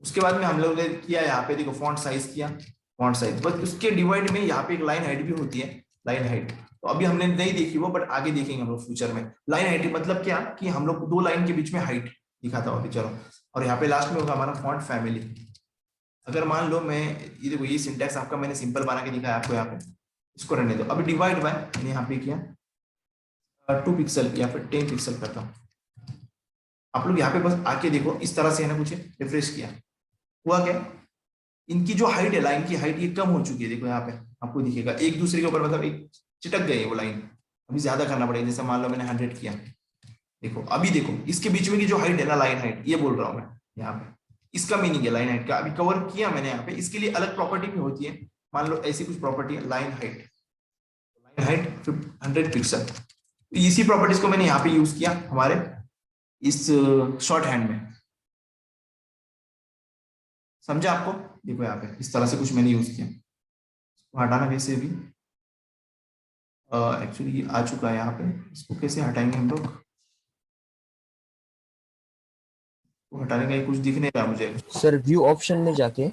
उसके बाद में हम लोग ने किया यहाँ पे देखो फॉन्ट साइज किया, फॉन्ट साइज, बस उसके डिवाइड में यहाँ पे एक लाइन हाइट भी होती है, लाइन हाइट। तो अभी हमने नहीं देखी वो, बट आगे देखेंगे हम लोग फ्यूचर में। लाइन हाइट मतलब क्या, कि हम लोग दो लाइन के बीच में हाइट दिखाता हूँ अभी, चलो। और यहाँ पे लास्ट में होगा हमारा फॉन्ट फैमिली। अगर मान लो मैं, ये देखो ये सिंटैक्स आपका मैंने सिंपल बना के दिखाया आपको यहाँ पे, इसको रहने दो। अभी डिवाइड बाय मैंने यहाँ पे किया 2 पिक्सल या फिर 10 पिक्सल करता हूँ। आप लोग यहाँ पे बस आके देखो, इस तरह से है ना, कुछ रिफ्रेश किया, हुआ क्या, इनकी जो हाइट है, लाइन की हाइट ये कम हो चुकी है। देखो यहाँ पे आपको दिखेगा एक दूसरे के ऊपर, मतलब एक चिटक गई है वो लाइन। अभी ज्यादा करना पड़ेगा, जैसे मान लो मैंने 100 किया, देखो अभी देखो इसके बीच में की जो हाइट है ना, लाइन हाइट, ये बोल रहा हूँ मैं यहाँ पे, इसका मीनिंग है लाइन हाइट का। अभी कवर किया मैंने यहाँ पे, इसके लिए अलग प्रॉपर्टी भी होती है। मान लो ऐसी कुछ प्रॉपर्टी है, line height, line height 100 pixel, इसी प्रॉपर्टीज को मैंने यहाँ पे यूज किया हमारे इस शॉर्ट हैंड में। समझा आपको? देखो यहाँ पे इस तरह से कुछ मैंने यूज किया, हटाना कैसे भी, एक्चुअली आ चुका है यहाँ पे, इसको कैसे हटाएंगे हम लोग, तो हटाने का कुछ दिख नहीं रहा मुझे। सर व्यू ऑप्शन में जाके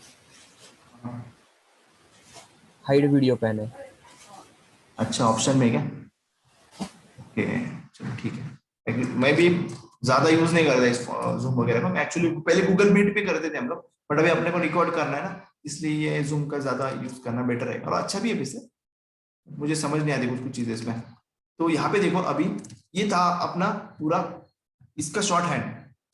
हाइड वीडियो पैन है। अच्छा ऑप्शन में क्या, ओके चलो ठीक है। मैं भी ज्यादा यूज नहीं करता इस जूम वगैरह का, एक्चुअली पहले गूगल मीट पे करते थे हम लोग, बट अभी अपने को रिकॉर्ड करना है ना, इसलिए ये जूम का ज्यादा यूज करना बेटर है, और अच्छा भी है वैसे। मुझे समझ नहीं आती कुछ कुछ चीजें इसमें। तो यहाँ पे देखो अभी ये था अपना पूरा इसका शॉर्ट हैंड।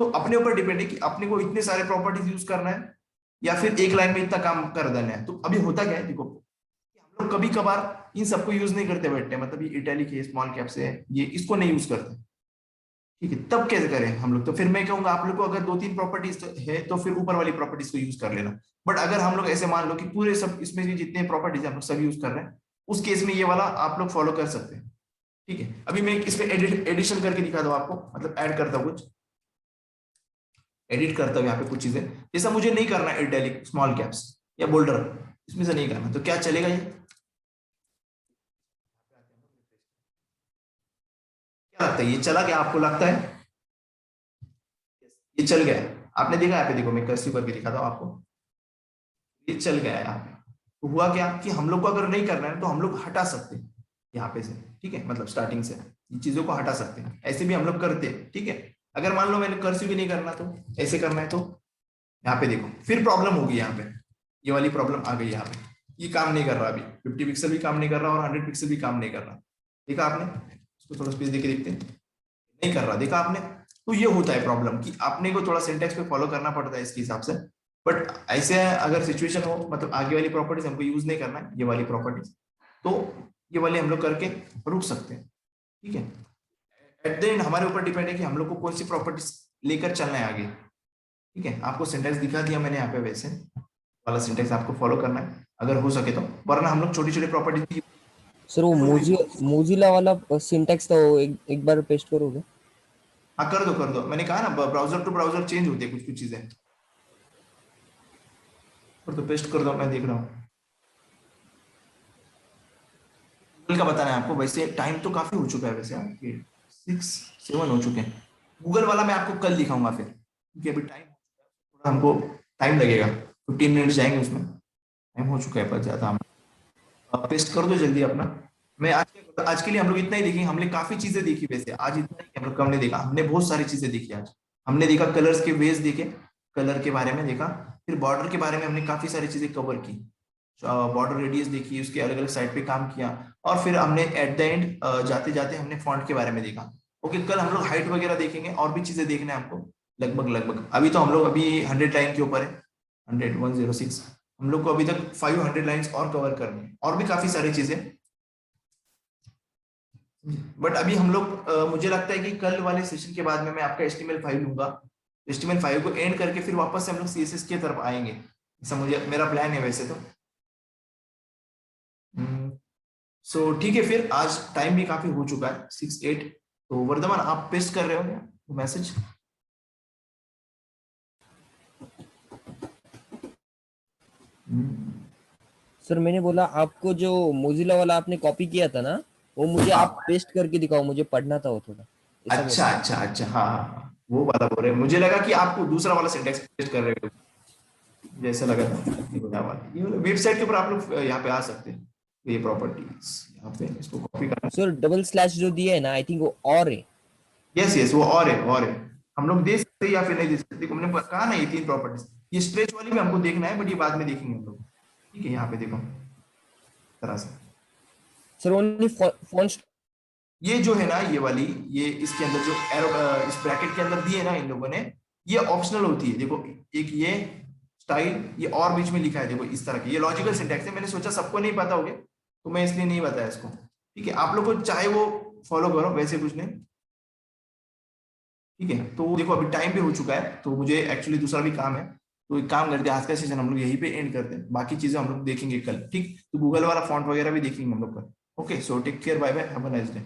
तो अपने ऊपर डिपेंड है कि अपने को इतने सारे प्रॉपर्टीज यूज करना है, या फिर एक लाइन में इतना काम कर देना है। तो अभी होता क्या है देखो, हम लोग कभी कभार इन सबको यूज नहीं करते बैठते, मतलब ये इटैलिक है, स्मॉल कैप्स है, ये इसको नहीं यूज करते, ठीक है। तब कैसे करें हम लोग, तो फिर मैं कहूंगा आप लोग को अगर 2-3 प्रॉपर्टीज है तो फिर ऊपर वाली प्रॉपर्टीज को यूज कर लेना। बट अगर हम लोग ऐसे मान लो कि पूरे सब इसमें भी जितने प्रॉपर्टीज हम लोग सब यूज कर रहे हैं, उस केस में ये वाला आप लोग फॉलो कर सकते हैं, ठीक है। अभी मैं इसमें एडिशन करके दिखा दूं आपको, मतलब ऐड करता हूँ कुछ। एडिट करता हूँ यहाँ पे कुछ चीजें, जैसा मुझे नहीं करना है इटैलिक, स्मॉल कैप्स या बोल्डर, इसमें से नहीं करना, तो क्या चलेगा ये? क्या लगता है ये चला क्या, आपको लगता है ये चल गया? आपने देखा यहाँ पे, देखो मैं कर्सिव करके दिखाता हूँ आपको, ये चल गया यहाँ पे। तो हुआ क्या कि हम लोग को अगर नहीं करना है तो हम लोग हटा सकते हैं यहाँ पे से, ठीक है, मतलब स्टार्टिंग से इन चीजों को हटा सकते हैं, ऐसे भी हम लोग करते हैं, ठीक है। अगर मान लो मैंने कर्सिव भी नहीं करना तो ऐसे करना है, तो यहाँ पे देखो फिर प्रॉब्लम होगी, यहाँ पे ये वाली प्रॉब्लम आ गई, यहाँ पे ये काम नहीं कर रहा, अभी 50 पिक्सल भी काम नहीं कर रहा और 100 पिक्सल भी काम नहीं कर रहा। देखा आपने? इसको थोड़ा स्पेस देके देखते हैं, नहीं कर रहा, देखा आपने? तो ये होता है प्रॉब्लम कि आपने को थोड़ा सिंटेक्स पे फॉलो करना पड़ता है इसके हिसाब से। बट ऐसे अगर सिचुएशन हो, मतलब आगे वाली प्रॉपर्टीज हमको यूज नहीं करना है, ये वाली प्रॉपर्टीज, तो ये वाले हम लोग करके रुक सकते हैं, ठीक है। एट द एंड हमारे ऊपर डिपेंड है कि हम लोग को कौन सी प्रॉपर्टीज लेकर चलना है आगे, ठीक है। आपको सिंटेक्स दिखा दिया मैंने यहाँ पे, वैसे वाला सिंटेक्स आपको फॉलो करना है अगर हो सके तो, वरना हम लोग छोटी छोटी प्रॉपर्टीज। सर वो मोजिला वाला सिंटैक्स तो एक बार पेस्ट करोगे? हाँ कर दो, मैंने कहा ना ब्राउजर टू ब्राउजर चेंज होती है कुछ कुछ चीजें, कर दो, पेस्ट कर दो, मैं देख रहा हूँ। गूगल का बताना है आपको, वैसे टाइम तो काफी हो चुका है वैसे, 6-7 हो चुके हैं। गूगल वाला मैं आपको कल दिखाऊंगा फिर, क्योंकि अभी टाइम थोड़ा हमको टाइम लगेगा, 15 मिनट जाएंगे उसमें, टाइम हो चुका है पर ज्यादा। हम पेस्ट कर दो जल्दी अपना। मैं आज के लिए हम लोग इतना ही देखेंगे, हमने काफी चीजें देखी वैसे आज, इतना ही हम लोग कम नहीं देखा, हमने बहुत सारी चीजें देखी आज। हमने देखा कलर्स के वेज देखे, कलर के बारे में देखा, फिर बॉर्डर के बारे में हमने काफी सारी चीजें कवर की, बॉर्डर रेडियस देखी, उसके अलग अलग साइड पे काम किया, और फिर हमने एट द एंड जाते जाते हमने फॉन्ट के बारे में देखा। ओके, कल हम लोग हाइट वगैरह देखेंगे, और भी चीजें देखना है हमको, लगभग लगभग। अभी तो हम लोग अभी 100 लाइन के ऊपर है, 106, हम लोग को अभी तक 500 लाइंस और कवर करनी है, और भी काफी सारी चीजें। बट अभी हम लोग मुझे लगता है कि कल वाले सेशन के बाद में मैं आपका HTML5 लूंगा, HTML5 को एंड करके फिर वापस से हम लोग CSS की तरफ आएंगे, ऐसा मुझे मेरा प्लान है वैसे तो। सो ठीक है, फिर आज टाइम भी काफी हो चुका है, 6-8। तो वर्धमान आप पेस्ट कर रहे हो क्या मैसेज? सर मैंने बोला आपको जो मोजिला वाला आपने कॉपी किया था ना, वो मुझे आप हाँ, पेस्ट करके दिखाओ, मुझे पढ़ना था वो थोड़ा, ऐसा बोल अच्छा रहा हूँ। अच्छा अच्छा, हाँ हाँ हाँ, वो वाला बोल रहे हैं, मुझे लगा कि आपको दूसरा वाला सिंटेक्स पेस्ट कर रहे हो, जैसा लगा था। ये वेबसाइट के ऊपर आप लोग यहाँ पे आ सकते हैं, ये प्रॉपर्टीज यहाँ पे इसको कॉपी करना। सर डबल स्लैश जो दिया है ना, आई थिंक वो और है। यस यस, वो और है, हम लोग दे सकते हैं या फिर नहीं दे सकते, देखो हमने कहा ना ये 3 प्रॉपर्टीज, ये स्ट्रेच वाली भी हमको देखना है, बट ये बाद में देखेंगे हम लोग, ठीक है। यहाँ पे देखो तरह से, सर ओनली फॉन्ट। ये जो है ना ये वाली, ये इसके अंदर जो एरो इस ब्रैकेट के अंदर दिए ना इन लोगों ने, ये ऑप्शनल होती है, देखो एक ये स्टाइल, ये और बीच में लिखा है, देखो इस तरह की, ये लॉजिकल सिंटैक्स है, मैंने सोचा सबको नहीं पता होगा तो मैं इसलिए नहीं बताया इसको, ठीक है। आप लोग को चाहे वो फॉलो करो, वैसे कुछ नहीं, ठीक है। तो देखो अभी टाइम भी हो चुका है, तो मुझे एक्चुअली दूसरा भी काम है, तो एक काम करते हैं, आज का सेशन हम लोग यहीं पे एंड करते हैं, बाकी चीजें हम लोग देखेंगे कल, ठीक। तो गूगल वाला फॉन्ट वगैरह भी देखेंगे हम लोग कल। Okay, so take care, bye bye, have a nice day.